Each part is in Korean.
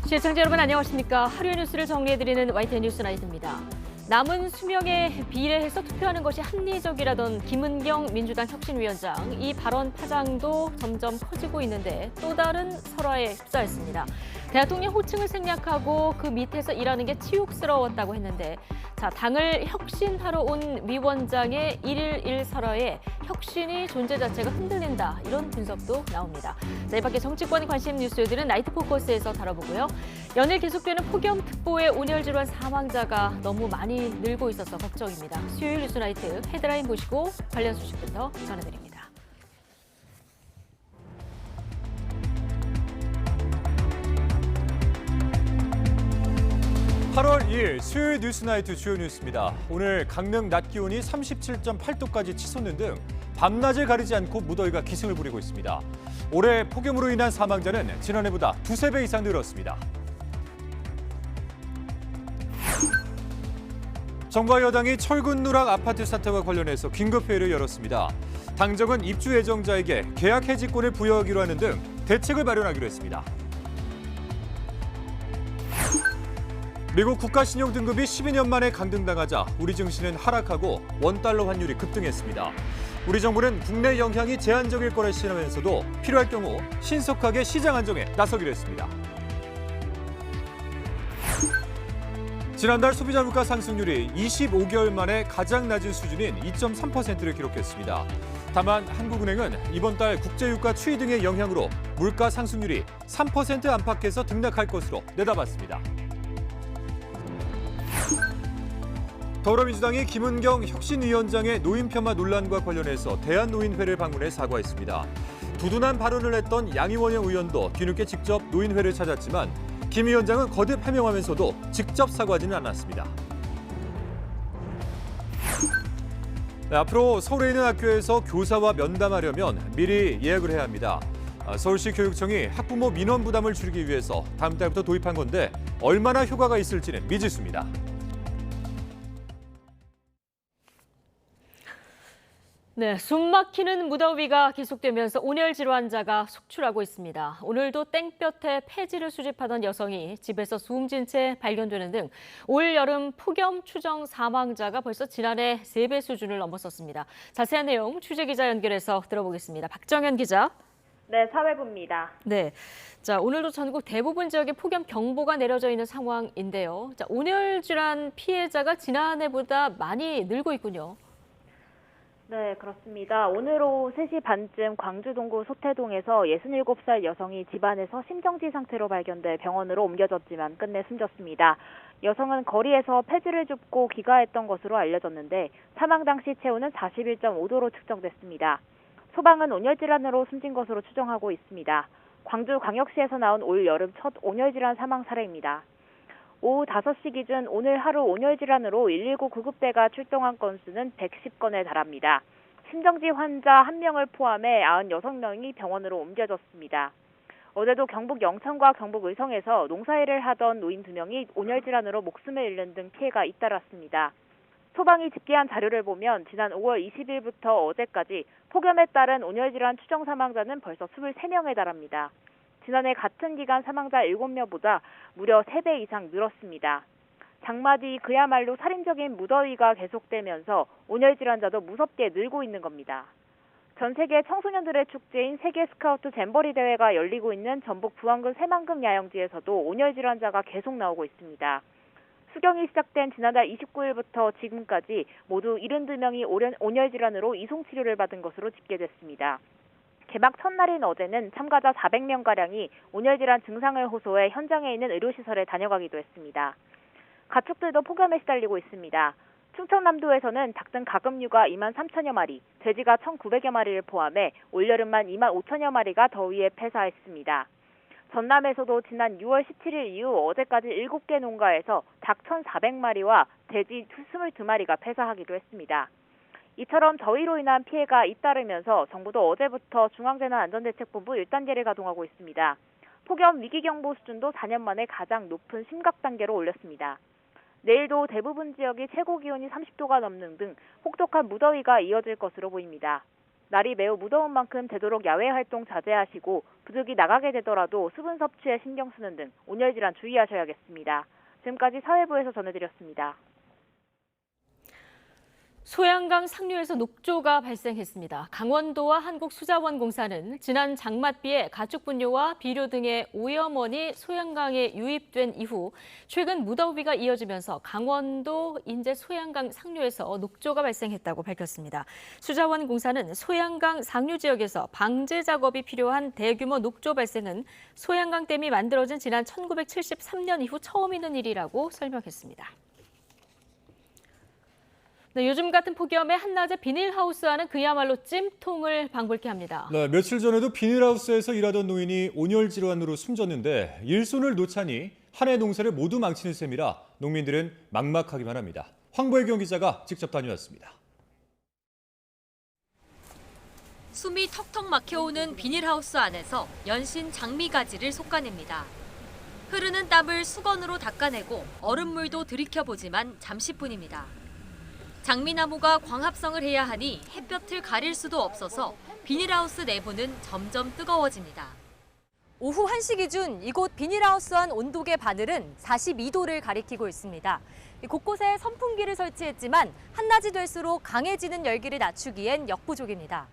시청자 여러분 안녕하십니까. 하루의 뉴스를 정리해드리는 YTN 뉴스나잇입니다. 남은 수명에 비례해서 투표하는 것이 합리적이라던 김은경 민주당 혁신위원장. 이 발언 파장도 점점 커지고 있는데 또 다른 설화에 휩싸였습니다. 대통령 호칭을 생략하고 그 밑에서 일하는 게 치욕스러웠다고 했는데 당을 혁신하러 온 위원장의 1.1 설화에 혁신이 존재 자체가 흔들린다. 이런 분석도 나옵니다. 이 밖에 정치권 관심 뉴스들은 나이트 포커스에서 다뤄보고요. 연일 계속되는 폭염특보의 온열질환 사망자가 너무 많이 늘고 있어서 걱정입니다. 수요일 뉴스나이트 헤드라인 보시고 관련 소식부터 전해드립니다. 8월 2일 수요일 뉴스나이트 주요 뉴스입니다. 오늘 강릉 낮 기온이 37.8도까지 치솟는 등 밤낮을 가리지 않고 무더위가 기승을 부리고 있습니다. 올해 폭염으로 인한 사망자는 지난해보다 두세 배 이상 늘었습니다. 정부와 여당이 철근 누락 아파트 사태와 관련해서 긴급회의를 열었습니다. 당정은 입주 예정자에게 계약 해지권을 부여하기로 하는 등 대책을 마련하기로 했습니다. 미국 국가신용등급이 12년 만에 강등당하자 우리 증시는 하락하고 원달러 환율이 급등했습니다. 우리 정부는 국내 영향이 제한적일 거라 시하면서도 필요할 경우 신속하게 시장 안정에 나서기로 했습니다. 지난달 소비자 물가 상승률이 25개월 만에 가장 낮은 수준인 2.3%를 기록했습니다. 다만 한국은행은 이번 달 국제유가 추이 등의 영향으로 물가 상승률이 3% 안팎에서 등락할 것으로 내다봤습니다. 더불어민주당이 김은경 혁신위원장의 노인 폄하 논란과 관련해서 대한노인회를 방문해 사과했습니다. 두둔한 발언을 했던 양이원영 의원도 뒤늦게 직접 노인회를 찾았지만 김 위원장은 거듭 해명하면서도 직접 사과하지는 않았습니다. 앞으로 서울에 있는 학교에서 교사와 면담하려면 미리 예약을 해야 합니다. 서울시 교육청이 학부모 민원 부담을 줄이기 위해서 다음 달부터 도입한 건데 얼마나 효과가 있을지는 미지수입니다. 네, 숨막히는 무더위가 계속되면서 온열 질환자가 속출하고 있습니다. 오늘도 땡볕에 폐지를 수집하던 여성이 집에서 숨진 채 발견되는 등 올 여름 폭염 추정 사망자가 벌써 지난해 3배 수준을 넘어섰습니다. 자세한 내용 취재기자 연결해서 들어보겠습니다. 박정현 기자. 네, 사회부입니다. 네, 오늘도 전국 대부분 지역에 폭염 경보가 내려져 있는 상황인데요. 온열 질환 피해자가 지난해보다 많이 늘고 있군요. 네, 그렇습니다. 오늘 오후 3시 반쯤 광주 동구 소태동에서 67살 여성이 집안에서 심정지 상태로 발견돼 병원으로 옮겨졌지만 끝내 숨졌습니다. 여성은 거리에서 폐지를 줍고 귀가했던 것으로 알려졌는데 사망 당시 체온은 41.5도로 측정됐습니다. 소방은 온열질환으로 숨진 것으로 추정하고 있습니다. 광주광역시에서 나온 올 여름 첫 온열질환 사망 사례입니다. 오후 5시 기준 오늘 하루 온열질환으로 119 구급대가 출동한 건수는 110건에 달합니다. 심정지 환자 1명을 포함해 96명이 병원으로 옮겨졌습니다. 어제도 경북 영천과 경북 의성에서 농사일을 하던 노인 2명이 온열질환으로 목숨을 잃는 등 피해가 잇따랐습니다. 소방이 집계한 자료를 보면 지난 5월 20일부터 어제까지 폭염에 따른 온열질환 추정 사망자는 벌써 23명에 달합니다. 지난해 같은 기간 사망자 7명보다 무려 3배 이상 늘었습니다. 장마 뒤 그야말로 살인적인 무더위가 계속되면서 온열 질환자도 무섭게 늘고 있는 겁니다. 전 세계 청소년들의 축제인 세계 스카우트 잼버리 대회가 열리고 있는 전북 부안군 새만금 야영지에서도 온열 질환자가 계속 나오고 있습니다. 수경이 시작된 지난달 29일부터 지금까지 모두 72명이 온열 질환으로 이송 치료를 받은 것으로 집계됐습니다. 개막 첫날인 어제는 참가자 400명가량이 온열질환 증상을 호소해 현장에 있는 의료시설에 다녀가기도 했습니다. 가축들도 폭염에 시달리고 있습니다. 충청남도에서는 닭 등 가금류가 2만 3천여 마리, 돼지가 1,900여 마리를 포함해 올여름만 2만 5천여 마리가 더위에 폐사했습니다. 전남에서도 지난 6월 17일 이후 어제까지 7개 농가에서 닭 1,400마리와 돼지 22마리가 폐사하기도 했습니다. 이처럼 더위로 인한 피해가 잇따르면서 정부도 어제부터 중앙재난안전대책본부 1단계를 가동하고 있습니다. 폭염 위기경보 수준도 4년 만에 가장 높은 심각 단계로 올렸습니다. 내일도 대부분 지역이 최고 기온이 30도가 넘는 등 혹독한 무더위가 이어질 것으로 보입니다. 날이 매우 무더운 만큼 되도록 야외 활동 자제하시고 부득이 나가게 되더라도 수분 섭취에 신경 쓰는 등 온열 질환 주의하셔야겠습니다. 지금까지 사회부에서 전해드렸습니다. 소양강 상류에서 녹조가 발생했습니다. 강원도와 한국수자원공사는 지난 장맛비에 가축분뇨와 비료 등의 오염원이 소양강에 유입된 이후 최근 무더위가 이어지면서 강원도 인제 소양강 상류에서 녹조가 발생했다고 밝혔습니다. 수자원공사는 소양강 상류 지역에서 방제 작업이 필요한 대규모 녹조 발생은 소양강댐이 만들어진 지난 1973년 이후 처음 있는 일이라고 설명했습니다. 네, 요즘 같은 폭염에 한낮에 비닐하우스 안은 그야말로 찜통을 방불케 합니다. 네, 며칠 전에도 비닐하우스에서 일하던 노인이 온열 질환으로 숨졌는데 일손을 놓자니 한 해 농사를 모두 망치는 셈이라 농민들은 막막하기만 합니다. 황보혜경 기자가 직접 다녀왔습니다. 숨이 턱턱 막혀오는 비닐하우스 안에서 연신 장미가지를 솎아냅니다. 흐르는 땀을 수건으로 닦아내고 얼음물도 들이켜보지만 잠시뿐입니다. 장미나무가 광합성을 해야 하니 햇볕을 가릴 수도 없어서 비닐하우스 내부는 점점 뜨거워집니다. 오후 1시 기준 이곳 비닐하우스 안 온도계 바늘은 42도를 가리키고 있습니다. 곳곳에 선풍기를 설치했지만 한낮이 될수록 강해지는 열기를 낮추기엔 역부족입니다.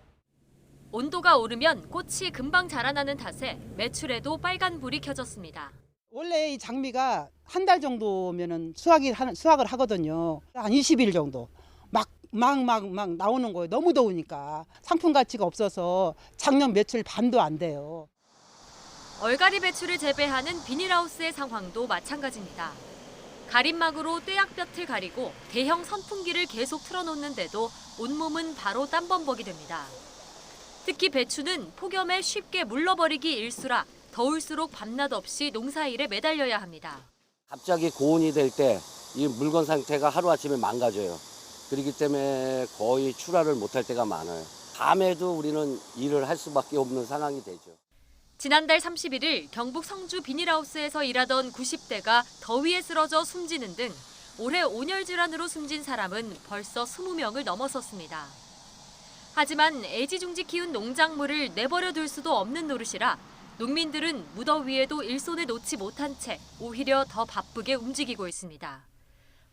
온도가 오르면 꽃이 금방 자라나는 탓에 매출에도 빨간불이 켜졌습니다. 원래 이 장미가 한 달 정도면은 수확을 하거든요. 한 20일 정도. 막 나오는 거예요. 너무 더우니까. 상품 가치가 없어서 작년 매출 반도 안 돼요. 얼갈이 배추를 재배하는 비닐하우스의 상황도 마찬가지입니다. 가림막으로 떼약볕을 가리고 대형 선풍기를 계속 틀어놓는데도 온몸은 바로 땀범벅이 됩니다. 특히 배추는 폭염에 쉽게 물러버리기 일수라 더울수록 밤낮 없이 농사일에 매달려야 합니다. 갑자기 고온이 될 때 이 물건 상태가 하루아침에 망가져요. 그렇기 때문에 거의 출하를 못할 때가 많아요. 밤에도 우리는 일을 할 수밖에 없는 상황이 되죠. 지난달 31일 경북 성주 비닐하우스에서 일하던 90대가 더위에 쓰러져 숨지는 등 올해 온열 질환으로 숨진 사람은 벌써 20명을 넘어섰습니다. 하지만 애지중지 키운 농작물을 내버려 둘 수도 없는 노릇이라 농민들은 무더위에도 일손을 놓지 못한 채 오히려 더 바쁘게 움직이고 있습니다.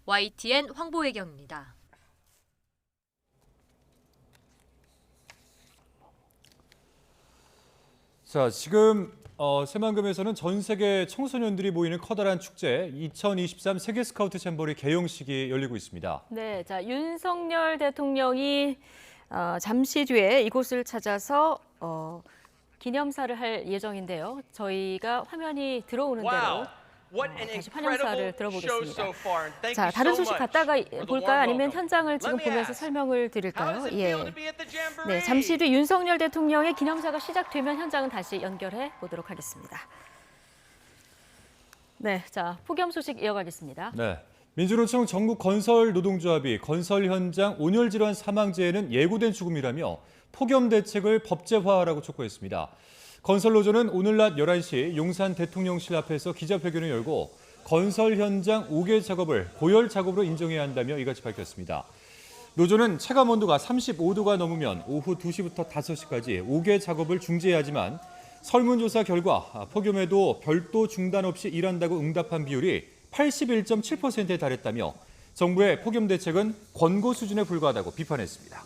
YTN 황보혜경입니다. 자, 지금 새만금에서는 전 세계 청소년들이 모이는 커다란 축제 2023 세계 스카우트 잼버리 개영식이 열리고 있습니다. 네, 자 윤석열 대통령이 잠시 뒤에 이곳을 찾아서 기념사를 할 예정인데요. 저희가 화면이 들어오는 대로 다시 환영사를 들어보겠습니다. 자, 다른 소식 갖다가 볼까요? 아니면 현장을 지금 보면서 설명을 드릴까요? 예. 네, 잠시 뒤 윤석열 대통령의 기념사가 시작되면 현장은 다시 연결해 보도록 하겠습니다. 네, 자 폭염 소식 이어가겠습니다. 네. 민주노총 전국건설노동조합이 건설 현장 온열 질환 사망재해는 예고된 죽음이라며 폭염 대책을 법제화하라고 촉구했습니다. 건설노조는 오늘 낮 11시 용산 대통령실 앞에서 기자회견을 열고 건설 현장 5개 작업을 고열 작업으로 인정해야 한다며 이같이 밝혔습니다. 노조는 체감 온도가 35도가 넘으면 오후 2시부터 5시까지 5개 작업을 중지해야 하지만 설문조사 결과 폭염에도 별도 중단 없이 일한다고 응답한 비율이 81.7%에 달했다며 정부의 폭염 대책은 권고 수준에 불과하다고 비판했습니다.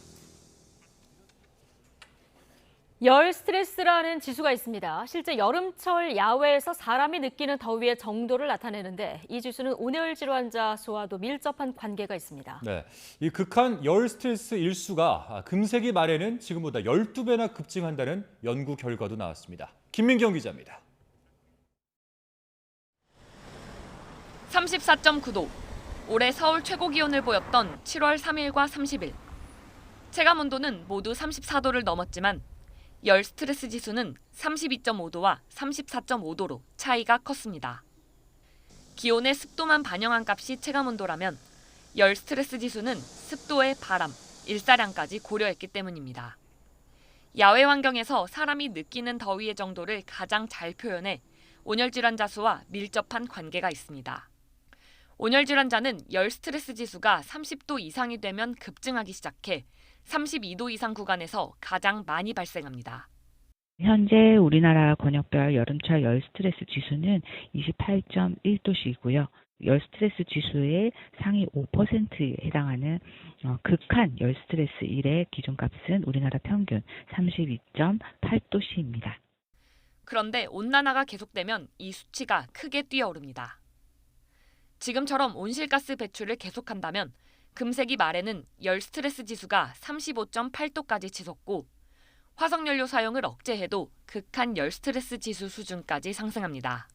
열 스트레스라는 지수가 있습니다. 실제 여름철 야외에서 사람이 느끼는 더위의 정도를 나타내는데 이 지수는 온열 질환자 수와도 밀접한 관계가 있습니다. 네, 이 극한 열 스트레스 일수가 금세기 말에는 지금보다 12배나 급증한다는 연구 결과도 나왔습니다. 김민경 기자입니다. 34.9도. 올해 서울 최고 기온을 보였던 7월 3일과 30일. 체감 온도는 모두 34도를 넘었지만 열 스트레스 지수는 32.5도와 34.5도로 차이가 컸습니다. 기온의 습도만 반영한 값이 체감 온도라면 열 스트레스 지수는 습도의 바람, 일사량까지 고려했기 때문입니다. 야외 환경에서 사람이 느끼는 더위의 정도를 가장 잘 표현해 온열 질환자 수와 밀접한 관계가 있습니다. 온열 질환자는 열 스트레스 지수가 30도 이상이 되면 급증하기 시작해 32도 이상 구간에서 가장 많이 발생합니다. 현재 우리나라 권역별 여름철 열 스트레스 지수는 28.1도씨이고요. 열 스트레스 지수의 상위 5%에 해당하는 극한 열 스트레스 1의 기준값은 우리나라 평균 32.8도씨입니다. 그런데 온난화가 계속되면 이 수치가 크게 뛰어오릅니다. 지금처럼 온실가스 배출을 계속한다면 금세기 말에는 열 스트레스 지수가 35.8도까지 치솟고 화석연료 사용을 억제해도 극한 열 스트레스 지수 수준까지 상승합니다.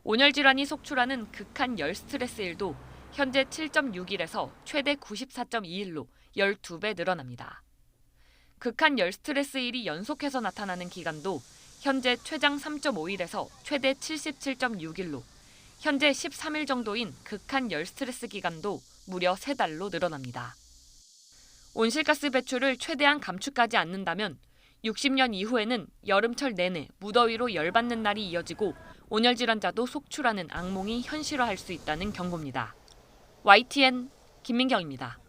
온열 질환이 속출하는 극한 열 스트레스 1도 현재 7.6일에서 최대 94.2일로 12배 늘어납니다. 극한 열 스트레스 1이 연속해서 나타나는 기간도 현재 최장 3.5일에서 최대 77.6일로 현재 13일 정도인 극한 열 스트레스 기간도 무려 3달로 늘어납니다. 온실가스 배출을 최대한 감축하지 않는다면 60년 이후에는 여름철 내내 무더위로 열받는 날이 이어지고 온열 질환자도 속출하는 악몽이 현실화할 수 있다는 경고입니다. YTN 김민경입니다.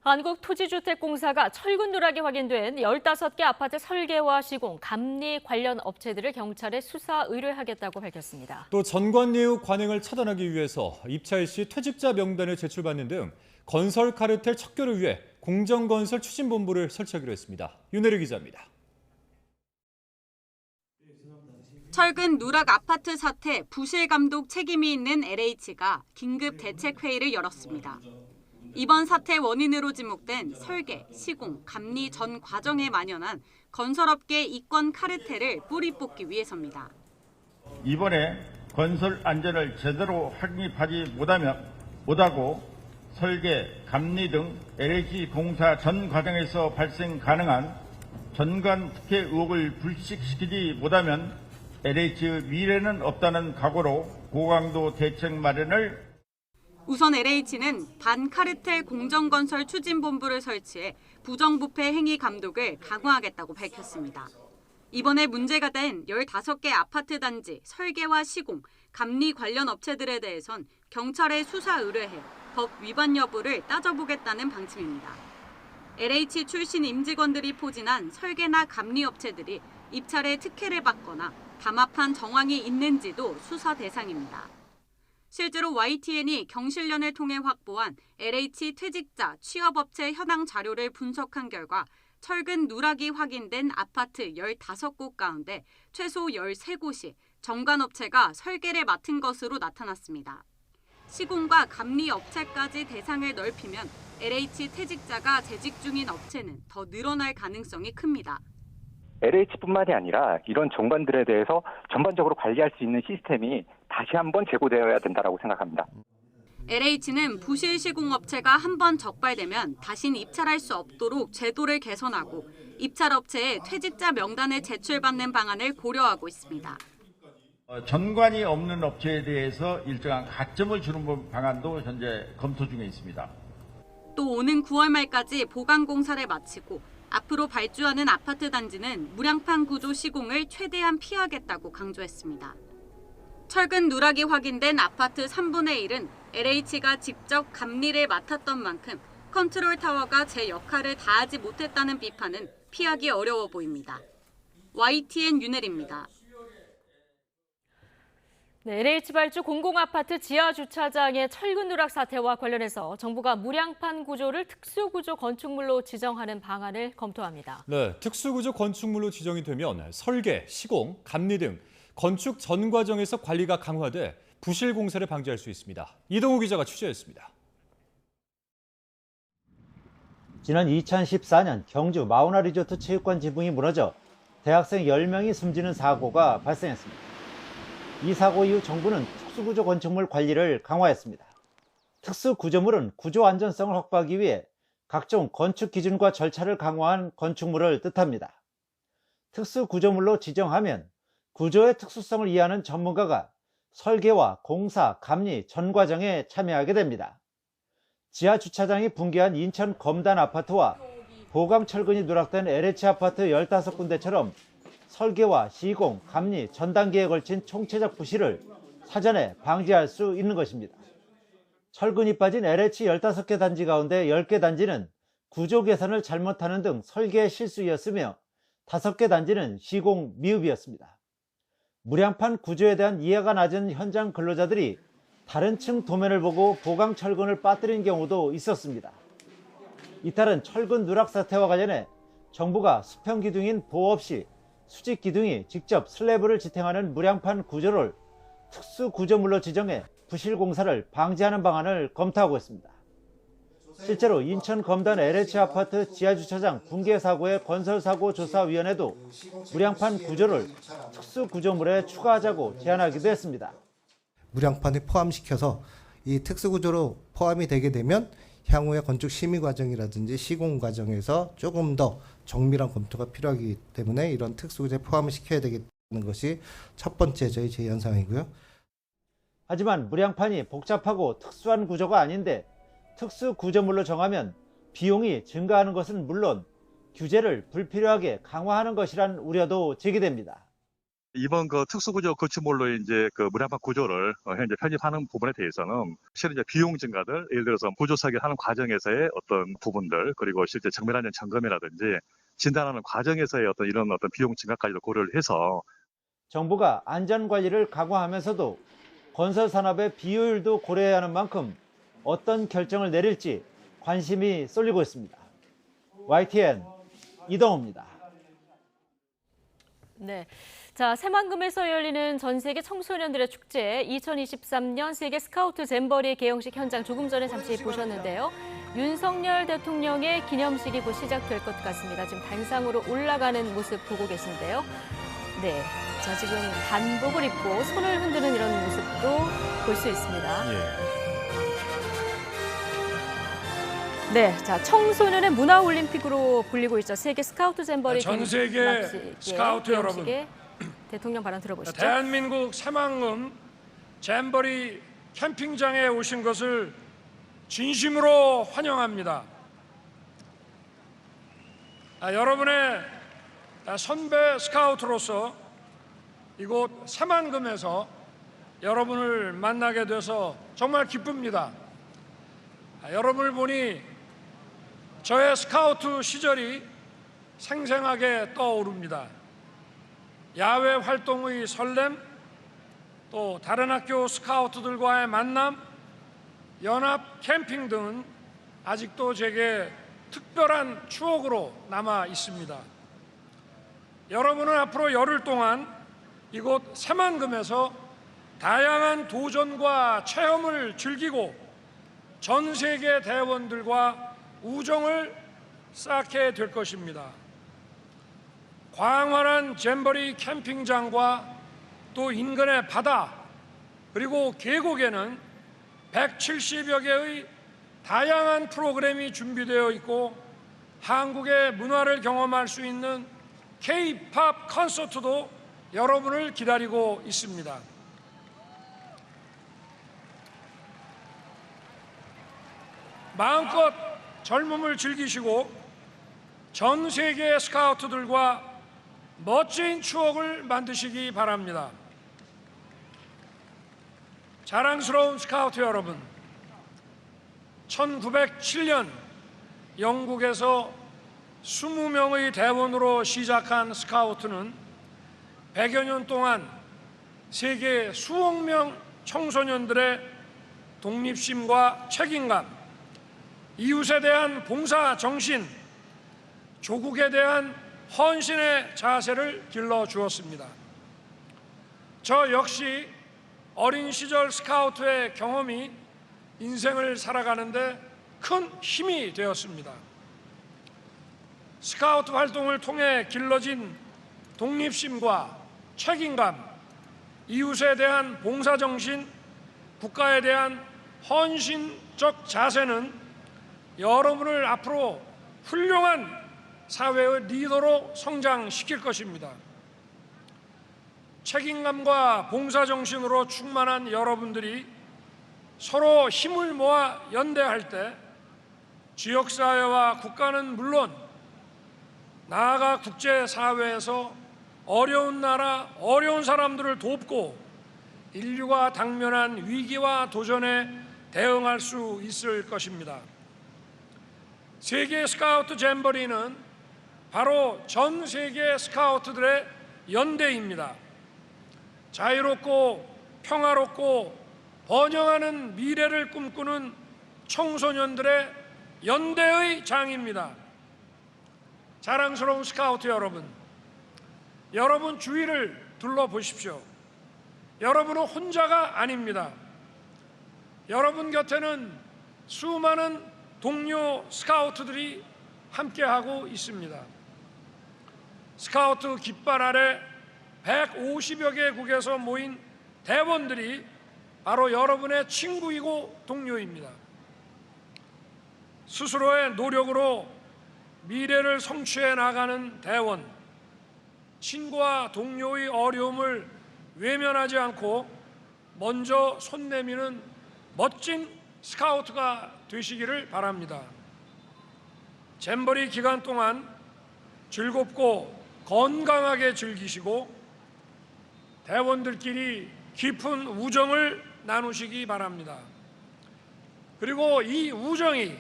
한국토지주택공사가 철근 누락이 확인된 15개 아파트 설계와 시공, 감리 관련 업체들을 경찰에 수사 의뢰하겠다고 밝혔습니다. 또 전관예우 관행을 차단하기 위해서 입찰 시 퇴직자 명단을 제출받는 등 건설 카르텔 척결을 위해 공정건설 추진본부를 설치하기로 했습니다. 윤혜리 기자입니다. 철근 누락 아파트 사태 부실 감독 책임이 있는 LH가 긴급 대책회의를 열었습니다. 이번 사태 원인으로 지목된 설계, 시공, 감리 전 과정에 만연한 건설업계 이권 카르텔을 뿌리 뽑기 위해서입니다. 이번에 건설 안전을 제대로 확립하지 못하고 설계, 감리 등 LH 공사 전 과정에서 발생 가능한 전관 특혜 의혹을 불식시키지 못하면 LH의 미래는 없다는 각오로 고강도 대책 마련을 우선 LH는 반카르텔 공정건설 추진본부를 설치해 부정부패 행위 감독을 강화하겠다고 밝혔습니다. 이번에 문제가 된 15개 아파트 단지 설계와 시공, 감리 관련 업체들에 대해선 경찰에 수사 의뢰해 법 위반 여부를 따져보겠다는 방침입니다. LH 출신 임직원들이 포진한 설계나 감리 업체들이 입찰에 특혜를 받거나 담합한 정황이 있는지도 수사 대상입니다. 실제로 YTN이 경실련을 통해 확보한 LH 퇴직자 취업업체 현황 자료를 분석한 결과 철근 누락이 확인된 아파트 15곳 가운데 최소 13곳이 정관업체가 설계를 맡은 것으로 나타났습니다. 시공과 감리 업체까지 대상을 넓히면 LH 퇴직자가 재직 중인 업체는 더 늘어날 가능성이 큽니다. LH뿐만이 아니라 이런 정관들에 대해서 전반적으로 관리할 수 있는 시스템이 다시 한번 제고되어야 된다고 생각합니다. LH는 부실 시공업체가 한번 적발되면 다신 입찰할 수 없도록 제도를 개선하고 입찰업체에 퇴직자 명단을 제출받는 방안을 고려하고 있습니다. 전관이 없는 업체에 대해서 일정한 가점을 주는 방안도 현재 검토 중에 있습니다. 또 오는 9월 말까지 보강 공사를 마치고 앞으로 발주하는 아파트 단지는 무량판 구조 시공을 최대한 피하겠다고 강조했습니다. 철근 누락이 확인된 아파트 3분의 1은 LH가 직접 감리를 맡았던 만큼 컨트롤 타워가 제 역할을 다하지 못했다는 비판은 피하기 어려워 보입니다. YTN 윤혜리입니다. 네, LH 발주 공공아파트 지하주차장의 철근 누락 사태와 관련해서 정부가 무량판 구조를 특수구조 건축물로 지정하는 방안을 검토합니다. 네, 특수구조 건축물로 지정이 되면 설계, 시공, 감리 등 건축 전 과정에서 관리가 강화돼 부실 공사를 방지할 수 있습니다. 이동우 기자가 취재했습니다. 지난 2014년 경주 마우나 리조트 체육관 지붕이 무너져 대학생 10명이 숨지는 사고가 발생했습니다. 이 사고 이후 정부는 특수구조 건축물 관리를 강화했습니다. 특수구조물은 구조 안전성을 확보하기 위해 각종 건축 기준과 절차를 강화한 건축물을 뜻합니다. 특수구조물로 지정하면 구조의 특수성을 이해하는 전문가가 설계와 공사, 감리 전 과정에 참여하게 됩니다. 지하 주차장이 붕괴한 인천 검단 아파트와 보강 철근이 누락된 LH 아파트 15군데처럼 설계와 시공, 감리 전 단계에 걸친 총체적 부실을 사전에 방지할 수 있는 것입니다. 철근이 빠진 LH 15개 단지 가운데 10개 단지는 구조 개선을 잘못하는 등 설계 실수였으며 5개 단지는 시공 미흡이었습니다. 무량판 구조에 대한 이해가 낮은 현장 근로자들이 다른 층 도면을 보고 보강 철근을 빠뜨린 경우도 있었습니다. 이탈은 철근 누락 사태와 관련해 정부가 수평 기둥인 보호 없이 수직 기둥이 직접 슬래브를 지탱하는 무량판 구조를 특수 구조물로 지정해 부실 공사를 방지하는 방안을 검토하고 있습니다. 실제로 인천 검단 LH 아파트 지하주차장 붕괴 사고의 건설사고조사위원회도 무량판 구조를 특수 구조물에 추가하자고 제안하기도 했습니다. 무량판에 포함시켜서 이 특수구조로 포함이 되게 되면 향후의 건축 심의 과정이라든지 시공 과정에서 조금 더 정밀한 검토가 필요하기 때문에 이런 특수구조에 포함을 시켜야 되겠다는 것이 첫 번째 저희 제안사항이고요. 하지만 무량판이 복잡하고 특수한 구조가 아닌데 특수 구조물로 정하면 비용이 증가하는 것은 물론 규제를 불필요하게 강화하는 것이란 우려도 제기됩니다. 이번 특수구조 건축물로 이제 무량판 구조를 현재 편입하는 부분에 대해서는 실은 이제 비용 증가들, 예를 들어서 구조 설계하는 과정에서의 어떤 부분들, 그리고 실제 정밀한 점검이라든지 진단하는 과정에서의 이런 비용 증가까지도 고려를 해서 정부가 안전 관리를 강화하면서도 건설 산업의 비효율도 고려해야 하는 만큼 어떤 결정을 내릴지 관심이 쏠리고 있습니다. YTN 이동호입니다. 네. 자, 새만금에서 열리는 전 세계 청소년들의 축제 2023년 세계 스카우트 잼버리 개영식 현장 조금 전에 잠시 보셨는데요. 윤석열 대통령의 기념식이 곧 시작될 것 같습니다. 지금 단상으로 올라가는 모습 보고 계신데요. 네. 자, 지금 한복을 입고 손을 흔드는 이런 모습도 볼 수 있습니다. 예. 네, 자, 청소년의 문화올림픽으로 불리고 있죠. 세계 스카우트 잼버리 전 세계 스카우트 여러분, 대통령 발언 들어보시죠. 대한민국 새만금 잼버리 캠핑장에 오신 것을 진심으로 환영합니다. 여러분의 선배 스카우트로서 이곳 새만금에서 여러분을 만나게 돼서 정말 기쁩니다. 여러분을 보니 저의 스카우트 시절이 생생하게 떠오릅니다. 야외 활동의 설렘, 또 다른 학교 스카우트들과의 만남, 연합 캠핑 등은 아직도 제게 특별한 추억으로 남아 있습니다. 여러분은 앞으로 열흘 동안 이곳 새만금에서 다양한 도전과 체험을 즐기고 전 세계 대원들과 우정을 쌓게 될 것입니다. 광활한 잼버리 캠핑장과 또 인근의 바다 그리고 계곡에는 170여 개의 다양한 프로그램이 준비되어 있고 한국의 문화를 경험할 수 있는 K-팝 콘서트도 여러분을 기다리고 있습니다. 마음껏 젊음을 즐기시고 전 세계 스카우트들과 멋진 추억을 만드시기 바랍니다. 자랑스러운 스카우트 여러분, 1907년 영국에서 20명의 대원으로 시작한 스카우트는 100여 년 동안 세계 수억 명 청소년들의 독립심과 책임감, 이웃에 대한 봉사 정신, 조국에 대한 헌신의 자세를 길러주었습니다. 저 역시 어린 시절 스카우트의 경험이 인생을 살아가는데 큰 힘이 되었습니다. 스카우트 활동을 통해 길러진 독립심과 책임감, 이웃에 대한 봉사정신, 국가에 대한 헌신적 자세는 여러분을 앞으로 훌륭한 사회의 리더로 성장시킬 것입니다. 책임감과 봉사정신으로 충만한 여러분들이 서로 힘을 모아 연대할 때 지역사회와 국가는 물론 나아가 국제사회에서 어려운 나라, 어려운 사람들을 돕고 인류가 당면한 위기와 도전에 대응할 수 있을 것입니다. 세계 스카우트 잼버리는 바로 전 세계 스카우트들의 연대입니다. 자유롭고 평화롭고 번영하는 미래를 꿈꾸는 청소년들의 연대의 장입니다. 자랑스러운 스카우트 여러분, 여러분 주위를 둘러보십시오. 여러분은 혼자가 아닙니다. 여러분 곁에는 수많은 동료 스카우트들이 함께하고 있습니다. 스카우트 깃발 아래 150여 개국에서 모인 대원들이 바로 여러분의 친구이고 동료입니다. 스스로의 노력으로 미래를 성취해 나가는 대원, 친구와 동료의 어려움을 외면하지 않고 먼저 손 내미는 멋진 스카우트가 되시기를 바랍니다. 잼버리 기간 동안 즐겁고 건강하게 즐기시고 대원들끼리 깊은 우정을 나누시기 바랍니다. 그리고 이 우정이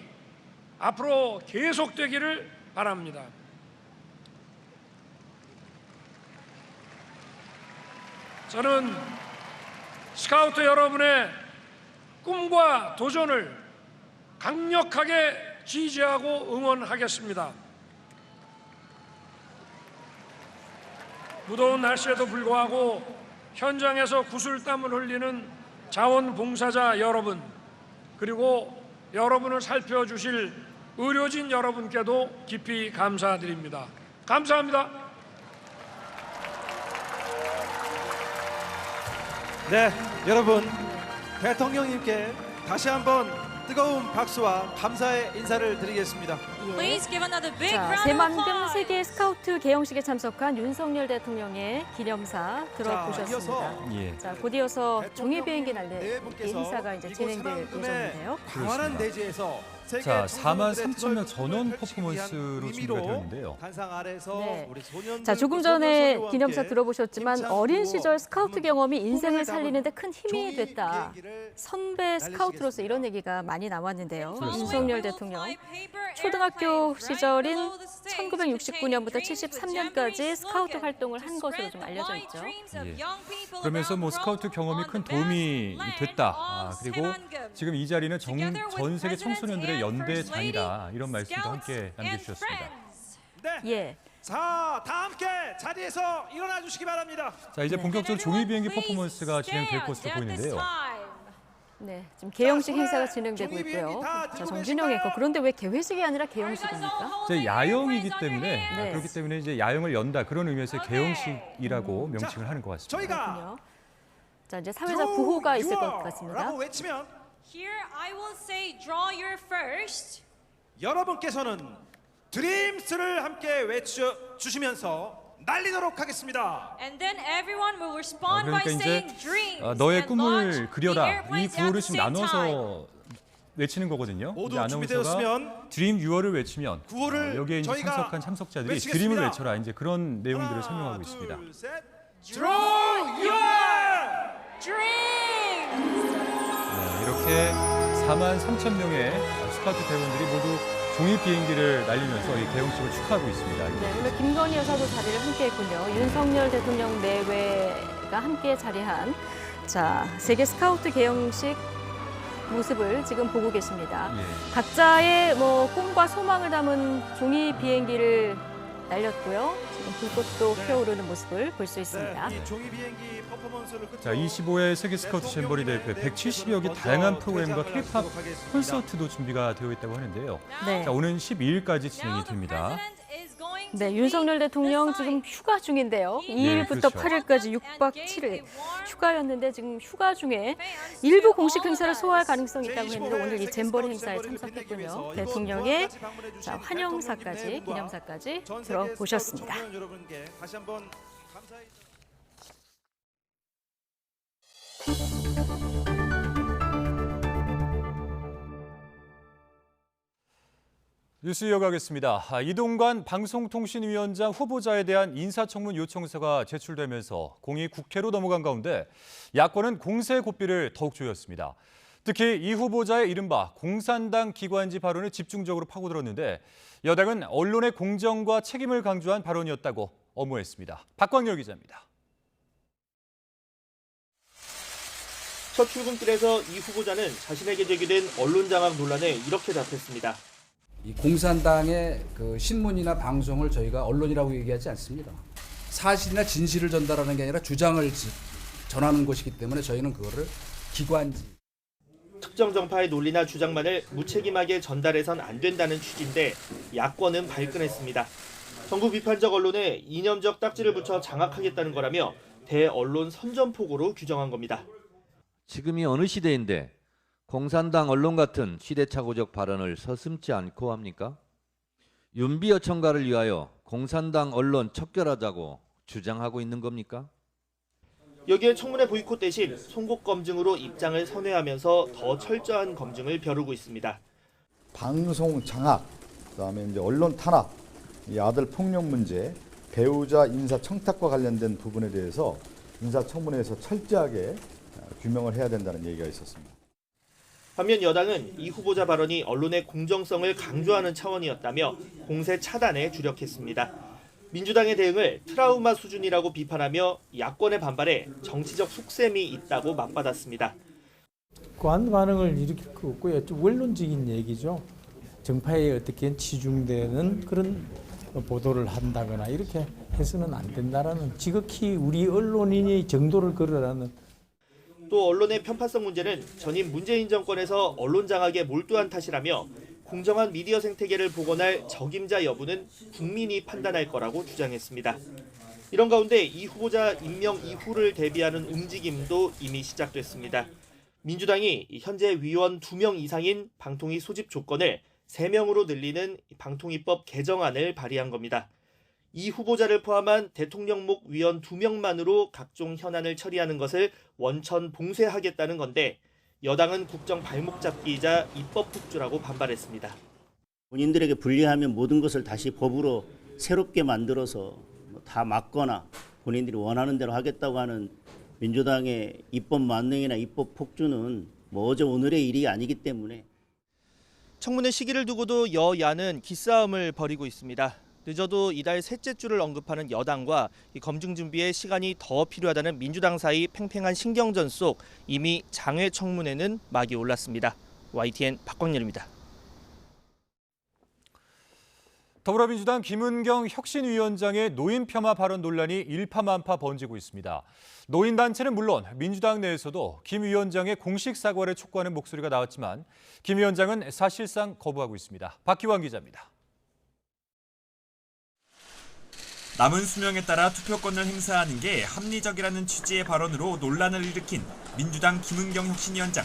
앞으로 계속되기를 바랍니다. 저는 스카우트 여러분의 꿈과 도전을 강력하게 지지하고 응원하겠습니다. 무더운 날씨에도 불구하고 현장에서 구슬땀을 흘리는 자원봉사자 여러분, 그리고 여러분을 살펴주실 의료진 여러분께도 깊이 감사드립니다. 감사합니다. 네, 여러분, 대통령님께 다시 한번 뜨거운 박수와 감사의 인사를 드리겠습니다. 자, 대만병 세계 스카우트 개영식에 참석한 윤석열 대통령의 기념사 들어보셨습니다. 예. 자, 곧 이어서 종이 비행기 날리기 행사가 이제 진행될 예정인데요. 강원한 대지에서 자, 4만 3천 명 전원 퍼포먼스로 준비가 되었는데요. 네. 자, 조금 전에 기념사 들어보셨지만 어린 시절 스카우트 경험이 인생을 살리는데 큰 힘이 됐다. 선배 스카우트로서 이런 얘기가 많이 나왔는데요. 윤석열 대통령 초등학교 시절인 1969년부터 73년까지 스카우트 활동을 한 것으로 좀 알려져 있죠. 예. 그러면서 뭐 스카우트 경험이 큰 도움이 됐다. 그리고 지금 이 자리는 전 세계 청소년들의 연대장이다. 이런 말씀도 함께 남겨주셨습니다. 네. 예. 자, 다 함께 자리에서 일어나 주시기 바랍니다. 자, 이제 본격적으로 종이 비행기 퍼포먼스가 진행될 것으로 보이는데요. 네, 지금 개영식 행사가 진행되고 있고요. 자, 정진영 앵커, 그런데 왜 개회식이 아니라 개영식입니까? 이제 야영이기 때문에 그렇기 때문에 이제 야영을 연다 그런 의미에서 개영식이라고 명칭을 하는 것 같습니다. 저희가 자, 이제 사회적 구호가 있을 것 같습니다. 라고 외치면 Here I will say draw your first. 여러분께서는 드림스를 함께 외쳐 주시면서 날리도록 하겠습니다. And then everyone will respond by 그러니까 이제 saying dreams. 너의 and launch 꿈을 그려라. the 이 airplanes at 구호를 the 지금 same time. 나눠서 외치는 거거든요. 모두 이제 아나운서가 준비되었으면 드림 유어를 외치면 구호를 여기에 이제 저희가 참석한 참석자들이 외치겠습니다. 드림을 외쳐라. 이제 그런 내용들을 설명하고 있습니다. 둘, 셋. Draw your dreams. 네, 이렇게 4만 3천 명의 스카우트 대원들이 모두 종이 비행기를 날리면서 이 개영식을 축하하고 있습니다. 네, 오늘 김건희 여사도 자리를 함께했군요. 윤석열 대통령 내외가 함께 자리한 세계 스카우트 개영식 모습을 지금 보고 계십니다. 예. 각자의 꿈과 소망을 담은 종이 비행기를 날렸고요. 지금 불꽃도 피어오르는 모습을 볼 수 있습니다. 이 종이 비행기 퍼포먼스를 끝으로 자, 25회 세계 스카우트 잼버리 대회 170여 개 다양한 프로그램과 K-팝 콘서트도 준비가 되어 있다고 하는데요. 네. 자, 오는 12일까지 진행이 됩니다. 네, 윤석열 대통령 지금 휴가 중인데요. 2일부터 그렇죠. 8일까지 6박 7일 휴가였는데 지금 휴가 중에 일부 공식 행사를 소화할 가능성이 있다고 했는데 오늘 이 잼버리 행사에 참석했군요. 대통령의 환영사까지, 기념사까지 들어보셨습니다. 여러분께 다시 한번 감사의 뉴스 이어가겠습니다. 이동관 방송통신위원장 후보자에 대한 인사청문 요청서가 제출되면서 공이 국회로 넘어간 가운데 야권은 공세 고삐를 더욱 조였습니다. 특히 이 후보자의 이른바 공산당 기관지 발언을 집중적으로 파고들었는데 여당은 언론의 공정과 책임을 강조한 발언이었다고 엄호했습니다. 박광열 기자입니다. 첫 출근길에서 이 후보자는 자신에게 제기된 언론 장악 논란에 이렇게 답했습니다. 이 공산당의 그 신문이나 방송을 저희가 언론이라고 얘기하지 않습니다. 사실이나 진실을 전달하는 게 아니라 주장을 전하는 것이기 때문에 저희는 그거를 기관지. 특정 정파의 논리나 주장만을 무책임하게 전달해선 안 된다는 취지인데 야권은 발끈했습니다. 정부 비판적 언론에 이념적 딱지를 붙여 장악하겠다는 거라며 대언론 선전포고로 규정한 겁니다. 지금이 어느 시대인데 공산당 언론 같은 시대착오적 발언을 서슴지 않고 합니까? 윤비어 청가를 위하여 공산당 언론 척결하자고 주장하고 있는 겁니까? 여기에 청문회 보이콧 대신 송곳 검증으로 입장을 선회하면서 더 철저한 검증을 벼르고 있습니다. 방송 장악, 그다음에 이제 언론 탄압, 이 아들 폭력 문제, 배우자 인사 청탁과 관련된 부분에 대해서 인사청문회에서 철저하게 규명을 해야 된다는 얘기가 있었습니다. 반면 여당은 이 후보자 발언이 언론의 공정성을 강조하는 차원이었다며 공세 차단에 주력했습니다. 민주당의 대응을 트라우마 수준이라고 비판하며 야권의 반발에 정치적 속셈이 있다고 맞받았습니다. 과한 반응을 일으킬 거 없고요. 좀 원론적인 얘기죠. 정파에 어떻게 치중되는 그런 보도를 한다거나 이렇게 해서는 안 된다라는 지극히 우리 언론인의 정도를 걸으라는. 또 언론의 편파성 문제는 전임 문재인 정권에서 언론 장악에 몰두한 탓이라며 공정한 미디어 생태계를 복원할 적임자 여부는 국민이 판단할 거라고 주장했습니다. 이런 가운데 이 후보자 임명 이후를 대비하는 움직임도 이미 시작됐습니다. 민주당이 현재 위원 2명 이상인 방통위 소집 조건을 3명으로 늘리는 방통위법 개정안을 발의한 겁니다. 이 후보자를 포함한 대통령목 위원 2명만으로 각종 현안을 처리하는 것을 원천 봉쇄하겠다는 건데 여당은 국정 발목 잡기이자 입법 폭주라고 반발했습니다. 본인들에게 불리하면 모든 것을 다시 법으로 새롭게 만들어서 다 막거나 본인들이 원하는 대로 하겠다고 하는 민주당의 입법 만능이나 입법 폭주는 어제 오늘의 일이 아니기 때문에. 청문회 시기를 두고도 여야는 기싸움을 벌이고 있습니다. 늦어도 이달 셋째 주를 언급하는 여당과 이 검증 준비에 시간이 더 필요하다는 민주당 사이 팽팽한 신경전 속 이미 장외 청문회는 막이 올랐습니다. YTN 박광렬입니다. 더불어민주당 김은경 혁신위원장의 노인 폄하 발언 논란이 일파만파 번지고 있습니다. 노인단체는 물론 민주당 내에서도 김 위원장의 공식 사과를 촉구하는 목소리가 나왔지만 김 위원장은 사실상 거부하고 있습니다. 박기환 기자입니다. 남은 수명에 따라 투표권을 행사하는 게 합리적이라는 취지의 발언으로 논란을 일으킨 민주당 김은경 혁신위원장.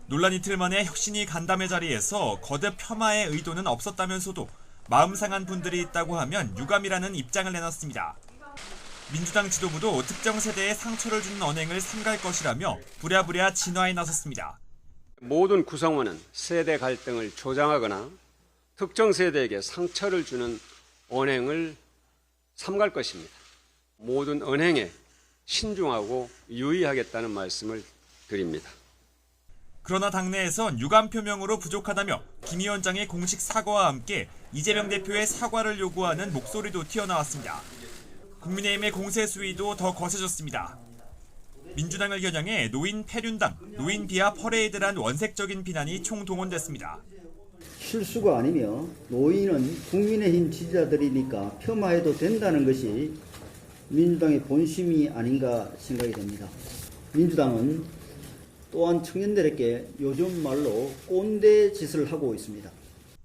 논란 이틀 만에 혁신위 간담회 자리에서 거듭 폄하의 의도는 없었다면서도 마음 상한 분들이 있다고 하면 유감이라는 입장을 내놨습니다. 민주당 지도부도 특정 세대에 상처를 주는 언행을 삼갈 것이라며 부랴부랴 진화에 나섰습니다. 모든 구성원은 세대 갈등을 조장하거나 특정 세대에게 상처를 주는 언행을 삼갈 것입니다. 모든 언행에 신중하고 유의하겠다는 말씀을 드립니다. 그러나 당내에선 유감 표명으로 부족하다며 김 위원장의 공식 사과와 함께 이재명 대표의 사과를 요구하는 목소리도 튀어나왔습니다. 국민의힘의 공세 수위도 더 거세졌습니다. 민주당을 겨냥해 노인 폐륜당, 노인 비하 퍼레이드란 원색적인 비난이 총동원됐습니다. 실수가 아니며 노인은 국민의힘 지지자들이니까 폄하해도 된다는 것이 민주당의 본심이 아닌가 생각이 됩니다. 민주당은 또한 청년들에게 요즘 말로 꼰대 짓을 하고 있습니다.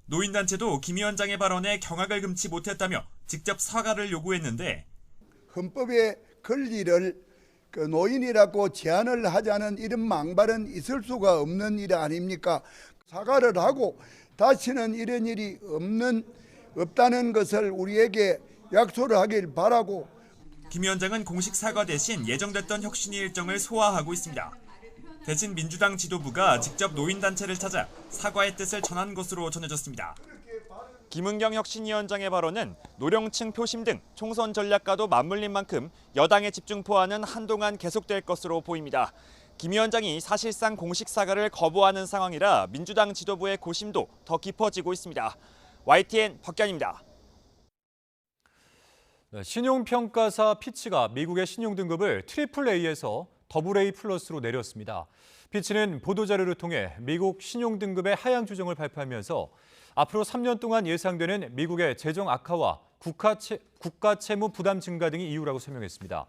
노인단체도 김 위원장의 발언에 경악을 금치 못했다며 직접 사과를 요구했는데 헌법의 권리를 노인이라고 제한을 하자는 이런 망발은 있을 수가 없는 일 아닙니까? 사과를 하고 다시는 이런 일이 없다는 것을 우리에게 약속을 하길 바라고. 김 위원장은 공식 사과 대신 예정됐던 혁신위 일정을 소화하고 있습니다. 대신 민주당 지도부가 직접 노인단체를 찾아 사과의 뜻을 전한 것으로 전해졌습니다. 김은경 혁신위원장의 발언은 노령층 표심 등 총선 전략과도 맞물린 만큼 여당의 집중포화는 한동안 계속될 것으로 보입니다. 김 위원장이 사실상 공식 사과를 거부하는 상황이라 민주당 지도부의 고심도 더 깊어지고 있습니다. YTN 박견입니다. 신용평가사 피치가 미국의 신용등급을 AAA에서 AA+로 내렸습니다. 피치는 보도자료를 통해 미국 신용등급의 하향 조정을 발표하면서 앞으로 3년 동안 예상되는 미국의 재정 악화와 국가 채무 부담 증가 등이 이유라고 설명했습니다.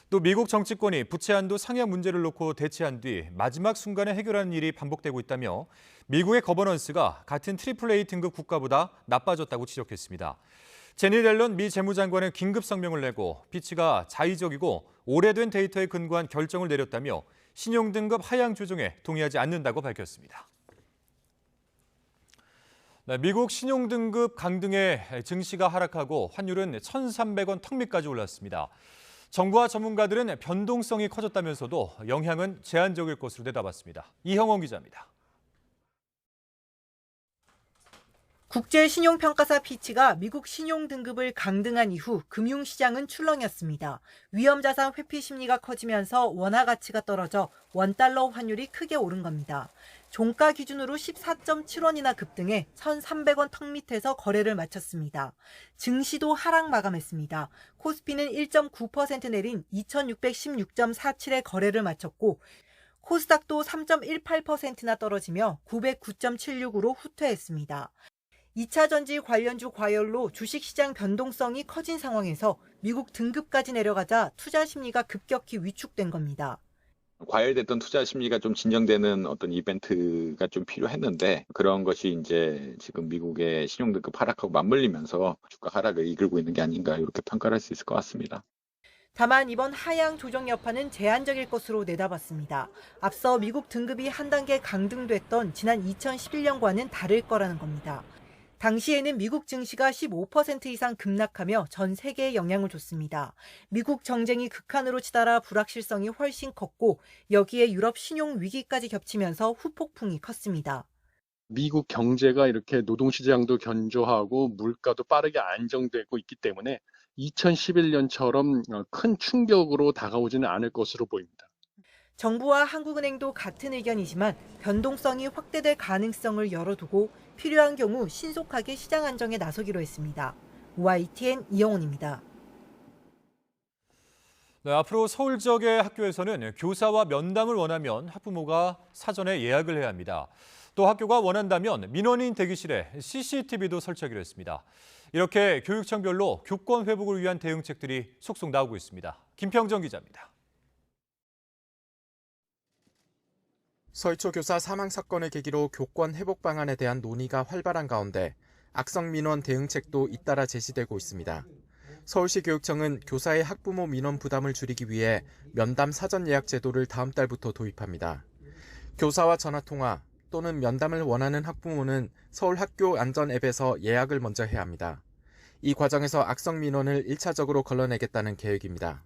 또 미국 정치권이 부채 한도 상향 문제를 놓고 대치한 뒤 마지막 순간에 해결하는 일이 반복되고 있다며 미국의 거버넌스가 같은 AAA 등급 국가보다 나빠졌다고 지적했습니다. 제니 옐런 미 재무장관은 긴급 성명을 내고 피치가 자의적이고 오래된 데이터에 근거한 결정을 내렸다며 신용등급 하향 조정에 동의하지 않는다고 밝혔습니다. 미국 신용등급 강등에 증시가 하락하고 환율은 1,300원 턱 밑까지 올랐습니다. 정부와 전문가들은 변동성이 커졌다면서도 영향은 제한적일 것으로 내다봤습니다. 이형원 기자입니다. 국제신용평가사 피치가 미국 신용등급을 강등한 이후 금융시장은 출렁였습니다. 위험자산 회피 심리가 커지면서 원화 가치가 떨어져 원달러 환율이 크게 오른 겁니다. 종가 기준으로 14.7원이나 급등해 1,300원 턱 밑에서 거래를 마쳤습니다. 증시도 하락 마감했습니다. 코스피는 1.9% 내린 2,616.47에 거래를 마쳤고 코스닥도 3.18%나 떨어지며 909.76으로 후퇴했습니다. 2차 전지 관련주 과열로 주식시장 변동성이 커진 상황에서 미국 등급까지 내려가자 투자 심리가 급격히 위축된 겁니다. 과열됐던 투자 심리가 좀 진정되는 어떤 이벤트가 좀 필요했는데 그런 것이 이제 지금 미국의 신용등급 하락하고 맞물리면서 주가 하락을 이끌고 있는 게 아닌가 이렇게 평가를 할 수 있을 것 같습니다. 다만 이번 하향 조정 여파는 제한적일 것으로 내다봤습니다. 앞서 미국 등급이 한 단계 강등됐던 지난 2011년과는 다를 거라는 겁니다. 당시에는 미국 증시가 15% 이상 급락하며 전 세계에 영향을 줬습니다. 미국 정쟁이 극한으로 치달아 불확실성이 훨씬 컸고 여기에 유럽 신용 위기까지 겹치면서 후폭풍이 컸습니다. 미국 경제가 이렇게 노동시장도 견조하고 물가도 빠르게 안정되고 있기 때문에 2011년처럼 큰 충격으로 다가오지는 않을 것으로 보입니다. 정부와 한국은행도 같은 의견이지만 변동성이 확대될 가능성을 열어두고 필요한 경우 신속하게 시장 안정에 나서기로 했습니다. YTN 이영훈입니다. 앞으로 서울 지역의 학교에서는 교사와 면담을 원하면 학부모가 사전에 예약을 해야 합니다. 또 학교가 원한다면 민원인 대기실에 CCTV도 설치하기로 했습니다. 이렇게 교육청별로 교권 회복을 위한 대응책들이 속속 나오고 있습니다. 김평정 기자입니다. 서희초 교사 사망 사건을 계기로 교권 회복 방안에 대한 논의가 활발한 가운데 악성 민원 대응책도 잇따라 제시되고 있습니다. 서울시 교육청은 교사의 학부모 민원 부담을 줄이기 위해 면담 사전 예약 제도를 다음 달부터 도입합니다. 교사와 전화통화 또는 면담을 원하는 학부모는 서울 학교 안전 앱에서 예약을 먼저 해야 합니다. 이 과정에서 악성 민원을 1차적으로 걸러내겠다는 계획입니다.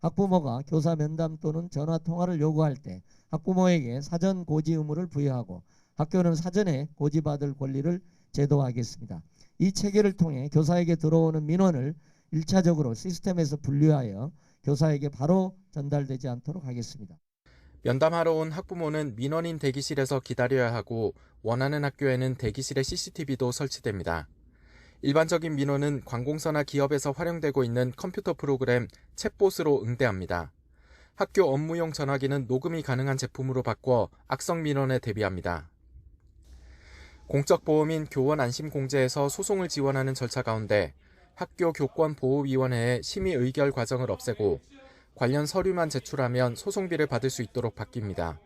학부모가 교사 면담 또는 전화 통화를 요구할 때 학부모에게 사전 고지 의무를 부여하고 학교는 사전에 고지받을 권리를 제도화하겠습니다. 이 체계를 통해 교사에게 들어오는 민원을 1차적으로 시스템에서 분류하여 교사에게 바로 전달되지 않도록 하겠습니다. 면담하러 온 학부모는 민원인 대기실에서 기다려야 하고 원하는 학교에는 대기실에 CCTV도 설치됩니다. 일반적인 민원은 관공서나 기업에서 활용되고 있는 컴퓨터 프로그램 챗봇으로 응대합니다. 학교 업무용 전화기는 녹음이 가능한 제품으로 바꿔 악성 민원에 대비합니다. 공적보험인 교원안심공제에서 소송을 지원하는 절차 가운데 학교 교권보호위원회의 심의 의결 과정을 없애고 관련 서류만 제출하면 소송비를 받을 수 있도록 바뀝니다.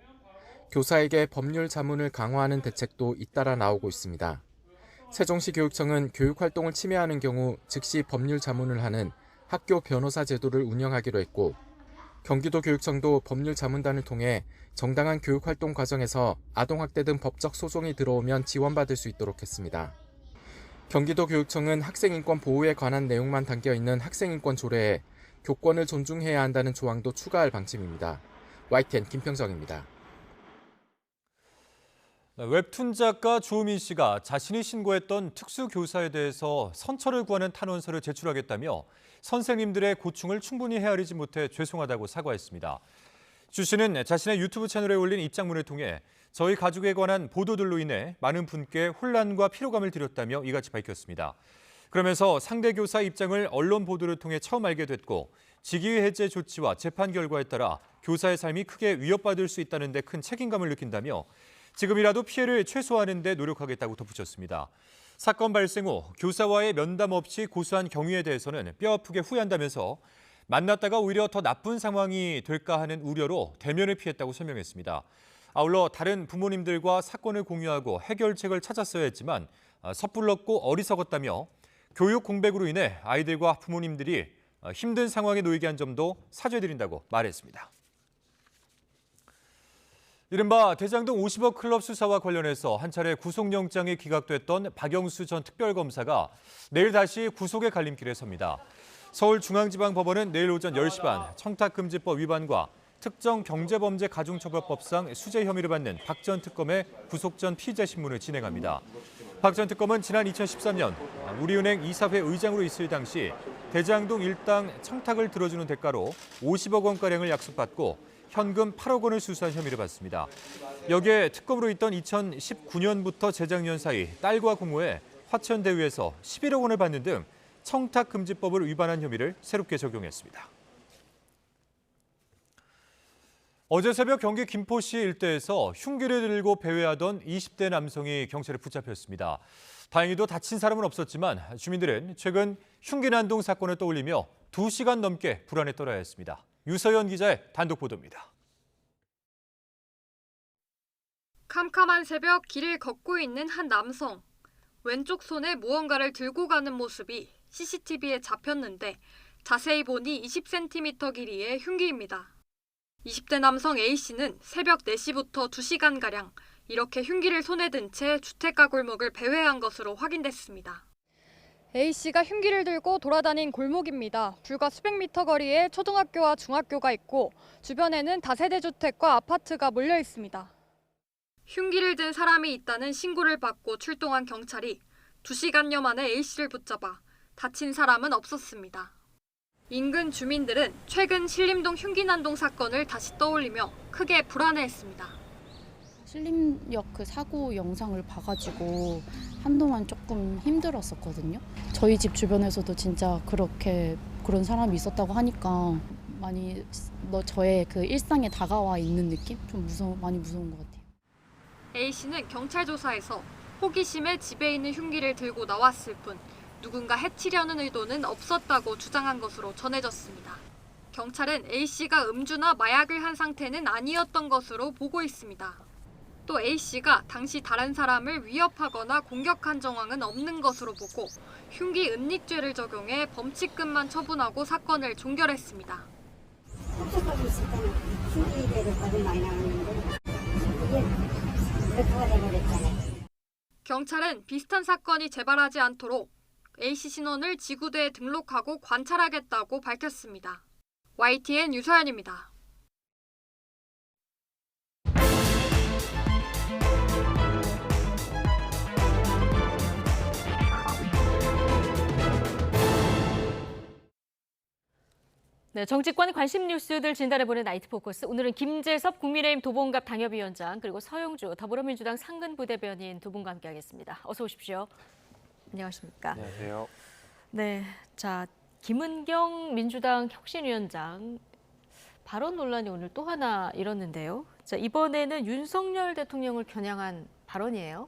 교사에게 법률 자문을 강화하는 대책도 잇따라 나오고 있습니다. 세종시 교육청은 교육활동을 침해하는 경우 즉시 법률 자문을 하는 학교 변호사 제도를 운영하기로 했고 경기도 교육청도 법률 자문단을 통해 정당한 교육활동 과정에서 아동학대 등 법적 소송이 들어오면 지원받을 수 있도록 했습니다. 경기도 교육청은 학생인권 보호에 관한 내용만 담겨있는 학생인권 조례에 교권을 존중해야 한다는 조항도 추가할 방침입니다. YTN 김평정입니다. 웹툰 작가 조우민 씨가 자신이 신고했던 특수교사에 대해서 선처를 구하는 탄원서를 제출하겠다며 선생님들의 고충을 충분히 헤아리지 못해 죄송하다고 사과했습니다. 주 씨는 자신의 유튜브 채널에 올린 입장문을 통해 저희 가족에 관한 보도들로 인해 많은 분께 혼란과 피로감을 드렸다며 이같이 밝혔습니다. 그러면서 상대 교사 입장을 언론 보도를 통해 처음 알게 됐고 직위 해제 조치와 재판 결과에 따라 교사의 삶이 크게 위협받을 수 있다는 데 큰 책임감을 느낀다며 지금이라도 피해를 최소화하는 데 노력하겠다고 덧붙였습니다. 사건 발생 후 교사와의 면담 없이 고소한 경위에 대해서는 뼈아프게 후회한다면서 만났다가 오히려 더 나쁜 상황이 될까 하는 우려로 대면을 피했다고 설명했습니다. 아울러 다른 부모님들과 사건을 공유하고 해결책을 찾았어야 했지만 섣불렀고 어리석었다며 교육 공백으로 인해 아이들과 부모님들이 힘든 상황에 놓이게 한 점도 사죄드린다고 말했습니다. 이른바 대장동 50억 클럽 수사와 관련해서 한 차례 구속영장이 기각됐던 박영수 전 특별검사가 내일 다시 구속의 갈림길에 섭니다. 서울중앙지방법원은 내일 오전 10시 반 청탁금지법 위반과 특정 경제범죄 가중처벌법상 수재 혐의를 받는 박 전 특검의 구속 전 피의자 신문을 진행합니다. 박 전 특검은 지난 2013년 우리은행 이사회 의장으로 있을 당시 대장동 일당 청탁을 들어주는 대가로 50억 원가량을 약속받고 현금 8억 원을 수수한 혐의를 받습니다. 여기에 특검으로 있던 2019년부터 재작년 사이 딸과 공모해 화천대유에서 11억 원을 받는 등 청탁금지법을 위반한 혐의를 새롭게 적용했습니다. 어제 새벽 경기 김포시 일대에서 흉기를 들고 배회하던 20대 남성이 경찰에 붙잡혔습니다. 다행히도 다친 사람은 없었지만 주민들은 최근 흉기 난동 사건을 떠올리며 2시간 넘게 불안에 떨어야 했습니다. 유서연 기자의 단독 보도입니다. 캄캄한 새벽 길을 걷고 있는 한 남성. 왼쪽 손에 무언가를 들고 가는 모습이 CCTV에 잡혔는데 자세히 보니 20cm 길이의 흉기입니다. 20대 남성 A씨는 새벽 4시부터 2시간가량 이렇게 흉기를 손에 든 채 주택가 골목을 배회한 것으로 확인됐습니다. A씨가 흉기를 들고 돌아다닌 골목입니다. 불과 수백 미터 거리에 초등학교와 중학교가 있고 주변에는 다세대 주택과 아파트가 몰려 있습니다. 흉기를 든 사람이 있다는 신고를 받고 출동한 경찰이 2시간여 만에 A씨를 붙잡아 다친 사람은 없었습니다. 인근 주민들은 최근 신림동 흉기 난동 사건을 다시 떠올리며 크게 불안해했습니다. 신림역 그 사고 영상을 봐가지고 한동안 조금 힘들었었거든요. 저희 집 주변에서도 진짜 그런 사람이 있었다고 하니까 많이 저의 그 일상에 다가와 있는 느낌? 좀 많이 무서운 것 같아요. A씨는 경찰 조사에서 호기심에 집에 있는 흉기를 들고 나왔을 뿐 누군가 해치려는 의도는 없었다고 주장한 것으로 전해졌습니다. 경찰은 A씨가 음주나 마약을 한 상태는 아니었던 것으로 보고 있습니다. 또 A씨가 당시 다른 사람을 위협하거나 공격한 정황은 없는 것으로 보고 흉기 은닉죄를 적용해 범칙금만 처분하고 사건을 종결했습니다. 흡족하고 있을 때는 흉기대로 거짓 많이 나왔는데 이게 그렇다가 돼버렸잖아요. 경찰은 비슷한 사건이 재발하지 않도록 A씨 신원을 지구대에 등록하고 관찰하겠다고 밝혔습니다. YTN 유서연입니다. 네, 정치권 관심 뉴스들 진단해보는 나이트 포커스. 오늘은 김재섭 국민의힘 도봉갑 당협위원장 그리고 서영주 더불어민주당 상근부대변인 두 분과 함께하겠습니다. 어서 오십시오. 안녕하십니까? 안녕하세요. 네, 자 김은경 민주당 혁신위원장 발언 논란이 오늘 또 하나 일었는데요. 자 이번에는 윤석열 대통령을 겨냥한 발언이에요.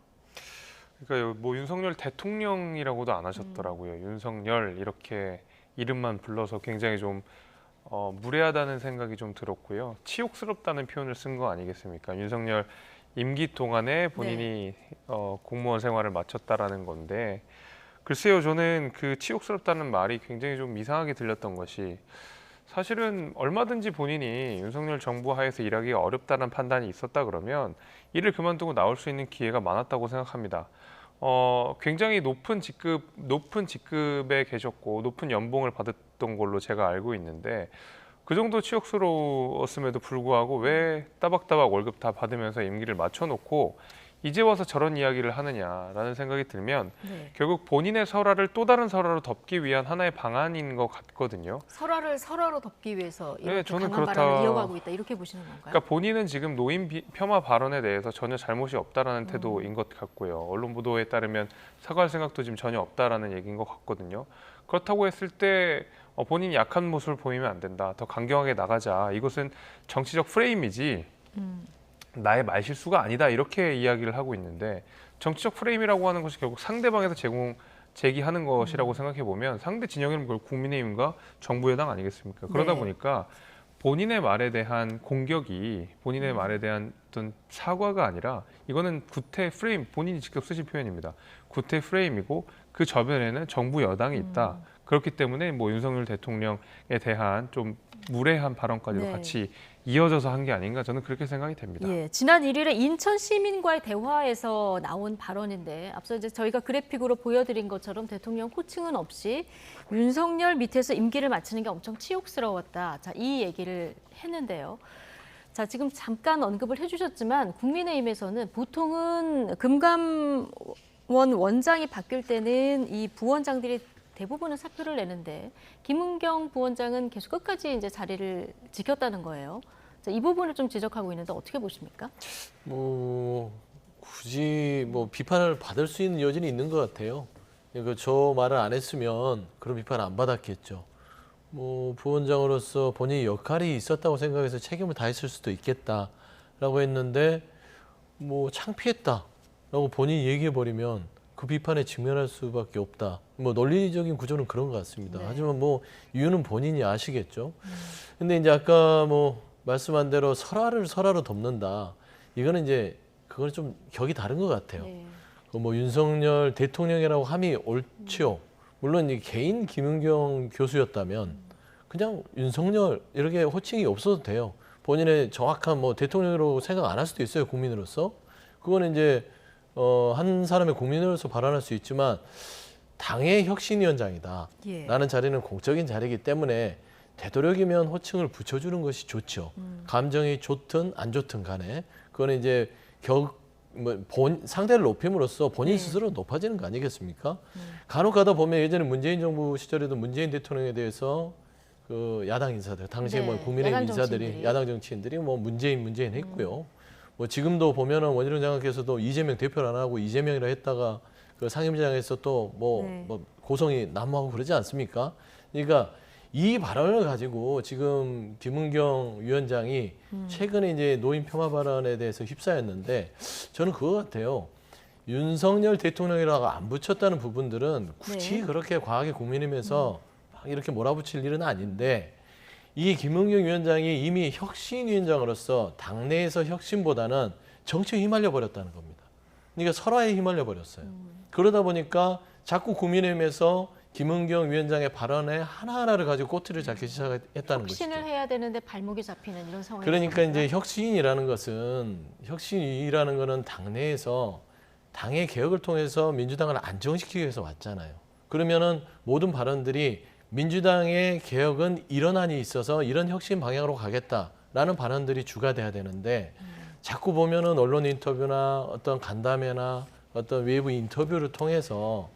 그러니까 뭐 윤석열 대통령이라고도 안 하셨더라고요. 윤석열 이렇게 이름만 불러서 굉장히 좀 무례하다는 생각이 좀 들었고요. 치욕스럽다는 표현을 쓴 거 아니겠습니까? 윤석열 임기 동안에 본인이 공무원 생활을 마쳤다라는 건데 글쎄요, 저는 그 치욕스럽다는 말이 굉장히 좀 이상하게 들렸던 것이 사실은 얼마든지 본인이 윤석열 정부 하에서 일하기가 어렵다는 판단이 있었다 그러면 일을 그만두고 나올 수 있는 기회가 많았다고 생각합니다. 굉장히 높은 직급에 계셨고 높은 연봉을 받았던 걸로 제가 알고 있는데 그 정도 치욕스러웠음에도 불구하고 왜 따박따박 월급 다 받으면서 임기를 맞춰놓고 이제 와서 저런 이야기를 하느냐라는 생각이 들면 네. 결국 본인의 설화를 또 다른 설화로 덮기 위한 하나의 방안인 것 같거든요. 설화를 설화로 덮기 위해서 이렇게 저는 강한 그렇다. 발언을 이어가고 있다 이렇게 보시는 건가요? 그러니까 본인은 지금 노인 폄하 발언에 대해서 전혀 잘못이 없다라는 태도인 것 같고요. 언론 보도에 따르면 사과할 생각도 지금 전혀 없다라는 얘기인 것 같거든요. 그렇다고 했을 때 본인이 약한 모습을 보이면 안 된다. 더 강경하게 나가자. 이것은 정치적 프레임이지 나의 말실수가 아니다. 이렇게 이야기를 하고 있는데 정치적 프레임이라고 하는 것이 결국 상대방에서 제기하는 것이라고 생각해 보면 상대 진영은 결국 국민의힘과 정부 여당 아니겠습니까? 그러다 네. 보니까 본인의 말에 대한 공격이 본인의 말에 대한 어떤 사과가 아니라 이거는 구태 프레임, 본인이 직접 쓰신 표현입니다. 구태 프레임이고 그 저변에는 정부 여당이 있다. 그렇기 때문에 뭐 윤석열 대통령에 대한 좀 무례한 발언까지도 네. 같이 이어져서 한 게 아닌가 저는 그렇게 생각이 됩니다. 예, 지난 1일에 인천 시민과의 대화에서 나온 발언인데 앞서 이제 저희가 그래픽으로 보여드린 것처럼 대통령 호칭은 없이 윤석열 밑에서 임기를 마치는 게 엄청 치욕스러웠다. 자, 이 얘기를 했는데요. 자, 지금 잠깐 언급을 해주셨지만 국민의힘에서는 보통은 금감원 원장이 바뀔 때는 이 부원장들이 대부분은 사표를 내는데 김은경 부원장은 계속 끝까지 이제 자리를 지켰다는 거예요. 자, 이 부분을 좀 지적하고 있는데 어떻게 보십니까? 뭐 굳이 뭐 비판을 받을 수 있는 여지는 있는 것 같아요. 그러니까 저 말을 안 했으면 그런 비판 안 받았겠죠. 뭐 부원장으로서 본인이 역할이 있었다고 생각해서 책임을 다했을 수도 있겠다라고 했는데 뭐 창피했다라고 본인이 얘기해 버리면 그 비판에 직면할 수밖에 없다. 뭐 논리적인 구조는 그런 것 같습니다. 네. 하지만 뭐 이유는 본인이 아시겠죠. 근데 이제 아까 뭐 말씀한 대로 설화로 덮는다. 이거는 이제 그건 좀 격이 다른 것 같아요. 네. 뭐 윤석열 대통령이라고 함이 옳지요. 물론 이 개인 김은경 교수였다면 그냥 윤석열 이렇게 호칭이 없어도 돼요. 본인의 정확한 뭐 대통령으로 생각 안 할 수도 있어요. 국민으로서. 그거는 이제 한 사람의 국민으로서 발언할 수 있지만 당의 혁신위원장이다. 예. 라는 자리는 공적인 자리이기 때문에 되도록이면 호칭을 붙여주는 것이 좋죠. 감정이 좋든 안 좋든 간에 그거는 이제 상대를 높임으로써 본인 스스로 높아지는 거 아니겠습니까? 간혹 가다 보면 예전에 문재인 정부 시절에도 문재인 대통령에 대해서 그 야당 인사들, 당시에 뭐 국민의힘 인사들이 야당 정치인들이 뭐 문재인 했고요. 뭐 지금도 보면은 원희룡 장관께서도 이재명 대표를 안 하고 이재명이라 했다가 그 상임장에서 또 뭐 고성이 난무하고 그러지 않습니까? 그러니까 이 발언을 가지고 지금 김은경 위원장이 최근에 이제 노인 폄하 발언에 대해서 휩싸였는데 저는 그거 같아요. 윤석열 대통령이라고 안 붙였다는 부분들은 굳이 그렇게 과하게 국민의힘에서 막 이렇게 몰아붙일 일은 아닌데 이 김은경 위원장이 이미 혁신위원장으로서 당내에서 혁신보다는 정치에 휘말려 버렸다는 겁니다. 그러니까 설화에 휘말려 버렸어요. 그러다 보니까 자꾸 국민의힘에서 김은경 위원장의 발언에 하나하나를 가지고 꼬투리를 잡기 시작했다는 것이죠. 혁신을 해야 되는데 발목이 잡히는 이런 상황이 그러니까 이제 혁신이라는 거는 당내에서 당의 개혁을 통해서 민주당을 안정시키기 위해서 왔잖아요. 그러면은 모든 발언들이 민주당의 개혁은 이런 안이 있어서 이런 혁신 방향으로 가겠다라는 발언들이 주가 돼야 되는데 자꾸 보면은 언론 인터뷰나 어떤 간담회나 어떤 외부 인터뷰를 통해서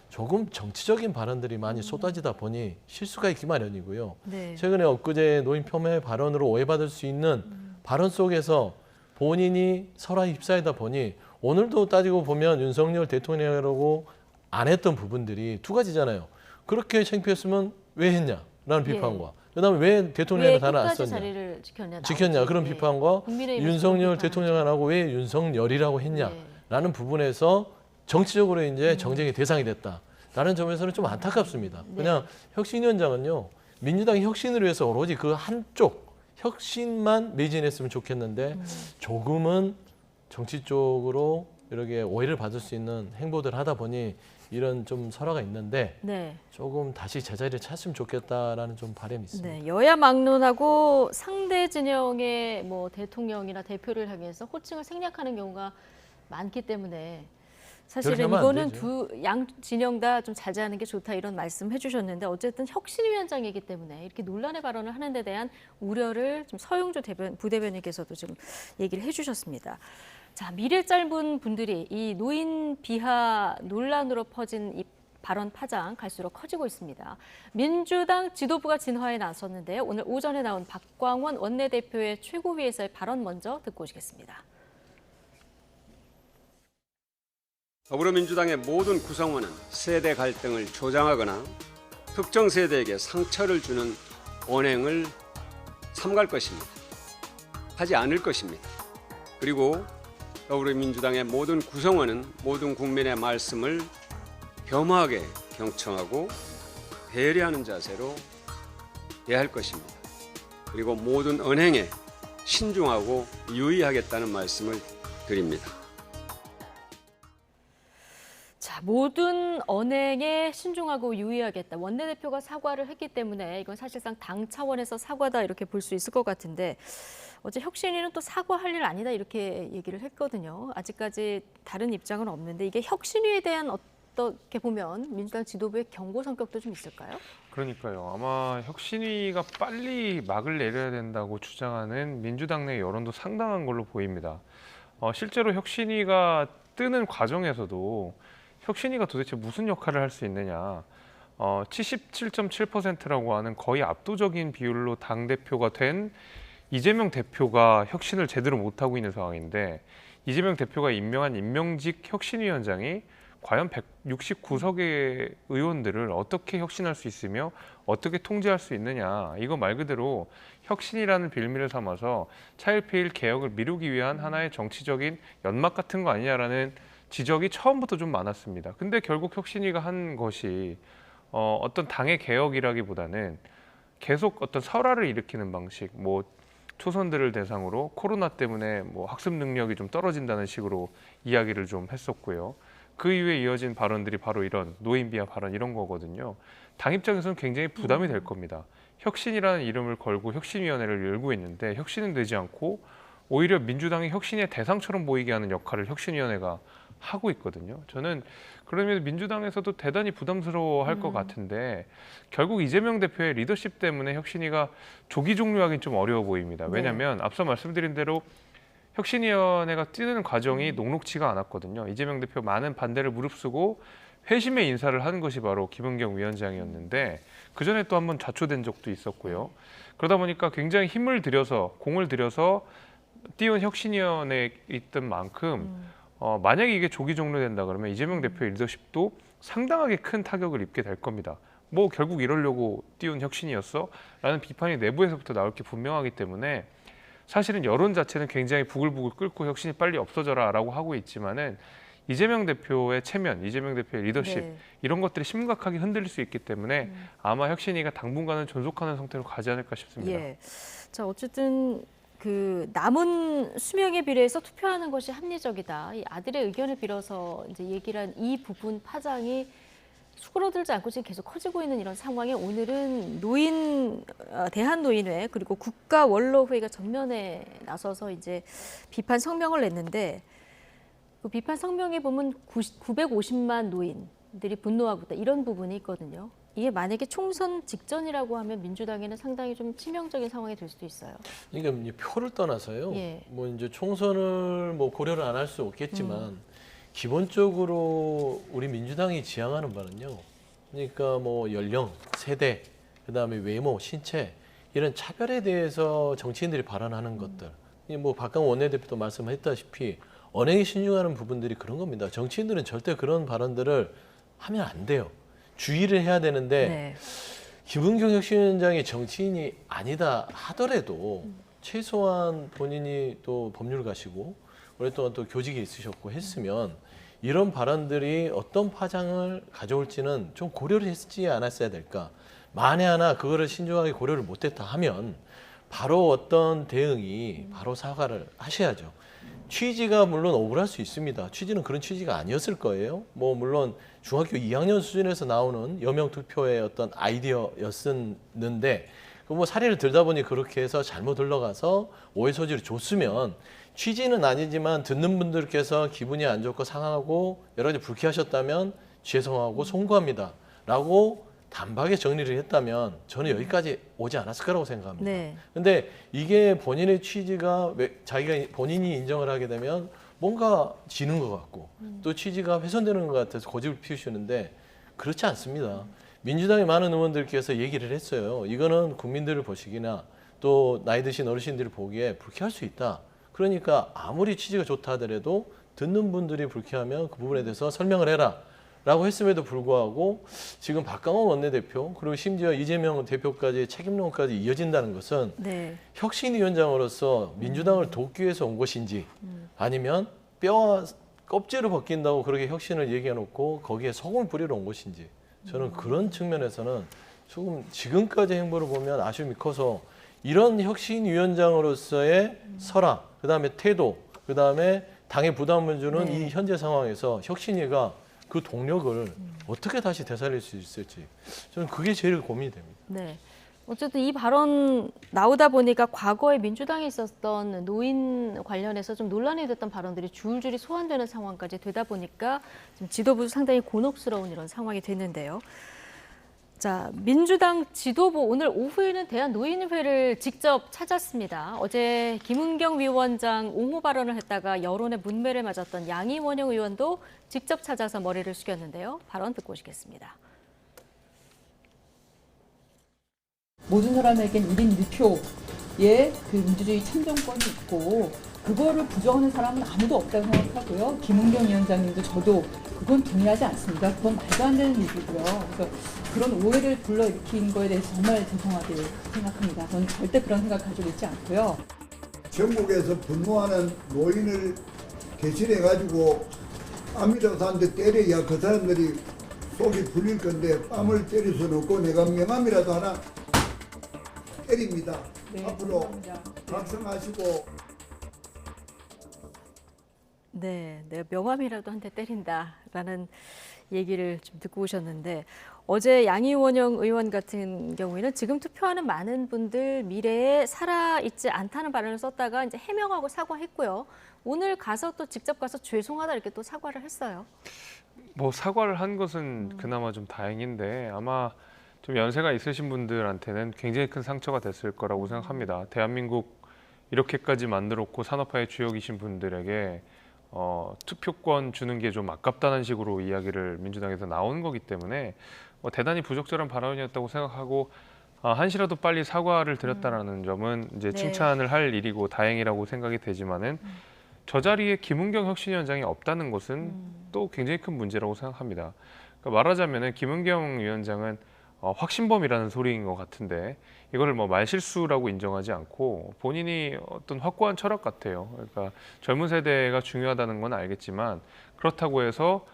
조금 정치적인 발언들이 많이 쏟아지다 보니 실수가 있기 마련이고요. 네. 최근에 엊그제 노인 폄훼 발언으로 오해받을 수 있는 발언 속에서 본인이 설화에 휩싸이다 보니 오늘도 따지고 보면 윤석열 대통령이라고 안 했던 부분들이 두 가지잖아요. 그렇게 창피했으면 왜 했냐라는 비판과 그다음에 왜 대통령을 단어 안 썼냐. 자리를 지켰냐 그런 비판과 윤석열 대통령 안 하고 왜 윤석열이라고 했냐라는 부분에서 정치적으로 이제 정쟁의 대상이 됐다라는 점에서는 좀 안타깝습니다. 그냥 혁신위원장은요. 민주당의 혁신을 위해서 오로지 그 한쪽 혁신만 매진했으면 좋겠는데 조금은 정치 쪽으로 이렇게 오해를 받을 수 있는 행보들을 하다 보니 이런 좀 설화가 있는데 조금 다시 제자리를 찾으면 좋겠다라는 좀 바람이 있습니다. 네, 여야 막론하고 상대 진영의 뭐 대통령이나 대표를 향해서 호칭을 생략하는 경우가 많기 때문에 사실은 이거는 두 양 진영 다 좀 자제하는 게 좋다 이런 말씀 해주셨는데 어쨌든 혁신위원장이기 때문에 이렇게 논란의 발언을 하는 데 대한 우려를 좀 서영주 부대변인께서도 지금 얘기를 해주셨습니다. 자, 미래 짧은 분들이 이 노인 비하 논란으로 퍼진 이 발언 파장 갈수록 커지고 있습니다. 민주당 지도부가 진화에 나섰는데요. 오늘 오전에 나온 박광원 원내대표의 최고위에서의 발언 먼저 듣고 오시겠습니다. 더불어민주당의 모든 구성원은 세대 갈등을 조장하거나 특정 세대에게 상처를 주는 언행을 삼갈 것입니다. 하지 않을 것입니다. 그리고 더불어민주당의 모든 구성원은 모든 국민의 말씀을 겸허하게 경청하고 배려하는 자세로 대할 것입니다. 그리고 모든 언행에 신중하고 유의하겠다는 말씀을 드립니다. 자, 모든 언행에 신중하고 유의하겠다. 원내대표가 사과를 했기 때문에 이건 사실상 당 차원에서 사과다 이렇게 볼 수 있을 것 같은데 어제 혁신위는 또 사과할 일 아니다 이렇게 얘기를 했거든요. 아직까지 다른 입장은 없는데 이게 혁신위에 대한 어떻게 보면 민주당 지도부의 경고 성격도 좀 있을까요? 그러니까요. 아마 혁신위가 빨리 막을 내려야 된다고 주장하는 민주당 내 여론도 상당한 걸로 보입니다. 실제로 혁신위가 뜨는 과정에서도 혁신위가 도대체 무슨 역할을 할 수 있느냐. 77.7%라고 하는 거의 압도적인 비율로 당대표가 된 이재명 대표가 혁신을 제대로 못하고 있는 상황인데 이재명 대표가 임명한 임명직 혁신위원장이 과연 169석의 의원들을 어떻게 혁신할 수 있으며 어떻게 통제할 수 있느냐. 이거 말 그대로 혁신이라는 빌미를 삼아서 차일피일 개혁을 미루기 위한 하나의 정치적인 연막 같은 거 아니냐라는 지적이 처음부터 좀 많았습니다. 근데 결국 혁신위가 한 것이 어떤 당의 개혁이라기보다는 계속 어떤 설화를 일으키는 방식, 뭐 초선들을 대상으로 코로나 때문에 뭐 학습 능력이 좀 떨어진다는 식으로 이야기를 좀 했었고요. 그 이후에 이어진 발언들이 바로 이런 노인 비하 발언 이런 거거든요. 당 입장에서는 굉장히 부담이 될 겁니다. 혁신이라는 이름을 걸고 혁신위원회를 열고 있는데 혁신은 되지 않고 오히려 민주당이 혁신의 대상처럼 보이게 하는 역할을 혁신위원회가 하고 있거든요. 저는 그러면 민주당에서도 대단히 부담스러워할 것 같은데 결국 이재명 대표의 리더십 때문에 혁신위가 조기 종료하기는 좀 어려워 보입니다. 왜냐하면 앞서 말씀드린 대로 혁신위원회가 뛰는 과정이 녹록지가 않았거든요. 이재명 대표 많은 반대를 무릅쓰고 회심의 인사를 하는 것이 바로 김은경 위원장이었는데 그전에 또 한 번 좌초된 적도 있었고요. 그러다 보니까 굉장히 힘을 들여서 공을 들여서 띄운 혁신위원회에 있던 만큼 만약에 이게 조기 종료된다 그러면 이재명 대표의 리더십도 상당하게 큰 타격을 입게 될 겁니다. 뭐 결국 이러려고 띄운 혁신이었어? 라는 비판이 내부에서부터 나올 게 분명하기 때문에 사실은 여론 자체는 굉장히 부글부글 끓고 혁신이 빨리 없어져라 라고 하고 있지만은 이재명 대표의 체면, 이재명 대표의 리더십 이런 것들이 심각하게 흔들릴 수 있기 때문에 아마 혁신위가 당분간은 존속하는 상태로 가지 않을까 싶습니다. 예. 자, 어쨌든 그 남은 수명에 비례해서 투표하는 것이 합리적이다. 이 아들의 의견을 빌어서 이제 얘기를 한 이 부분 파장이 수그러들지 않고 지금 계속 커지고 있는 이런 상황에 오늘은 대한노인회 그리고 국가원로회가 전면에 나서서 이제 비판 성명을 냈는데 그 비판 성명에 보면 950만 노인들이 분노하고 있다 이런 부분이 있거든요. 이게 만약에 총선 직전이라고 하면 민주당에는 상당히 좀 치명적인 상황이 될 수도 있어요. 그러니까 표를 떠나서요. 예. 뭐 이제 총선을 뭐 고려를 안 할 수 없겠지만 기본적으로 우리 민주당이 지향하는 바는요. 그러니까 뭐 연령, 세대, 그다음에 외모, 신체 이런 차별에 대해서 정치인들이 발언하는 것들. 뭐 박광원 원내대표도 말씀했다시피 언행에 신중하는 부분들이 그런 겁니다. 정치인들은 절대 그런 발언들을 하면 안 돼요. 주의를 해야 되는데 김은경 혁신위원장이 정치인이 아니다 하더라도 최소한 본인이 또 법률가시고 오랫동안 또 교직에 있으셨고 했으면 이런 발언들이 어떤 파장을 가져올지는 좀 고려를 했지 않았어야 될까. 만에 하나 그거를 신중하게 고려를 못했다 하면 바로 어떤 대응이 바로 사과를 하셔야죠. 취지가 물론 억울할 수 있습니다. 취지는 그런 취지가 아니었을 거예요. 뭐 물론 중학교 2학년 수준에서 나오는 여명 투표의 어떤 아이디어였었는데 그 뭐 사례를 들다 보니 그렇게 해서 잘못 흘러가서 오해 소지를 줬으면 취지는 아니지만 듣는 분들께서 기분이 안 좋고 상하고 여러 가지 불쾌하셨다면 죄송하고 송구합니다. 라고 단박에 정리를 했다면 저는 여기까지 오지 않았을 거라고 생각합니다. 근데 이게 본인의 취지가 본인이 인정을 하게 되면 뭔가 지는 것 같고 또 취지가 훼손되는 것 같아서 고집을 피우시는데 그렇지 않습니다. 민주당의 많은 의원들께서 얘기를 했어요. 이거는 국민들을 보시기나 또 나이 드신 어르신들이 보기에 불쾌할 수 있다. 그러니까 아무리 취지가 좋다 하더라도 듣는 분들이 불쾌하면 그 부분에 대해서 설명을 해라. 라고 했음에도 불구하고 지금 박강원 원내대표 그리고 심지어 이재명 대표까지 책임론까지 이어진다는 것은 네. 혁신위원장으로서 민주당을 돕기 위해서 온 것인지 아니면 뼈와 껍질을 벗긴다고 그렇게 혁신을 얘기해놓고 거기에 소금을 뿌리러 온 것인지 저는 그런 측면에서는 조금 지금까지 행보를 보면 아쉬움이 커서 이런 혁신위원장으로서의 설화, 그다음에 태도, 그다음에 당에 부담을 주는 이 현재 상황에서 혁신위가 그 동력을 어떻게 다시 되살릴 수 있을지 저는 그게 제일 고민이 됩니다. 네. 어쨌든 이 발언 나오다 보니까 과거에 민주당에 있었던 노인 관련해서 좀 논란이 됐던 발언들이 줄줄이 소환되는 상황까지 되다 보니까 지금 지도부 상당히 곤혹스러운 이런 상황이 됐는데요. 자, 민주당 지도부 오늘 오후에는 대한노인회를 직접 찾았습니다. 어제 김은경 위원장 옹호 발언을 했다가 여론의 문매를 맞았던 양이원영 의원도 직접 찾아서 머리를 숙였는데요. 발언 듣고 오시겠습니다. 모든 사람에겐 1인 1표의 그 민주주의 참정권이 있고 그거를 부정하는 사람은 아무도 없다고 생각하고요. 김은경 위원장님도 저도 그건 동의하지 않습니다. 그건 말도 안 되는 얘기고요. 그래서 그런 오해를 불러일으킨 거에 대해서 정말 죄송하게 생각합니다. 저는 절대 그런 생각 가지고 있지 않고요. 전국에서 분노하는 노인을 개실해가지고 아미라고 사람들 때려야 그 사람들이 속이 풀릴 건데 뺨을 때릴 수는 없고 내가 명함이라도 하나 때립니다. 네, 앞으로 각성하시고. 네, 내가 명함이라도 한 대 때린다라는 얘기를 좀 듣고 오셨는데 어제 양이원영 의원 같은 경우에는 지금 투표하는 많은 분들 미래에 살아있지 않다는 발언을 썼다가 이제 해명하고 사과했고요. 오늘 가서 또 직접 가서 죄송하다 이렇게 또 사과를 했어요. 뭐 사과를 한 것은 그나마 좀 다행인데 아마 좀 연세가 있으신 분들한테는 굉장히 큰 상처가 됐을 거라고 생각합니다. 대한민국 이렇게까지 만들었고 산업화의 주역이신 분들에게 투표권 주는 게 좀 아깝다는 식으로 이야기를 민주당에서 나온 거기 때문에 대단히 부적절한 발언이었다고 생각하고 한시라도 빨리 사과를 드렸다라는 점은 이제 칭찬을 할 일이고 다행이라고 생각이 되지만은 저 자리에 김은경 혁신위원장이 없다는 것은 또 굉장히 큰 문제라고 생각합니다. 그러니까 말하자면은 김은경 위원장은 확신범이라는 소리인 것 같은데 이걸 뭐 말실수라고 인정하지 않고 본인이 어떤 확고한 철학 같아요. 그러니까 젊은 세대가 중요하다는 건 알겠지만 그렇다고 해서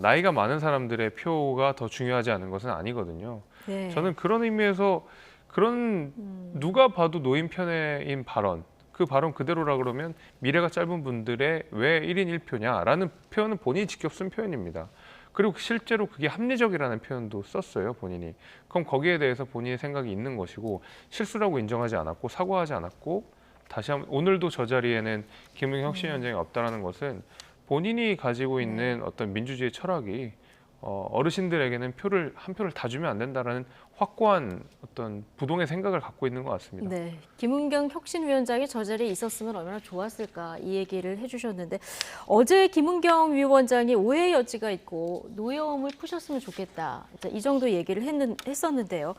나이가 많은 사람들의 표가 더 중요하지 않은 것은 아니거든요. 네. 저는 그런 의미에서 그런 누가 봐도 노인 편인 발언, 그 발언 그대로라 그러면 미래가 짧은 분들의 왜 1인 1표냐라는 표현은 본인이 직접 쓴 표현입니다. 그리고 실제로 그게 합리적이라는 표현도 썼어요, 본인이. 그럼 거기에 대해서 본인의 생각이 있는 것이고 실수라고 인정하지 않았고 사과하지 않았고 다시 한번 오늘도 저 자리에는 김은경 혁신위원장이 없다라는 것은 본인이 가지고 있는 어떤 민주주의 철학이 어르신들에게는 한 표를 다 주면 안 된다라는 확고한 어떤 부동의 생각을 갖고 있는 것 같습니다. 네, 김은경 혁신위원장이 저 자리에 있었으면 얼마나 좋았을까 이 얘기를 해주셨는데 어제 김은경 위원장이 오해의 여지가 있고 노여움을 푸셨으면 좋겠다 이 정도 얘기를 했었는데요.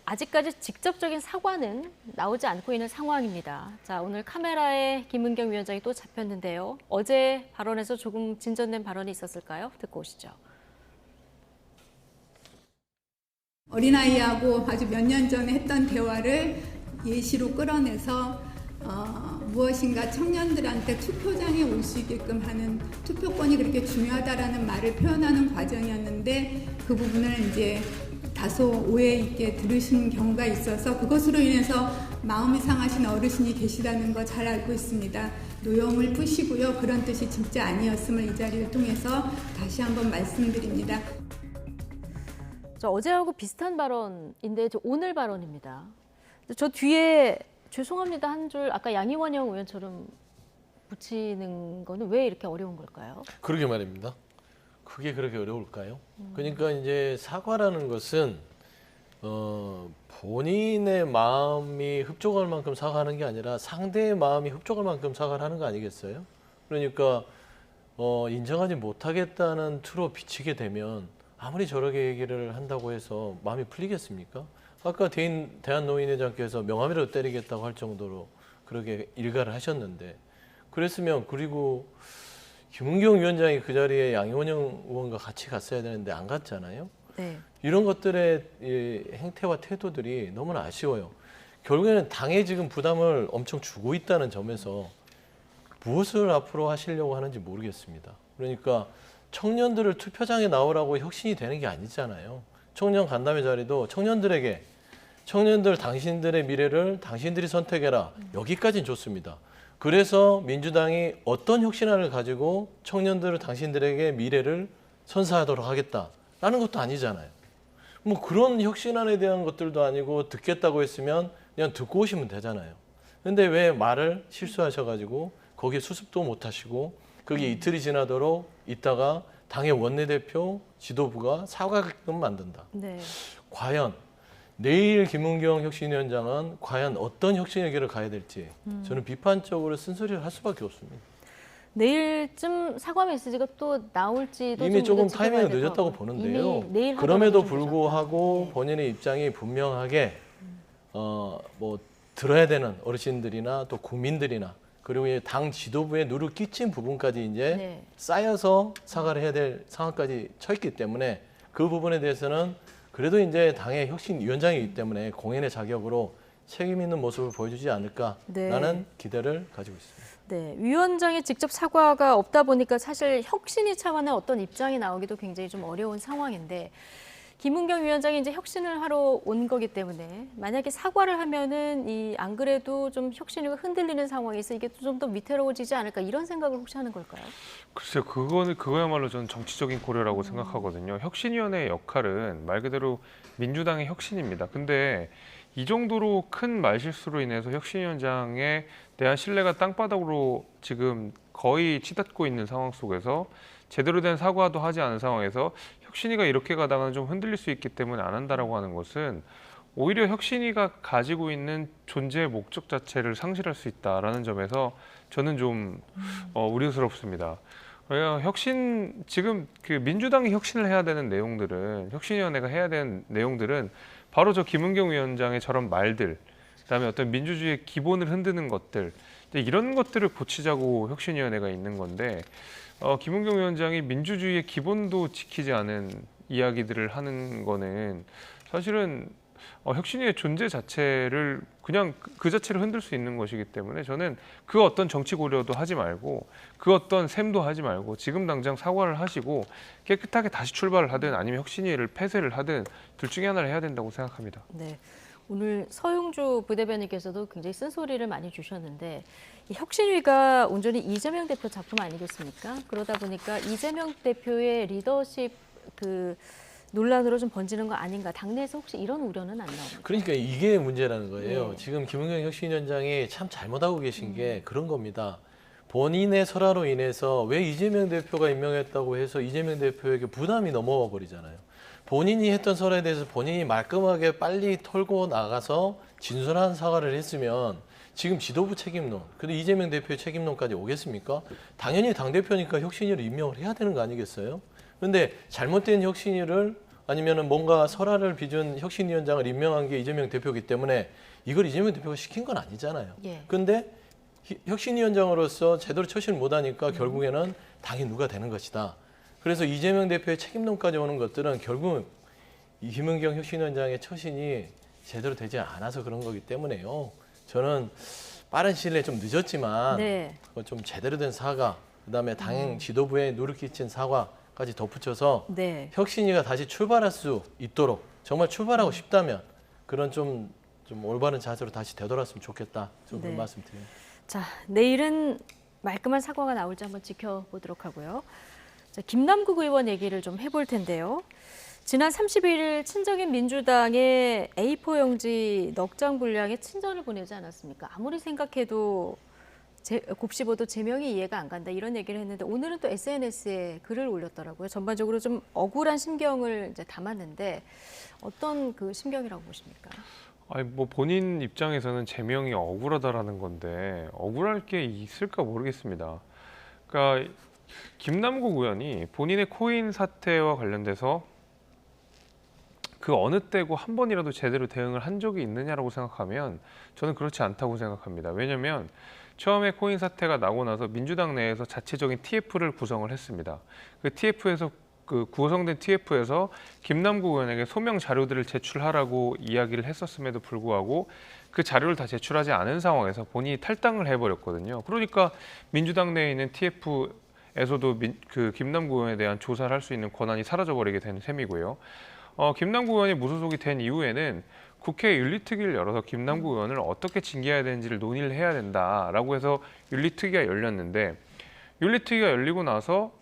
아직까지 직접적인 사과는 나오지 않고 있는 상황입니다. 자, 오늘 카메라에 김은경 위원장이 또 잡혔는데요. 어제 발언에서 조금 진전된 발언이 있었을까요? 듣고 오시죠. 어린아이하고 아주 몇 년 전에 했던 대화를 예시로 끌어내서 무엇인가 청년들한테 투표장에 올 수 있게끔 하는 투표권이 그렇게 중요하다라는 말을 표현하는 과정이었는데 그 부분을 이제 다소 오해 있게 들으신 경우가 있어서 그것으로 인해서 마음이 상하신 어르신이 계시다는 거 잘 알고 있습니다. 노여움을 푸시고요. 그런 뜻이 진짜 아니었음을 이 자리를 통해서 다시 한번 말씀드립니다. 어제하고 비슷한 발언인데 오늘 발언입니다. 저 뒤에 죄송합니다 한 줄 아까 양이원영 의원처럼 붙이는 거는 왜 이렇게 어려운 걸까요? 그러게 말입니다. 그게 그렇게 어려울까요? 그러니까 이제 사과라는 것은 본인의 마음이 흡족할 만큼 사과하는 게 아니라 상대의 마음이 흡족할 만큼 사과를 하는 거 아니겠어요? 그러니까 인정하지 못하겠다는 투로 비치게 되면 아무리 저렇게 얘기를 한다고 해서 마음이 풀리겠습니까? 아까 대한노인회장께서 명함이라도 때리겠다고 할 정도로 그렇게 일가를 하셨는데 그랬으면 그리고 김은경 위원장이 그 자리에 양원영 의원과 같이 갔어야 되는데 안 갔잖아요. 네. 이런 것들의 행태와 태도들이 너무나 아쉬워요. 결국에는 당에 지금 부담을 엄청 주고 있다는 점에서 무엇을 앞으로 하시려고 하는지 모르겠습니다. 그러니까 청년들을 투표장에 나오라고 혁신이 되는 게 아니잖아요. 청년 간담회 자리도 청년들 당신들의 미래를 당신들이 선택해라. 여기까지는 좋습니다. 그래서 민주당이 어떤 혁신안을 가지고 청년들을 당신들에게 미래를 선사하도록 하겠다라는 것도 아니잖아요. 뭐 그런 혁신안에 대한 것들도 아니고 듣겠다고 했으면 그냥 듣고 오시면 되잖아요. 근데 왜 말을 실수하셔가지고 거기에 수습도 못 하시고 그게 이틀이 지나도록 있다가 당의 원내대표 지도부가 사과게끔 만든다. 네. 과연 내일 김은경 혁신위원장은 과연 어떤 혁신의 길을 가야 될지 저는 비판적으로 쓴소리를 할 수밖에 없습니다. 내일쯤 사과 메시지가 또 나올지도 이미 좀 조금 타이밍이 늦었다고 보는데요. 내일 그럼에도 불구하고 본인의 입장이 분명하게 뭐 들어야 되는 어르신들이나 또 국민들이나 그리고 당 지도부에 누를 끼친 부분까지 이제 쌓여서 사과를 해야 될 상황까지 처했기 때문에 그 부분에 대해서는 그래도 이제 당의 혁신위원장이기 때문에 공인의 자격으로 책임 있는 모습을 보여주지 않을까라는 기대를 가지고 있습니다. 네, 위원장의 직접 사과가 없다 보니까 사실 혁신위 차원의 어떤 입장이 나오기도 굉장히 좀 어려운 상황인데 김은경 위원장이 이제 혁신을 하러 온 거기 때문에 만약에 사과를 하면은 안 그래도 좀 혁신위가 흔들리는 상황에서 이게 좀 더 위태로워지지 않을까 이런 생각을 혹시 하는 걸까요? 글쎄요, 그거야말로 저는 정치적인 고려라고 생각하거든요. 혁신위원회의 역할은 말 그대로 민주당의 혁신입니다. 근데 이 정도로 큰 말실수로 인해서 혁신위원장에 대한 신뢰가 땅바닥으로 지금 거의 치닫고 있는 상황 속에서 제대로 된 사과도 하지 않은 상황에서 혁신위가 이렇게 가다가는 좀 흔들릴 수 있기 때문에 안 한다라고 하는 것은 오히려 혁신위가 가지고 있는 존재의 목적 자체를 상실할 수 있다라는 점에서 저는 좀 우려스럽습니다. 지금 그 민주당이 혁신을 해야 되는 내용들은 혁신위원회가 해야 되는 내용들은 바로 저 김은경 위원장의 저런 말들, 그다음에 어떤 민주주의의 기본을 흔드는 것들 이런 것들을 고치자고 혁신위원회가 있는 건데 김은경 위원장이 민주주의의 기본도 지키지 않은 이야기들을 하는 거는 사실은 혁신위의 존재 자체를 그냥 그 자체를 흔들 수 있는 것이기 때문에 저는 그 어떤 정치 고려도 하지 말고 그 어떤 셈도 하지 말고 지금 당장 사과를 하시고 깨끗하게 다시 출발을 하든 아니면 혁신위를 폐쇄를 하든 둘 중에 하나를 해야 된다고 생각합니다. 네. 오늘 서용주 부대변인께서도 굉장히 쓴소리를 많이 주셨는데 이 혁신위가 온전히 이재명 대표 작품 아니겠습니까? 그러다 보니까 이재명 대표의 리더십 논란으로 좀 번지는 거 아닌가. 당내에서 혹시 이런 우려는 안 나옵니까? 그러니까 이게 문제라는 거예요. 네. 지금 김은경 혁신위원장이 참 잘못하고 계신 게 그런 겁니다. 본인의 설화로 인해서 왜 이재명 대표가 임명했다고 해서 이재명 대표에게 부담이 넘어와 버리잖아요. 본인이 했던 설화에 대해서 본인이 말끔하게 빨리 털고 나가서 진솔한 사과를 했으면 지금 지도부 책임론, 근데 이재명 대표의 책임론까지 오겠습니까? 당연히 당대표니까 혁신위를 임명을 해야 되는 거 아니겠어요? 그런데 잘못된 혁신위를 아니면 뭔가 설화를 빚은 혁신위원장을 임명한 게 이재명 대표이기 때문에 이걸 이재명 대표가 시킨 건 아니잖아요. 그런데 혁신위원장으로서 제대로 처신을 못하니까 결국에는 당이 누가 되는 것이다. 그래서 이재명 대표의 책임론까지 오는 것들은 결국 이 김은경 혁신위원장의 처신이 제대로 되지 않아서 그런 거기 때문에요. 저는 빠른 시일 내에 좀 늦었지만 좀 제대로 된 사과, 그다음에 당 지도부에 누를 끼친 사과까지 덧붙여서 혁신위가 다시 출발할 수 있도록 정말 출발하고 싶다면 그런 좀 올바른 자세로 다시 되돌았으면 좋겠다. 좀 그런 말씀드립니다. 자, 내일은 말끔한 사과가 나올지 한번 지켜보도록 하고요. 자, 김남국 의원 얘기를 좀 해볼 텐데요. 지난 31일 친정인 민주당에 A4 용지 넉 장 분량의 친전을 보내지 않았습니까? 아무리 생각해도 곱씹어도 제명이 이해가 안 간다 이런 얘기를 했는데 오늘은 또 SNS에 글을 올렸더라고요. 전반적으로 좀 억울한 심경을 이제 담았는데 어떤 그 심경이라고 보십니까? 아니 뭐 본인 입장에서는 제명이 억울하다라는 건데 억울할 게 있을까 모르겠습니다. 그러니까 김남국 의원이 본인의 코인 사태와 관련돼서 그 어느 때고 한 번이라도 제대로 대응을 한 적이 있느냐라고 생각하면 저는 그렇지 않다고 생각합니다. 왜냐하면 처음에 코인 사태가 나고 나서 민주당 내에서 자체적인 TF를 구성을 했습니다. 그 TF에서 구성된 TF에서 김남국 의원에게 소명 자료들을 제출하라고 이야기를 했었음에도 불구하고 그 자료를 다 제출하지 않은 상황에서 본인이 탈당을 해버렸거든요. 그러니까 민주당 내에 있는 TF에서도 그 김남국 의원에 대한 조사를 할 수 있는 권한이 사라져버리게 되는 셈이고요. 김남국 의원이 무소속이 된 이후에는 국회 윤리특위를 열어서 김남국 의원을 어떻게 징계해야 되는지를 논의를 해야 된다라고 해서 윤리특위가 열렸는데 윤리특위가 열리고 나서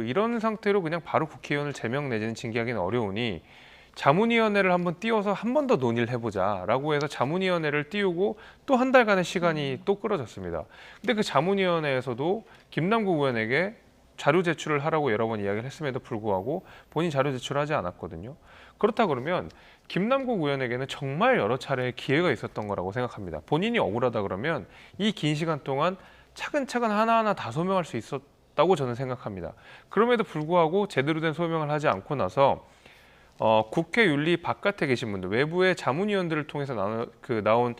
이런 상태로 그냥 바로 국회의원을 제명 내지는 징계하기는 어려우니 자문위원회를 한번 띄워서 한 번 더 논의를 해보자라고 해서 자문위원회를 띄우고 또 한 달간의 시간이 또 끌어졌습니다. 근데 그 자문위원회에서도 김남국 의원에게 자료 제출을 하라고 여러 번 이야기를 했음에도 불구하고 본인 자료 제출하지 않았거든요. 그렇다 그러면 김남국 의원에게는 정말 여러 차례 기회가 있었던 거라고 생각합니다. 본인이 억울하다 그러면 이 긴 시간 동안 차근차근 하나하나 다 소명할 수 있었다고 저는 생각합니다. 그럼에도 불구하고 제대로 된 소명을 하지 않고 나서 국회 윤리 바깥에 계신 분들, 외부의 자문위원들을 통해서 나온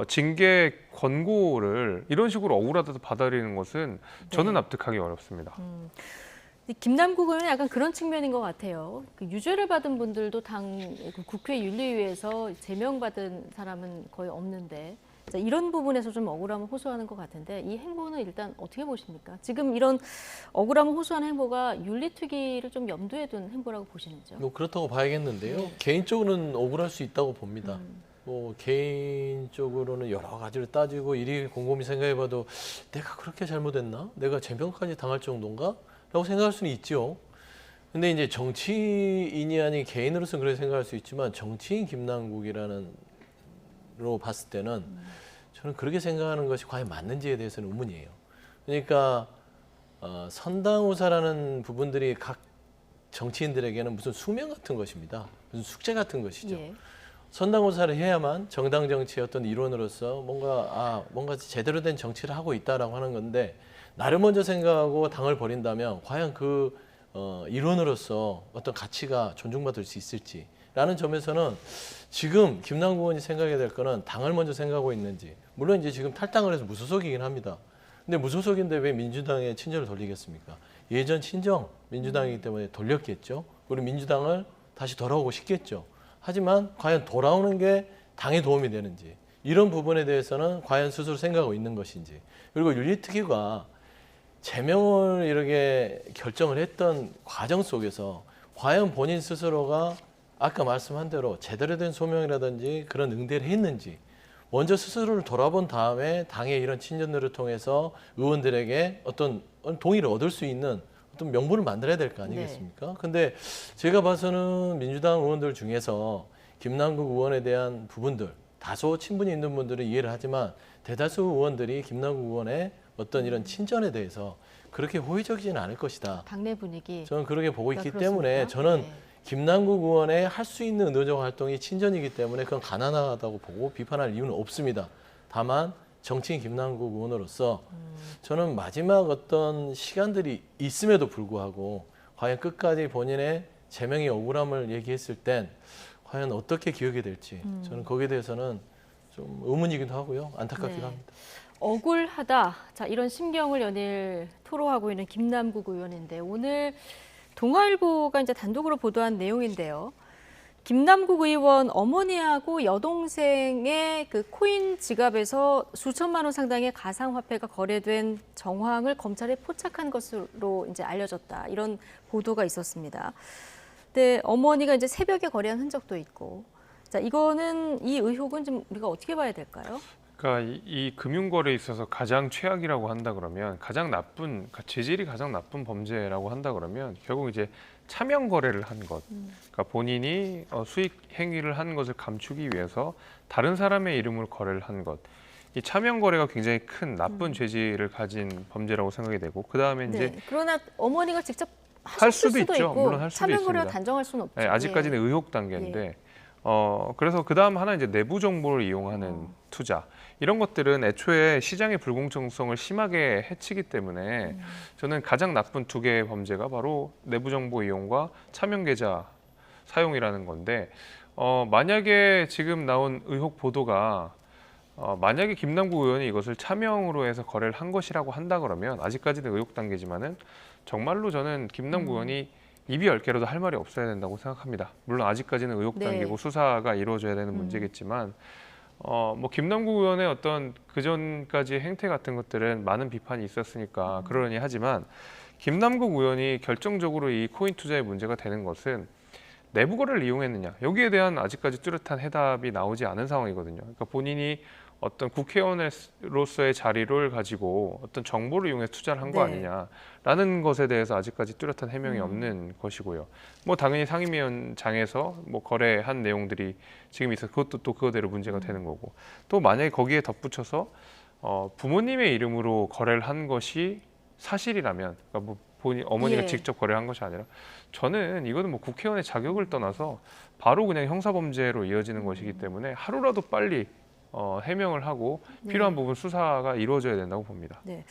징계 권고를 이런 식으로 억울하다고 받아들이는 것은 저는 납득하기 어렵습니다. 김남국 의원은 약간 그런 측면인 것 같아요. 유죄를 받은 분들도 국회 윤리위에서 제명받은 사람은 거의 없는데 이런 부분에서 좀 억울함을 호소하는 것 같은데 이 행보는 일단 어떻게 보십니까? 지금 이런 억울함을 호소하는 행보가 윤리특위를 좀 염두에 둔 행보라고 보시는지요? 뭐 그렇다고 봐야겠는데요. 개인적으로는 억울할 수 있다고 봅니다. 뭐 개인적으로는 여러 가지를 따지고 일이 곰곰이 생각해봐도 내가 그렇게 잘못했나? 내가 제명까지 당할 정도인가? 라고 생각할 수는 있죠. 근데 이제 정치인이 아닌 개인으로서는 그렇게 생각할 수 있지만 정치인 김남국이라는 로 봤을 때는 저는 그렇게 생각하는 것이 과연 맞는지에 대해서는 의문이에요. 그러니까 선당우사라는 부분들이 각 정치인들에게는 무슨 수명 같은 것입니다. 무슨 숙제 같은 것이죠. 예. 선당우사를 해야만 정당 정치의 어떤 일원으로서 뭔가 제대로 된 정치를 하고 있다라고 하는 건데 나를 먼저 생각하고 당을 버린다면 과연 그 일원으로서 어떤 가치가 존중받을 수 있을지 라는 점에서는 지금 김남국 의원이 생각해야 될 거는 당을 먼저 생각하고 있는지 물론 이제 지금 탈당을 해서 무소속이긴 합니다. 근데 무소속인데 왜 민주당에 친정을 돌리겠습니까? 예전 친정 민주당이기 때문에 돌렸겠죠. 그리고 민주당을 다시 돌아오고 싶겠죠. 하지만 과연 돌아오는 게 당에 도움이 되는지 이런 부분에 대해서는 과연 스스로 생각하고 있는 것인지 그리고 윤리특위가 제명을 이렇게 결정을 했던 과정 속에서 과연 본인 스스로가 아까 말씀한 대로 제대로 된 소명이라든지 그런 응대를 했는지 먼저 스스로를 돌아본 다음에 당의 이런 친전들을 통해서 의원들에게 어떤 동의를 얻을 수 있는 어떤 명분을 만들어야 될 거 아니겠습니까? 네. 근데 제가 봐서는 민주당 의원들 중에서 김남국 의원에 대한 부분들 다소 친분이 있는 분들은 이해를 하지만 대다수 의원들이 김남국 의원의 어떤 이런 친전에 대해서 그렇게 호의적이지는 않을 것이다. 당내 분위기. 저는 그렇게 보고 있기 그렇습니까? 때문에 저는 김남국 의원의 할 수 있는 의도적 활동이 친전이기 때문에 그건 가난하다고 보고 비판할 이유는 없습니다. 다만 정치인 김남국 의원으로서 저는 마지막 어떤 시간들이 있음에도 불구하고 과연 끝까지 본인의 제명의 억울함을 얘기했을 땐 과연 어떻게 기억이 될지 저는 거기에 대해서는 좀 의문이기도 하고요. 안타깝기도 합니다. 억울하다. 자, 이런 심경을 연일 토로하고 있는 김남국 의원인데 오늘 동아일보가 이제 단독으로 보도한 내용인데요. 김남국 의원 어머니하고 여동생의 그 코인 지갑에서 수천만 원 상당의 가상화폐가 거래된 정황을 검찰에 포착한 것으로 이제 알려졌다. 이런 보도가 있었습니다. 근데 어머니가 이제 새벽에 거래한 흔적도 있고, 자 이거는 이 의혹은 좀 우리가 어떻게 봐야 될까요? 그러니까 이 금융거래에 있어서 가장 최악이라고 한다 그러면 재질이 가장 나쁜 범죄라고 한다 그러면 결국 이제 차명 거래를 한 것, 그러니까 본인이 수익 행위를 한 것을 감추기 위해서 다른 사람의 이름으로 거래를 한 것, 이 차명 거래가 굉장히 큰 나쁜 죄질을 가진 범죄라고 생각이 되고 그 다음에 이제 그러나 어머니가 직접 할 수도 있죠. 있고, 물론 할 수도 차명 거래가 있습니다. 단정할 수는 없죠. 네, 아직까지는 의혹 단계인데. 그래서 그 다음 하나 이제 내부 정보를 이용하는 투자. 이런 것들은 애초에 시장의 불공정성을 심하게 해치기 때문에 저는 가장 나쁜 두 개의 범죄가 바로 내부 정보 이용과 차명 계좌 사용이라는 건데 만약에 지금 나온 의혹 보도가 만약에 김남국 의원이 이것을 차명으로 해서 거래를 한 것이라고 한다 그러면 아직까지는 의혹 단계지만은 정말로 저는 김남국 의원이 입이 10개라도 할 말이 없어야 된다고 생각합니다. 물론 아직까지는 의혹 단계고 수사가 이루어져야 되는 문제겠지만 뭐 김남국 의원의 어떤 그전까지의 행태 같은 것들은 많은 비판이 있었으니까 그러니 하지만 김남국 의원이 결정적으로 이 코인 투자의 문제가 되는 것은 내부 거래를 이용했느냐 여기에 대한 아직까지 뚜렷한 해답이 나오지 않은 상황이거든요. 그러니까 본인이 어떤 국회의원으로서의 자리를 가지고 어떤 정보를 이용해서 투자를 한 거 아니냐라는 것에 대해서 아직까지 뚜렷한 해명이 없는 것이고요. 뭐 당연히 상임위원장에서 뭐 거래한 내용들이 지금 있어 그것도 또 그거대로 문제가 되는 거고 또 만약에 거기에 덧붙여서 부모님의 이름으로 거래를 한 것이 사실이라면 그러니까 뭐 본인 어머니가 직접 거래를 한 것이 아니라 저는 이거는 뭐 국회의원의 자격을 떠나서 바로 그냥 형사범죄로 이어지는 것이기 때문에 하루라도 빨리 해명을 하고 필요한 부분 수사가 이루어져야 된다고 봅니다. 네.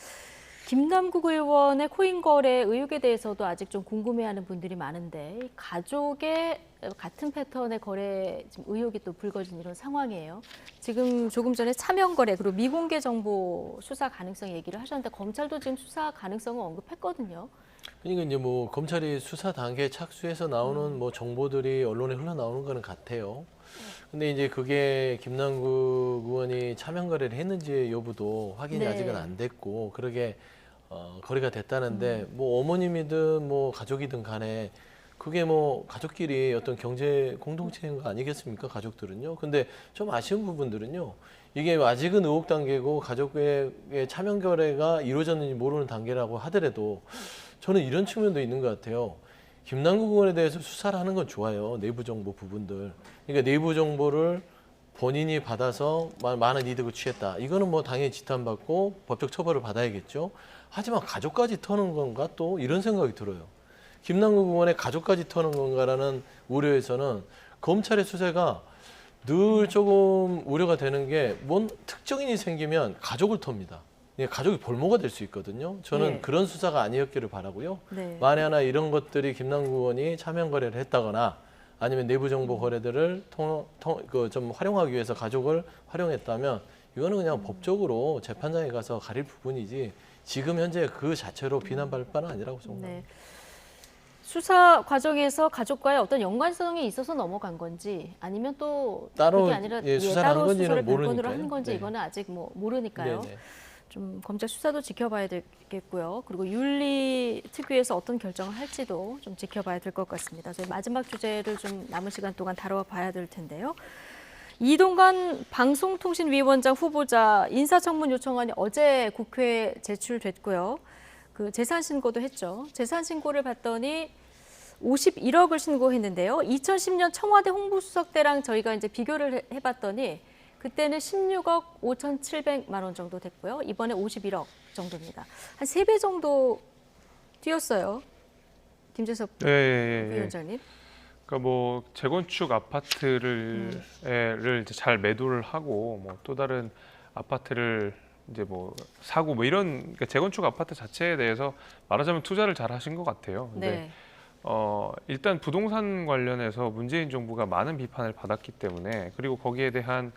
김남국 의원의 코인 거래 의혹에 대해서도 아직 좀 궁금해하는 분들이 많은데 가족의 같은 패턴의 거래 지금 의혹이 또 불거진 이런 상황이에요. 지금 조금 전에 차명 거래 그리고 미공개 정보 수사 가능성 얘기를 하셨는데 검찰도 지금 수사 가능성을 언급했거든요. 그러니까 이제 뭐 검찰이 수사 단계에 착수해서 나오는 뭐 정보들이 언론에 흘러나오는 거는 같아요. 근데 이제 그게 김남국 의원이 차명 거래를 했는지 여부도 확인이 아직은 안 됐고 그러게 거래가 됐다는데 뭐 어머님이든 뭐 가족이든 간에 그게 뭐 가족끼리 어떤 경제 공동체인 거 아니겠습니까? 가족들은요. 근데 좀 아쉬운 부분들은요. 이게 아직은 의혹 단계고 가족의 차명 거래가 이루어졌는지 모르는 단계라고 하더라도 저는 이런 측면도 있는 것 같아요. 김남국 의원에 대해서 수사를 하는 건 좋아요. 내부 정보 부분들. 그러니까 내부 정보를 본인이 받아서 많은 이득을 취했다. 이거는 뭐 당연히 지탄받고 법적 처벌을 받아야겠죠. 하지만 가족까지 터는 건가 또 이런 생각이 들어요. 김남국 의원의 가족까지 터는 건가라는 우려에서는 검찰의 수사가 늘 조금 우려가 되는 게 뭔 특정인이 생기면 가족을 텁니다. 가족이 볼모가 될 수 있거든요. 저는 그런 수사가 아니었기를 바라고요. 만에 하나 이런 것들이 김남국 의원이 차명 거래를 했다거나 아니면 내부 정보 거래들을 좀 활용하기 위해서 가족을 활용했다면 이거는 그냥 법적으로 재판장에 가서 가릴 부분이지 지금 현재 그 자체로 비난받을 바는 아니라고 생각합니다. 수사 과정에서 가족과의 어떤 연관성이 있어서 넘어간 건지 아니면 또 따로 그게 아니라 수사를 따로 하는 건지는 수사를 별건으로 모르니까요. 하는 건지 이거는 아직 뭐 모르니까요. 좀 검찰 수사도 지켜봐야 되겠고요. 그리고 윤리특위에서 어떤 결정을 할지도 좀 지켜봐야 될 것 같습니다. 저희 마지막 주제를 좀 남은 시간 동안 다뤄봐야 될 텐데요. 이동관 방송통신위원장 후보자 인사청문 요청안이 어제 국회에 제출됐고요. 그 재산 신고도 했죠. 재산 신고를 봤더니 51억을 신고했는데요. 2010년 청와대 홍보수석 때랑 저희가 이제 비교를 해봤더니 그때는 16억 5,700만 원 정도 됐고요. 이번에 51억 정도입니다. 한 3배 정도 뛰었어요. 김재섭 위원장님. 그러니까 뭐 재건축 아파트를 이제 잘 매도를 하고 뭐 또 다른 아파트를 이제 뭐 사고 뭐 이런 그러니까 재건축 아파트 자체에 대해서 말하자면 투자를 잘 하신 것 같아요. 근데 일단 부동산 관련해서 문재인 정부가 많은 비판을 받았기 때문에 그리고 거기에 대한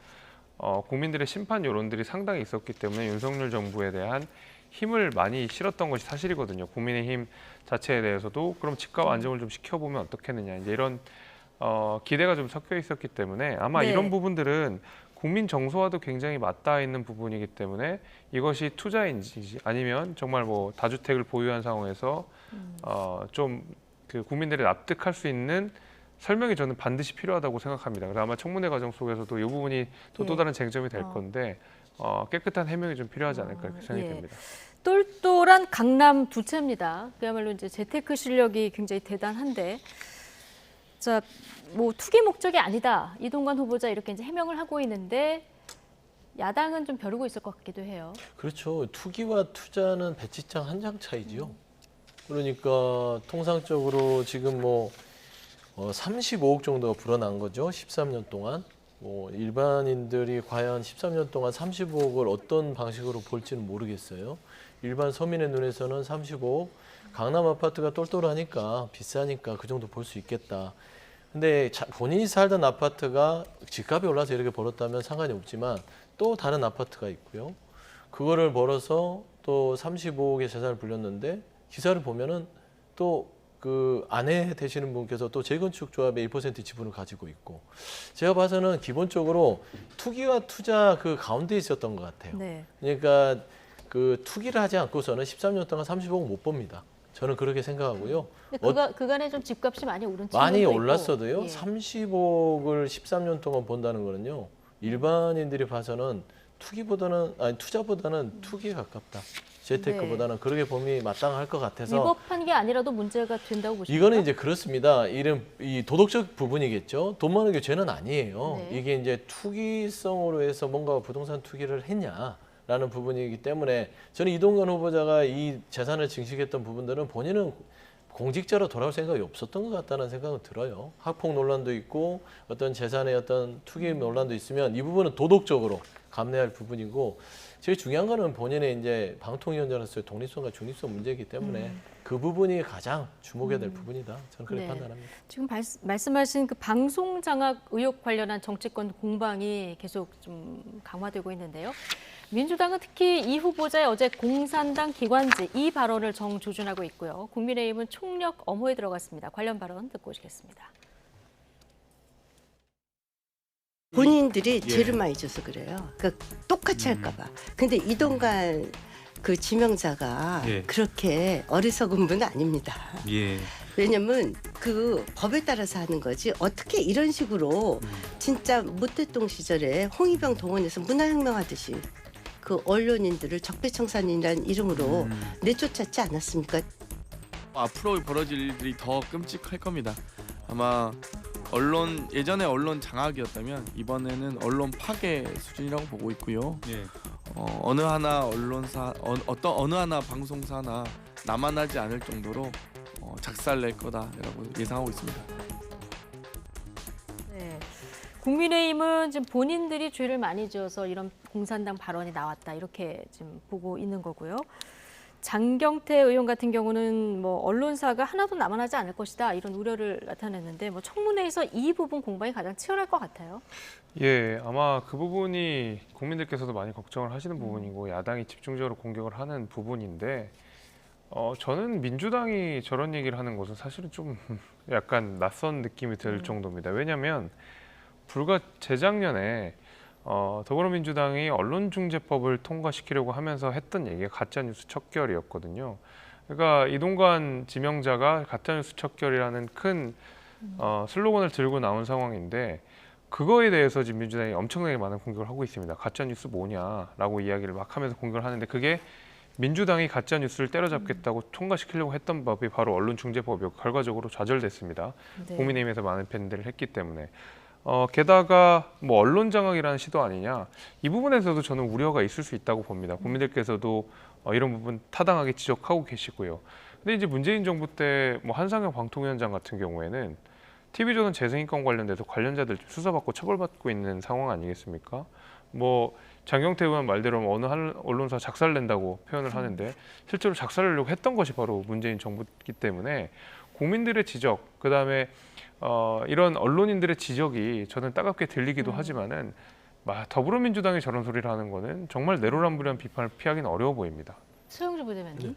국민들의 심판 여론들이 상당히 있었기 때문에 윤석열 정부에 대한 힘을 많이 실었던 것이 사실이거든요. 국민의힘 자체에 대해서도 그럼 집값 안정을 좀 시켜보면 어떻겠느냐 이제 이런 기대가 좀 섞여 있었기 때문에 아마 이런 부분들은 국민 정서와도 굉장히 맞닿아 있는 부분이기 때문에 이것이 투자인지 아니면 정말 뭐 다주택을 보유한 상황에서 좀 그 국민들이 납득할 수 있는 설명이 저는 반드시 필요하다고 생각합니다. 그래서 아마 청문회 과정 속에서도 이 부분이 또 다른 쟁점이 될 건데 깨끗한 해명이 좀 필요하지 않을까 이렇게 생각이 됩니다. 똘똘한 강남 두 채입니다. 그야말로 이제 재테크 실력이 굉장히 대단한데, 자, 뭐 투기 목적이 아니다. 이동관 후보자 이렇게 이제 해명을 하고 있는데 야당은 좀 벼르고 있을 것 같기도 해요. 그렇죠. 투기와 투자는 배치장 한 장 차이지요. 그러니까 통상적으로 지금 뭐 35억 정도가 불어난 거죠. 13년 동안. 뭐 일반인들이 과연 13년 동안 35억을 어떤 방식으로 볼지는 모르겠어요. 일반 서민의 눈에서는 35억, 강남 아파트가 똘똘하니까 비싸니까 그 정도 볼 수 있겠다. 근데 본인이 살던 아파트가 집값이 올라서 이렇게 벌었다면 상관이 없지만 또 다른 아파트가 있고요. 그거를 벌어서 또 35억의 재산을 불렸는데 기사를 보면은 또 그 아내 되시는 분께서 또 재건축 조합의 1% 지분을 가지고 있고, 제가 봐서는 기본적으로 투기와 투자 그 가운데 있었던 것 같아요. 네. 그러니까 그 투기를 하지 않고서는 13년 동안 30억 못 법니다. 저는 그렇게 생각하고요. 그간에 좀 집값이 많이 오른 측면도 많이 있고. 올랐어도요. 예. 30억을 13년 동안 본다는 거는요. 일반인들이 봐서는 투자보다는 투기에 가깝다. 재테크보다는 그렇게 봄이 마땅할 것 같아서. 위법한 게 아니라도 문제가 된다고 보십니까? 이거는 이제 그렇습니다. 이 도덕적 부분이겠죠. 돈 많은 게 죄는 아니에요. 네. 이게 이제 투기성으로 해서 뭔가 부동산 투기를 했냐라는 부분이기 때문에 저는 이동관 후보자가 이 재산을 증식했던 부분들은 본인은 공직자로 돌아올 생각이 없었던 것 같다는 생각은 들어요. 학폭 논란도 있고 어떤 재산의 어떤 투기 논란도 있으면 이 부분은 도덕적으로 감내할 부분이고, 제일 중요한 거는 본인의 이제 방통위원장으로서의 독립성과 중립성 문제이기 때문에 그 부분이 가장 주목해야 될 부분이다. 저는 그렇게 네. 판단합니다. 지금 말씀하신 그 방송 장악 의혹 관련한 정치권 공방이 계속 좀 강화되고 있는데요. 민주당은 특히 이 후보자의 어제 공산당 기관지 이 발언을 정조준하고 있고요. 국민의힘은 총력 엄호에 들어갔습니다. 관련 발언 듣고 오시겠습니다. 본인들이 죄를 많이 져서 그래요. 그러니까 똑같이 할까 봐. 근데 이동관 그 지명자가 그렇게 어리석은 분 아닙니다. 왜냐면 그 법에 따라서 하는 거지 어떻게 이런 식으로 진짜 모태똥 시절에 홍위병 동원해서 문화혁명하듯이 그 언론인들을 적폐청산이라는 이름으로 내쫓았지 않았습니까? 앞으로 벌어질 일들이 더 끔찍할 겁니다. 아마 예전에 언론 장악이었다면 이번에는 언론 파괴 수준이라고 보고 있고요. 어느 하나 언론사, 어느 하나 방송사나 남아나지 않을 정도로 작살낼 거다라고 예상하고 있습니다. 네. 국민의힘은 지금 본인들이 죄를 많이 지어서 이런 공산당 발언이 나왔다 이렇게 지금 보고 있는 거고요. 장경태 의원 같은 경우는 뭐 언론사가 하나도 남아나지 않을 것이다 이런 우려를 나타냈는데 뭐 청문회에서 이 부분 공방이 가장 치열할 것 같아요. 예, 아마 그 부분이 국민들께서도 많이 걱정을 하시는 부분이고 야당이 집중적으로 공격을 하는 부분인데 저는 민주당이 저런 얘기를 하는 것은 사실은 좀 약간 낯선 느낌이 들 정도입니다. 왜냐하면 불과 재작년에 더불어민주당이 언론중재법을 통과시키려고 하면서 했던 얘기가 가짜뉴스 척결이었거든요. 그러니까 이동관 지명자가 가짜뉴스 척결이라는 큰 슬로건을 들고 나온 상황인데 그거에 대해서 지금 민주당이 엄청나게 많은 공격을 하고 있습니다. 가짜뉴스 뭐냐라고 이야기를 막 하면서 공격을 하는데 그게 민주당이 가짜뉴스를 때려잡겠다고 통과시키려고 했던 법이 바로 언론중재법이었고 결과적으로 좌절됐습니다. 네. 국민의힘에서 많은 밴드를 했기 때문에. 게다가 뭐 언론 장악이라는 시도 아니냐 이 부분에서도 저는 우려가 있을 수 있다고 봅니다. 국민들께서도 이런 부분 타당하게 지적하고 계시고요. 근데 이제 문재인 정부 때 뭐 한상혁 방통위원장 같은 경우에는 TV조선 재생인권 관련돼서 관련자들 수사받고 처벌받고 있는 상황 아니겠습니까? 뭐 장경태 의원 말대로 어느 한 언론사 작살낸다고 표현을 하는데 실제로 작살내려고 했던 것이 바로 문재인 정부이기 때문에 국민들의 지적, 그다음에 이런 언론인들의 지적이 저는 따갑게 들리기도 하지만은 더불어민주당이 저런 소리를 하는 거는 정말 내로남불이한 비판을 피하기는 어려워 보입니다. 최영주 부대변인. 네.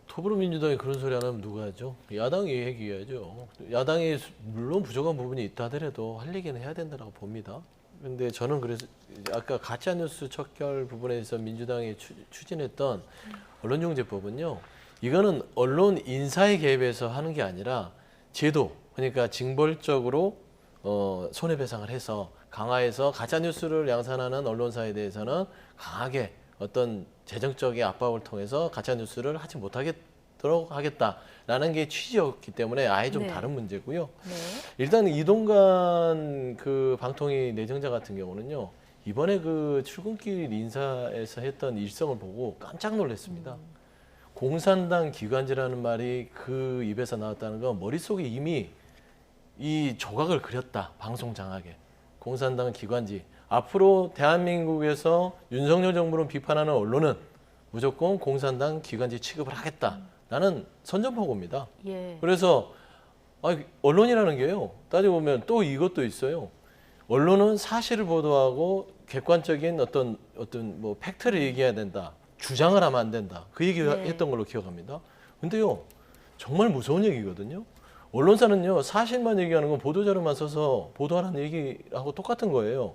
더불어민주당이 그런 소리 안 하면 누가 하죠? 야당이 얘기해야죠. 야당이 물론 부족한 부분이 있다 하더라도 할 얘기는 해야 된다고 봅니다. 근데 저는 그래서 아까 가짜뉴스 척결 부분에서 민주당이 추진했던 언론중재법은요. 이거는 언론 인사에 개입해서 하는 게 아니라 제도, 그러니까 징벌적으로 손해배상을 해서 강화해서 가짜뉴스를 양산하는 언론사에 대해서는 강하게 어떤 재정적인 압박을 통해서 가짜뉴스를 하지 못하도록 하겠다라는 게 취지였기 때문에 아예 좀 다른 문제고요. 일단 이동관 그 방통위 내정자 같은 경우는요. 이번에 그 출근길 인사에서 했던 일성을 보고 깜짝 놀랐습니다. 공산당 기관지라는 말이 그 입에서 나왔다는 건 머릿속에 이미 이 조각을 그렸다. 방송 장악에. 공산당 기관지. 앞으로 대한민국에서 윤석열 정부를 비판하는 언론은 무조건 공산당 기관지 취급을 하겠다라는 선전포고입니다. 예. 그래서 언론이라는 게요. 따지고 보면 또 이것도 있어요. 언론은 사실을 보도하고 객관적인 어떤 뭐 팩트를 얘기해야 된다. 주장을 하면 안 된다. 그 얘기를 했던 걸로 기억합니다. 근데요. 정말 무서운 얘기거든요. 언론사는요. 사실만 얘기하는 건 보도자료만 써서 보도하라는 얘기하고 똑같은 거예요.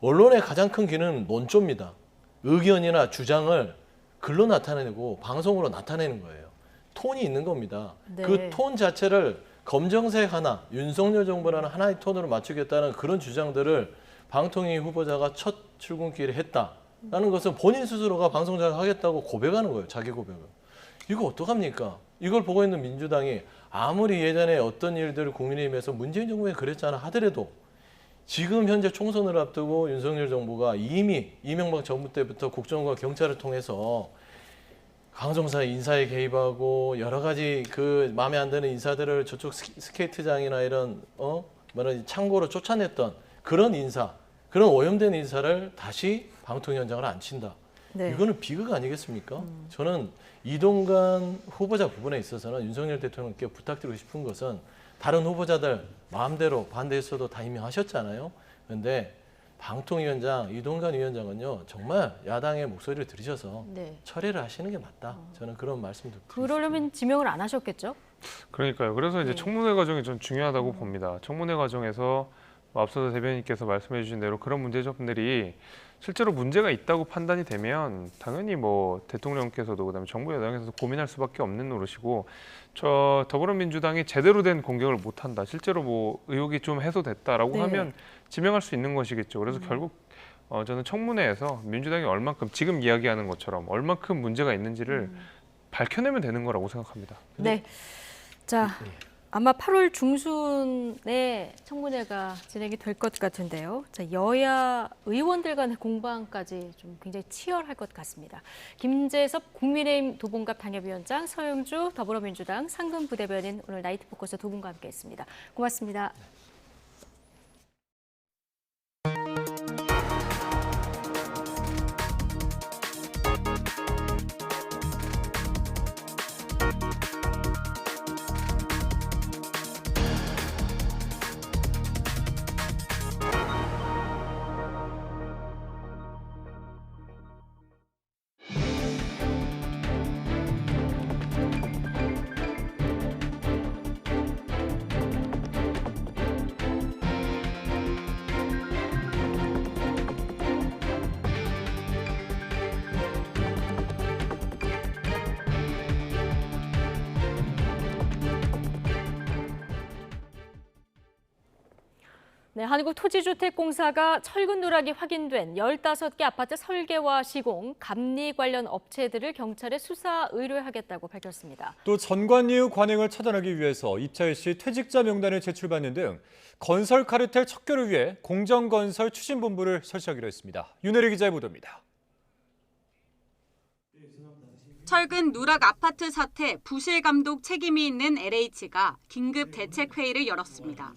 언론의 가장 큰 기능은 논조입니다. 의견이나 주장을 글로 나타내고 방송으로 나타내는 거예요. 톤이 있는 겁니다. 네. 그 톤 자체를 검정색 하나, 윤석열 정부라는 하나의 톤으로 맞추겠다는 그런 주장들을 방통위 후보자가 첫 출근길에 했다라는 것은 본인 스스로가 방송장을 하겠다고 고백하는 거예요. 자기 고백을. 이거 어떡합니까? 이걸 보고 있는 민주당이 아무리 예전에 어떤 일들을 국민의힘에서 문재인 정부에 그랬잖아 하더라도 지금 현재 총선을 앞두고 윤석열 정부가 이미 이명박 정부 때부터 국정원과 경찰을 통해서 방송사 인사에 개입하고 여러 가지 그 마음에 안 드는 인사들을 저쪽 스케이트장이나 이런 창고로 쫓아냈던 그런 인사, 그런 오염된 인사를 다시 방통 현장을 앉힌다. 네. 이거는 비극 아니겠습니까? 저는 이동관 후보자 부분에 있어서는 윤석열 대통령께 부탁드리고 싶은 것은 다른 후보자들 마음대로 반대했어도 다 이미 하셨잖아요. 그런데 방통위원장 이동관 위원장은요 정말 야당의 목소리를 들으셔서 처리를 하시는 게 맞다. 저는 그런 말씀도 드리고 그러려면 지명을 안 하셨겠죠? 그러니까요. 그래서 이제 청문회 과정이 좀 중요하다고 봅니다. 청문회 과정에서 앞서서 대변인께서 말씀해 주신 대로 그런 문제점들이 실제로 문제가 있다고 판단이 되면 당연히 뭐 대통령께서도 그다음에 정부 여당에서도 고민할 수밖에 없는 노릇이고 저 더불어민주당이 제대로 된 공격을 못한다. 실제로 뭐 의혹이 좀 해소됐다라고 하면 지명할 수 있는 것이겠죠. 그래서 결국 저는 청문회에서 민주당이 얼만큼 지금 이야기하는 것처럼 얼만큼 문제가 있는지를 밝혀내면 되는 거라고 생각합니다. 네. 자. 아마 8월 중순에 청문회가 진행이 될 것 같은데요. 자, 여야 의원들 간의 공방까지 좀 굉장히 치열할 것 같습니다. 김재섭 국민의힘 도봉갑 당협위원장, 서영주 더불어민주당 상근 부대변인 오늘 나이트 포커스 두 분과 함께했습니다. 고맙습니다. 네, 한국토지주택공사가 철근 누락이 확인된 15개 아파트 설계와 시공, 감리 관련 업체들을 경찰에 수사 의뢰하겠다고 밝혔습니다. 또 전관이후 관행을 차단하기 위해서 입찰 시 퇴직자 명단을 제출받는 등 건설 카르텔 척결을 위해 공정건설 추진본부를 설치하기로 했습니다. 윤혜리 기자의 보도입니다. 철근 누락 아파트 사태 부실 감독 책임이 있는 LH가 긴급 대책회의를 열었습니다.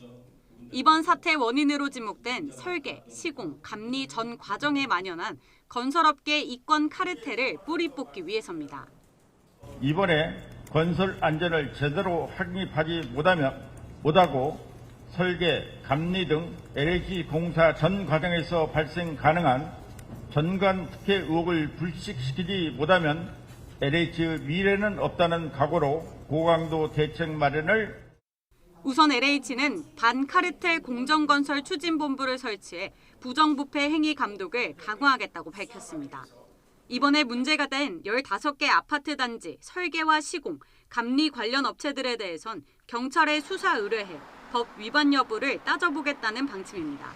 이번 사태 원인으로 지목된 설계, 시공, 감리 전 과정에 만연한 건설업계 이권 카르텔을 뿌리 뽑기 위해서입니다. 이번에 건설 안전을 제대로 확립하지 못하고 설계, 감리 등 LH 공사 전 과정에서 발생 가능한 전관 특혜 의혹을 불식시키지 못하면 LH의 미래는 없다는 각오로 고강도 대책 마련을 우선 LH는 반카르텔 공정건설 추진본부를 설치해 부정부패 행위 감독을 강화하겠다고 밝혔습니다. 이번에 문제가 된 15개 아파트 단지 설계와 시공, 감리 관련 업체들에 대해선 경찰에 수사 의뢰해 법 위반 여부를 따져보겠다는 방침입니다.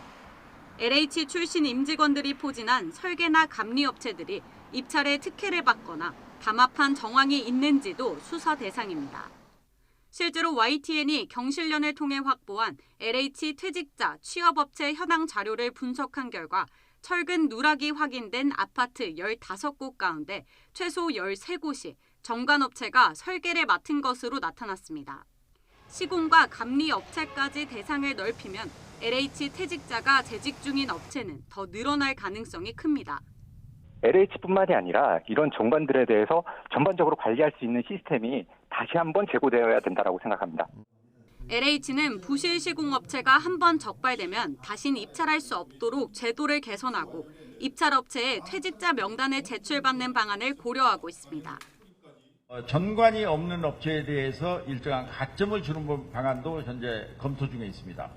LH 출신 임직원들이 포진한 설계나 감리 업체들이 입찰에 특혜를 받거나 담합한 정황이 있는지도 수사 대상입니다. 실제로 YTN이 경실련을 통해 확보한 LH 퇴직자 취업업체 현황 자료를 분석한 결과 철근 누락이 확인된 아파트 15곳 가운데 최소 13곳이 정관업체가 설계를 맡은 것으로 나타났습니다. 시공과 감리 업체까지 대상을 넓히면 LH 퇴직자가 재직 중인 업체는 더 늘어날 가능성이 큽니다. LH뿐만이 아니라 이런 정관들에 대해서 전반적으로 관리할 수 있는 시스템이 다시 한번 제고되어야 된다고 생각합니다. LH는 부실 시공업체가 한번 적발되면 다시는 입찰할 수 없도록 제도를 개선하고 입찰업체에 퇴직자 명단을 제출받는 방안을 고려하고 있습니다. 전관이 없는 업체에 대해서 일정한 가점을 주는 방안도 현재 검토 중에 있습니다.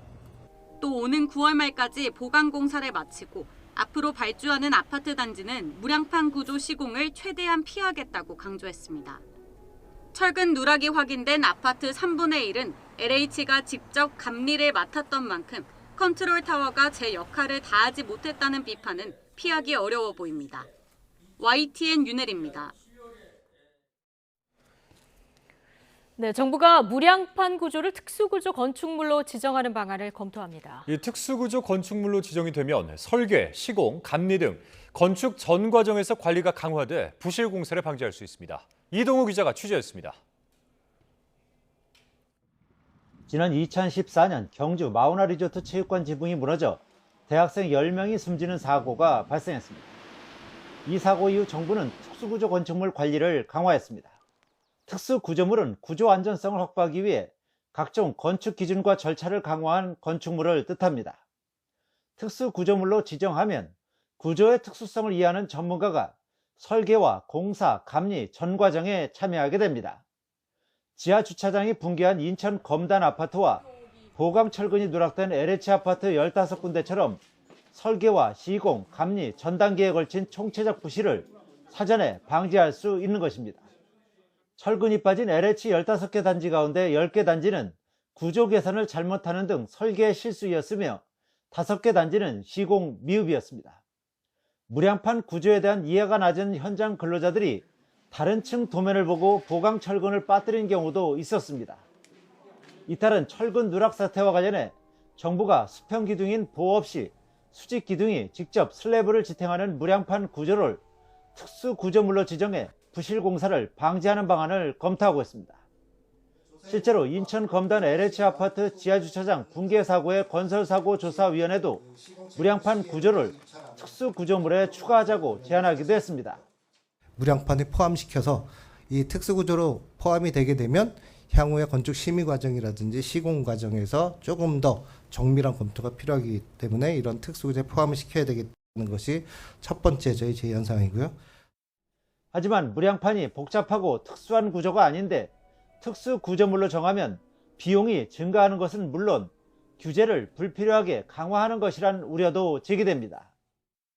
또 오는 9월 말까지 보강 공사를 마치고 앞으로 발주하는 아파트 단지는 무량판 구조 시공을 최대한 피하겠다고 강조했습니다. 철근 누락이 확인된 아파트 3분의 1은 LH가 직접 감리를 맡았던 만큼 컨트롤 타워가 제 역할을 다하지 못했다는 비판은 피하기 어려워 보입니다. YTN 윤혜리입니다. 네, 정부가 무량판 구조를 특수구조 건축물로 지정하는 방안을 검토합니다. 이 특수구조 건축물로 지정이 되면 설계, 시공, 감리 등 건축 전 과정에서 관리가 강화돼 부실 공사를 방지할 수 있습니다. 이동우 기자가 취재했습니다. 지난 2014년 경주 마우나 리조트 체육관 지붕이 무너져 대학생 10명이 숨지는 사고가 발생했습니다. 이 사고 이후 정부는 특수구조 건축물 관리를 강화했습니다. 특수구조물은 구조 안전성을 확보하기 위해 각종 건축 기준과 절차를 강화한 건축물을 뜻합니다. 특수구조물로 지정하면 구조의 특수성을 이해하는 전문가가 설계와 공사, 감리 전 과정에 참여하게 됩니다. 지하 주차장이 붕괴한 인천 검단 아파트와 보강 철근이 누락된 LH 아파트 15군데처럼 설계와 시공, 감리 전 단계에 걸친 총체적 부실을 사전에 방지할 수 있는 것입니다. 철근이 빠진 LH 15개 단지 가운데 10개 단지는 구조 개선을 잘못하는 등 설계 실수였으며 5개 단지는 시공 미흡이었습니다. 무량판 구조에 대한 이해가 낮은 현장 근로자들이 다른 층 도면을 보고 보강 철근을 빠뜨린 경우도 있었습니다. 이탈은 철근 누락 사태와 관련해 정부가 수평 기둥인 보호 없이 수직 기둥이 직접 슬래브를 지탱하는 무량판 구조를 특수 구조물로 지정해 부실 공사를 방지하는 방안을 검토하고 있습니다. 실제로 인천 검단 LH 아파트 지하주차장 붕괴 사고의 건설사고조사위원회도 무량판 구조를 특수 구조물에 추가하자고 제안하기도 했습니다. 무량판에 포함시켜서 이 특수구조로 포함이 되게 되면 향후의 건축 심의 과정이라든지 시공 과정에서 조금 더 정밀한 검토가 필요하기 때문에 이런 특수구조에 포함을 시켜야 되겠다는 것이 첫 번째 저희 제안 사항이고요. 하지만 무량판이 복잡하고 특수한 구조가 아닌데 특수 구조물로 정하면 비용이 증가하는 것은 물론 규제를 불필요하게 강화하는 것이란 우려도 제기됩니다.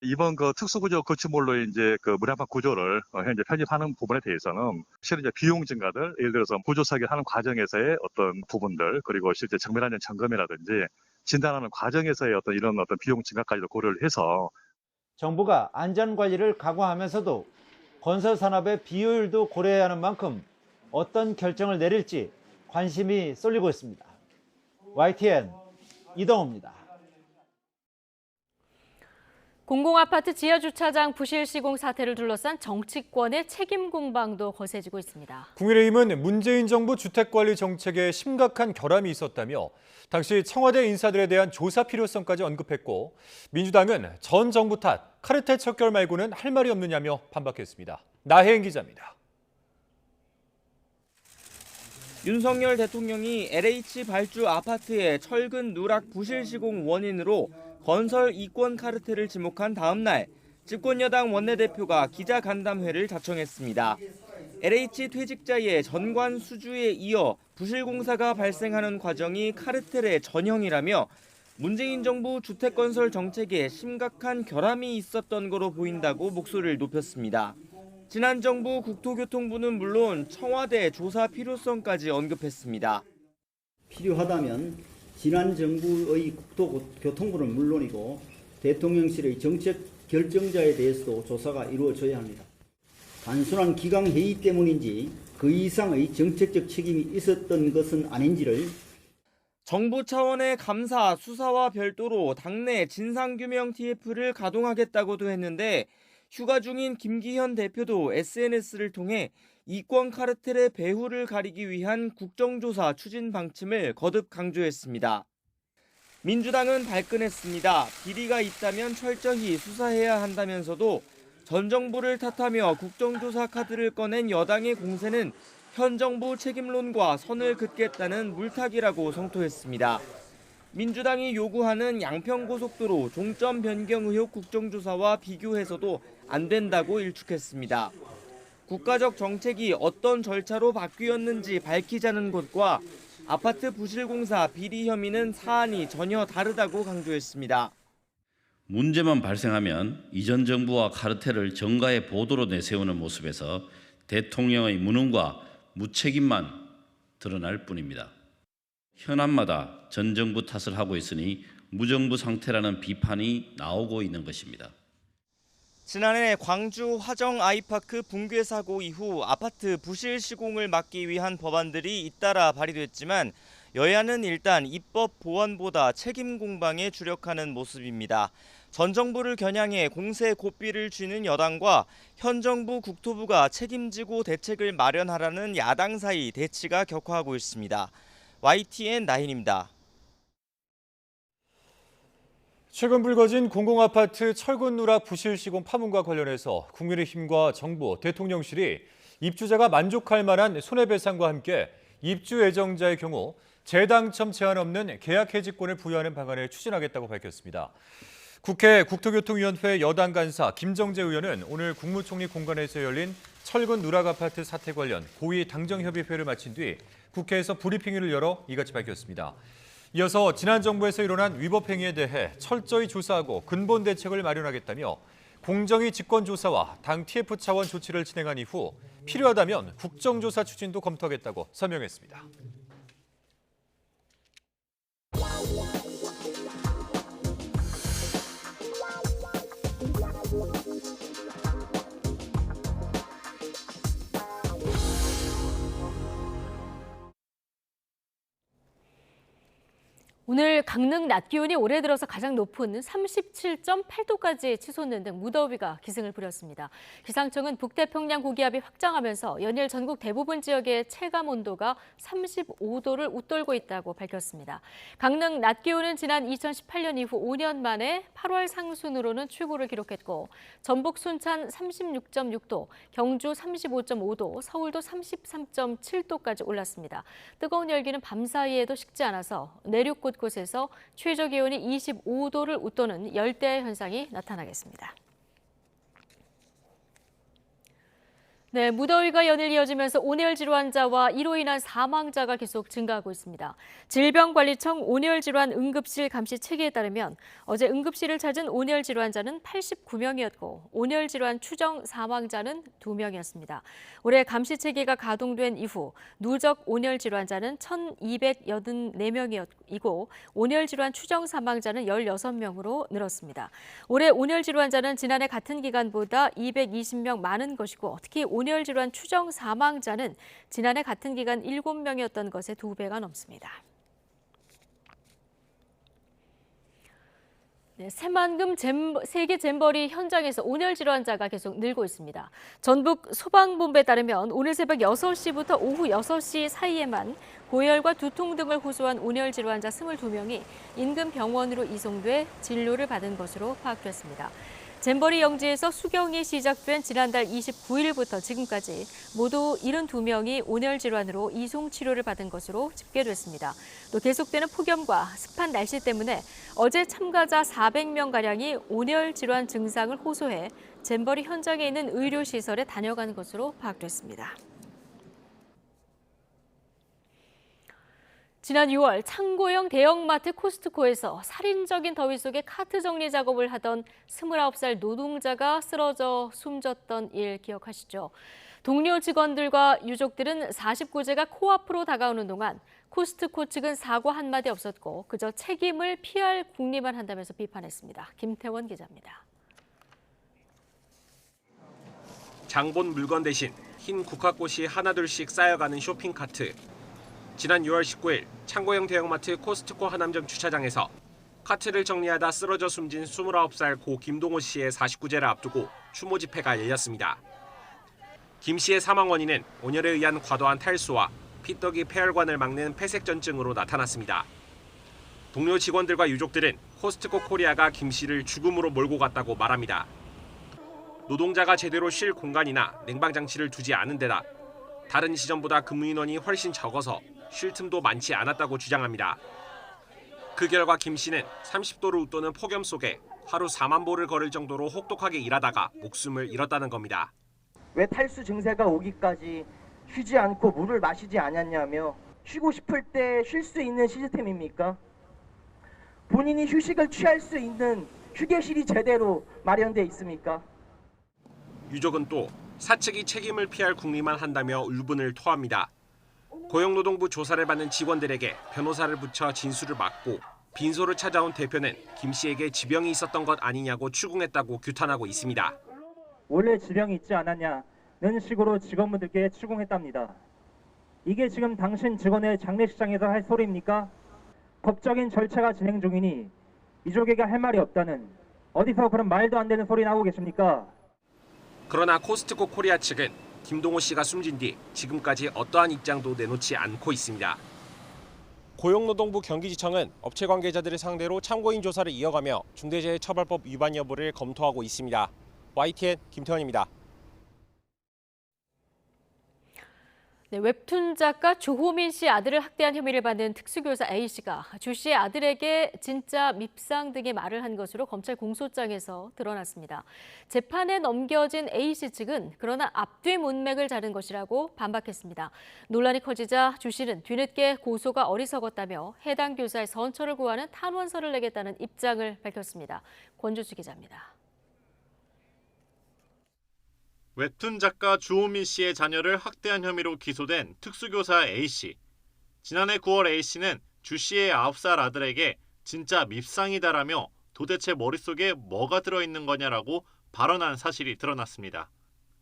이번 특수구조 건축물로 이제 무량판 구조를 현재 편입하는 부분에 대해서는 실은 이제 비용 증가들, 예를 들어서 구조 설계하는 과정에서의 어떤 부분들, 그리고 실제 정밀 안전 점검이라든지 진단하는 과정에서의 이런 비용 증가까지도 고려를 해서 정부가 안전 관리를 강화하면서도 건설 산업의 비효율도 고려해야 하는 만큼 어떤 결정을 내릴지 관심이 쏠리고 있습니다. YTN 이동우입니다. 공공아파트 지하주차장 부실 시공 사태를 둘러싼 정치권의 책임 공방도 거세지고 있습니다. 국민의힘은 문재인 정부 주택관리 정책에 심각한 결함이 있었다며 당시 청와대 인사들에 대한 조사 필요성까지 언급했고 민주당은 전 정부 탓 카르텔 척결 말고는 할 말이 없느냐며 반박했습니다. 나혜인 기자입니다. 윤석열 대통령이 LH 발주 아파트의 철근 누락 부실 시공 원인으로 건설 이권 카르텔을 지목한 다음 날 집권여당 원내대표가 기자간담회를 자청했습니다. LH 퇴직자의 전관 수주에 이어 부실 공사가 발생하는 과정이 카르텔의 전형이라며 문재인 정부 주택건설 정책에 심각한 결함이 있었던 거로 보인다고 목소리를 높였습니다. 지난 정부 국토교통부는 물론 청와대 조사 필요성까지 언급했습니다. 필요하다면 지난 정부의 국토교통부는 물론이고 대통령실의 정책 결정자에 대해서도 조사가 이루어져야 합니다. 단순한 기강회의 때문인지 그 이상의 정책적 책임이 있었던 것은 아닌지를 정부 차원의 감사, 수사와 별도로 당내 진상규명 TF를 가동하겠다고도 했는데 휴가 중인 김기현 대표도 SNS를 통해 이권 카르텔의 배후를 가리기 위한 국정조사 추진 방침을 거듭 강조했습니다. 민주당은 발끈했습니다. 비리가 있다면 철저히 수사해야 한다면서도 전 정부를 탓하며 국정조사 카드를 꺼낸 여당의 공세는 현 정부 책임론과 선을 긋겠다는 물타기라고 성토했습니다. 민주당이 요구하는 양평고속도로 종점 변경 의혹 국정조사와 비교해서도 안 된다고 일축했습니다. 국가적 정책이 어떤 절차로 바뀌었는지 밝히자는 것과 아파트 부실공사 비리 혐의는 사안이 전혀 다르다고 강조했습니다. 문제만 발생하면 이전 정부와 카르텔을 정가의 보도로 내세우는 모습에서 대통령의 무능과 무책임만 드러날 뿐입니다. 현안마다 전 정부 탓을 하고 있으니 무정부 상태라는 비판이 나오고 있는 것입니다. 지난해 광주 화정 아이파크 붕괴 사고 이후 아파트 부실 시공을 막기 위한 법안들이 잇따라 발의됐지만 여야는 일단 입법 보완보다 책임 공방에 주력하는 모습입니다. 전 정부를 겨냥해 공세 고삐를 쥐는 여당과 현 정부 국토부가 책임지고 대책을 마련하라는 야당 사이 대치가 격화하고 있습니다. YTN 나인입니다. 최근 불거진 공공아파트 철근 누락 부실 시공 파문과 관련해서 국민의힘과 정부, 대통령실이 입주자가 만족할 만한 손해배상과 함께 입주 예정자의 경우 재당첨 제한 없는 계약 해지권을 부여하는 방안을 추진하겠다고 밝혔습니다. 국회 국토교통위원회 여당 간사 김정재 의원은 오늘 국무총리 공관에서 열린 철근 누락 아파트 사태 관련 고위 당정협의회를 마친 뒤 국회에서 브리핑을 열어 이같이 밝혔습니다. 이어서 지난 정부에서 일어난 위법 행위에 대해 철저히 조사하고 근본 대책을 마련하겠다며 공정위 직권조사와 당 TF 차원 조치를 진행한 이후 필요하다면 국정조사 추진도 검토하겠다고 설명했습니다. 오늘 강릉 낮 기온이 올해 들어서 가장 높은 37.8도까지 치솟는 등 무더위가 기승을 부렸습니다. 기상청은 북태평양 고기압이 확장하면서 연일 전국 대부분 지역의 체감 온도가 35도를 웃돌고 있다고 밝혔습니다. 강릉 낮 기온은 지난 2018년 이후 5년 만에 8월 상순으로는 최고를 기록했고 전북 순천 36.6도, 경주 35.5도, 서울도 33.7도까지 올랐습니다. 뜨거운 열기는 밤사이에도 식지 않아서 내륙 곳곳에서 최저 기온이 25도를 웃도는 열대 현상이 나타나겠습니다. 네, 무더위가 연일 이어지면서 온열 질환자와 이로 인한 사망자가 계속 증가하고 있습니다. 질병관리청 온열 질환 응급실 감시 체계에 따르면 어제 응급실을 찾은 온열 질환자는 89명이었고 온열 질환 추정 사망자는 2명이었습니다. 올해 감시 체계가 가동된 이후 누적 온열 질환자는 1,284명이고 온열 질환 추정 사망자는 16명으로 늘었습니다. 올해 온열 질환자는 지난해 같은 기간보다 220명 많은 것이고 특히 온열 질환 추정 사망자는 지난해 같은 기간 7명이었던 것의 2배가 넘습니다. 네, 새만금 세계 잼버리 현장에서 온열 질환자가 계속 늘고 있습니다. 전북 소방본부에 따르면 오늘 새벽 6시부터 오후 6시 사이에만 고열과 두통 등을 호소한 온열 질환자 22명이 인근 병원으로 이송돼 진료를 받은 것으로 파악됐습니다. 잼버리 영지에서 수경이 시작된 지난달 29일부터 지금까지 모두 72명이 온열 질환으로 이송 치료를 받은 것으로 집계됐습니다. 또 계속되는 폭염과 습한 날씨 때문에 어제 참가자 400명가량이 온열 질환 증상을 호소해 잼버리 현장에 있는 의료시설에 다녀간 것으로 파악됐습니다. 지난 6월 창고형 대형마트 코스트코에서 살인적인 더위 속에 카트 정리 작업을 하던 29살 노동자가 쓰러져 숨졌던 일 기억하시죠? 동료 직원들과 유족들은 49제가 코앞으로 다가오는 동안 코스트코 측은 사과 한마디 없었고 그저 책임을 피할 궁리만 한다면서 비판했습니다. 김태원 기자입니다. 장본 물건 대신 흰 국화꽃이 하나둘씩 쌓여가는 쇼핑카트. 지난 6월 19일 창고형 대형마트 코스트코 하남점 주차장에서 카트를 정리하다 쓰러져 숨진 29살 고 김동호 씨의 49제를 앞두고 추모 집회가 열렸습니다. 김 씨의 사망 원인은 온열에 의한 과도한 탈수와 피떡이 폐혈관을 막는 폐색전증으로 나타났습니다. 동료 직원들과 유족들은 코스트코 코리아가 김 씨를 죽음으로 몰고 갔다고 말합니다. 노동자가 제대로 쉴 공간이나 냉방장치를 두지 않은 데다 다른 시점보다 근무 인원이 훨씬 적어서 쉴 틈도 많지 않았다고 주장합니다. 그 결과 김 씨는 30도를 웃도는 폭염 속에 하루 4만 보를 걸을 정도로 혹독하게 일하다가 목숨을 잃었다는 겁니다. 왜 탈수 증세가 오기까지 쉬지 않고 물을 마시지 않았냐며 쉬고 싶을 때 쉴 수 있는 시스템입니까? 본인이 휴식을 취할 수 있는 휴게실이 제대로 마련돼 있습니까? 유족은 또 사측이 책임을 피할 궁리만 한다며 울분을 토합니다. 고용노동부 조사를 받는 직원들에게 변호사를 붙여 진술을 막고 빈소를 찾아온 대표는 김 씨에게 지병이 있었던 것 아니냐고 추궁했다고 규탄하고 있습니다. 원래 지병이 있지 않았냐는 식으로 직원분들께 추궁했답니다. 이게 지금 당신 직원의 장례식장에서 할 소리입니까? 법적인 절차가 진행 중이니 유족에게 할 말이 없다는 어디서 그런 말도 안 되는 소리 나오고 계십니까? 그러나 코스트코 코리아 측은 김동호 씨가 숨진 뒤 지금까지 어떠한 입장도 내놓지 않고 있습니다. 고용노동부 경기지청은 업체 관계자들을 상대로 참고인 조사를 이어가며 중대재해처벌법 위반 여부를 검토하고 있습니다. YTN 김태원입니다. 네, 웹툰 작가 조호민 씨 아들을 학대한 혐의를 받는 특수교사 A씨가 조 씨의 아들에게 진짜 밉상 등의 말을 한 것으로 검찰 공소장에서 드러났습니다. 재판에 넘겨진 A씨 측은 그러나 앞뒤 문맥을 자른 것이라고 반박했습니다. 논란이 커지자 조 씨는 뒤늦게 고소가 어리석었다며 해당 교사의 선처를 구하는 탄원서를 내겠다는 입장을 밝혔습니다. 권주수 기자입니다. 웹툰 작가 주호민 씨의 자녀를 학대한 혐의로 기소된 특수교사 A씨. 지난해 9월 A씨는 주 씨의 9살 아들에게 진짜 밉상이다라며 도대체 머릿속에 뭐가 들어있는 거냐라고 발언한 사실이 드러났습니다.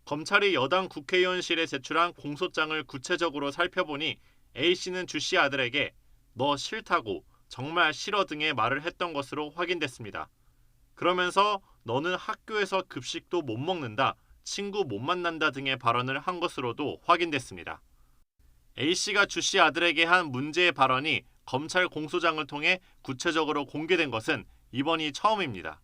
검찰이 여당 국회의원실에 제출한 공소장을 구체적으로 살펴보니 A씨는 주 씨 아들에게 너 싫다고 정말 싫어 등의 말을 했던 것으로 확인됐습니다. 그러면서 너는 학교에서 급식도 못 먹는다. 친구 못 만난다 등의 발언을 한 것으로도 확인됐습니다. A씨가 주 씨 아들에게 한 문제의 발언이 검찰 공소장을 통해 구체적으로 공개된 것은 이번이 처음입니다.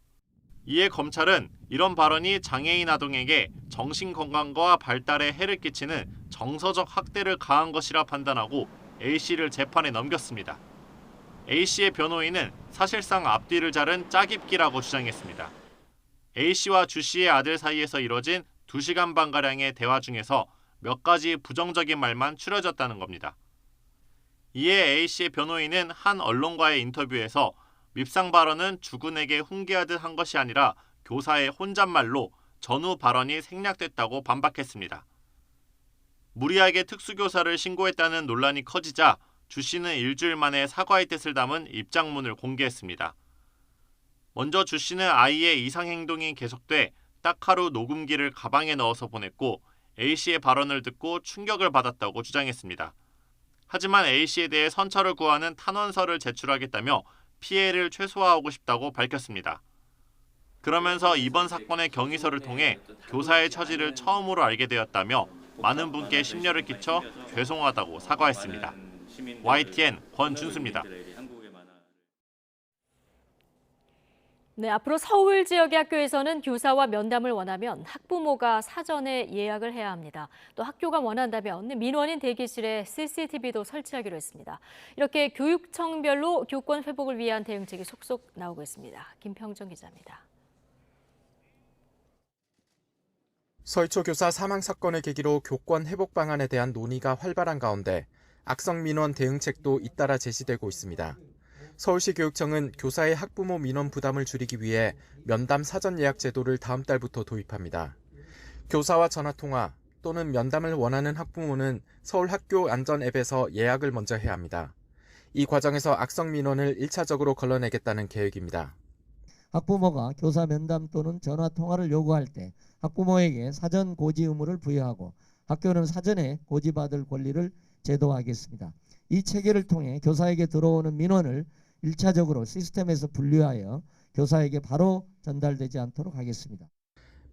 이에 검찰은 이런 발언이 장애인 아동에게 정신건강과 발달에 해를 끼치는 정서적 학대를 가한 것이라 판단하고 A씨를 재판에 넘겼습니다. A씨의 변호인은 사실상 앞뒤를 자른 짜깁기라고 주장했습니다. A씨와 주 씨의 아들 사이에서 이뤄진 2시간 반가량의 대화 중에서 몇 가지 부정적인 말만 추려졌다는 겁니다. 이에 A씨의 변호인은 한 언론과의 인터뷰에서 밉상 발언은 주군에게 훈계하듯 한 것이 아니라 교사의 혼잣말로 전후 발언이 생략됐다고 반박했습니다. 무리하게 특수교사를 신고했다는 논란이 커지자 주 씨는 일주일 만에 사과의 뜻을 담은 입장문을 공개했습니다. 먼저 주 씨는 아이의 이상 행동이 계속돼 딱 하루 녹음기를 가방에 넣어서 보냈고 A씨의 발언을 듣고 충격을 받았다고 주장했습니다. 하지만 A씨에 대해 선처를 구하는 탄원서를 제출하겠다며 피해를 최소화하고 싶다고 밝혔습니다. 그러면서 이번 사건의 경위서를 통해 교사의 처지를 처음으로 알게 되었다며 많은 분께 심려를 끼쳐 죄송하다고 사과했습니다. YTN 권준수입니다. 네, 앞으로 서울 지역의 학교에서는 교사와 면담을 원하면 학부모가 사전에 예약을 해야 합니다. 또 학교가 원한다면 민원인 대기실에 CCTV도 설치하기로 했습니다. 이렇게 교육청별로 교권 회복을 위한 대응책이 속속 나오고 있습니다. 김평정 기자입니다. 서희초 교사 사망 사건을 계기로 교권 회복 방안에 대한 논의가 활발한 가운데 악성 민원 대응책도 잇따라 제시되고 있습니다. 서울시 교육청은 교사의 학부모 민원 부담을 줄이기 위해 면담 사전 예약 제도를 다음 달부터 도입합니다. 교사와 전화통화 또는 면담을 원하는 학부모는 서울 학교 안전 앱에서 예약을 먼저 해야 합니다. 이 과정에서 악성 민원을 1차적으로 걸러내겠다는 계획입니다. 학부모가 교사 면담 또는 전화통화를 요구할 때 학부모에게 사전 고지 의무를 부여하고 학교는 사전에 고지받을 권리를 제도화하겠습니다. 이 체계를 통해 교사에게 들어오는 민원을 1차적으로 시스템에서 분류하여 교사에게 바로 전달되지 않도록 하겠습니다.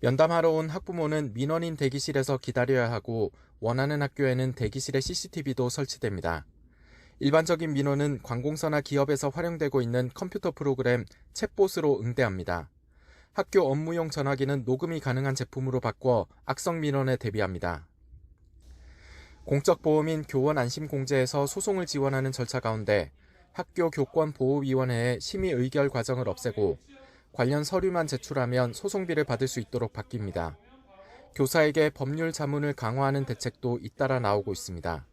면담하러 온 학부모는 민원인 대기실에서 기다려야 하고 원하는 학교에는 대기실에 CCTV도 설치됩니다. 일반적인 민원은 관공서나 기업에서 활용되고 있는 컴퓨터 프로그램 챗봇으로 응대합니다. 학교 업무용 전화기는 녹음이 가능한 제품으로 바꿔 악성 민원에 대비합니다. 공적보험인 교원안심공제에서 소송을 지원하는 절차 가운데 학교 교권보호위원회의 심의 의결 과정을 없애고 관련 서류만 제출하면 소송비를 받을 수 있도록 바뀝니다. 교사에게 법률 자문을 강화하는 대책도 잇따라 나오고 있습니다.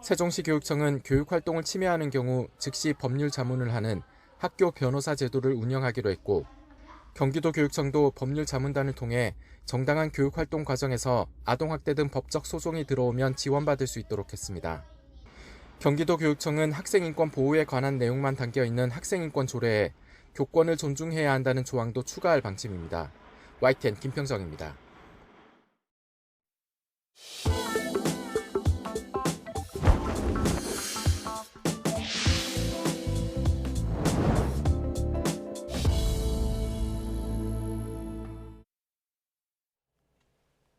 세종시 교육청은 교육활동을 침해하는 경우 즉시 법률 자문을 하는 학교 변호사 제도를 운영하기로 했고, 경기도 교육청도 법률 자문단을 통해 정당한 교육활동 과정에서 아동학대 등 법적 소송이 들어오면 지원받을 수 있도록 했습니다. 경기도 교육청은 학생인권 보호에 관한 내용만 담겨있는 학생인권 조례에 교권을 존중해야 한다는 조항도 추가할 방침입니다. YTN 김평정입니다.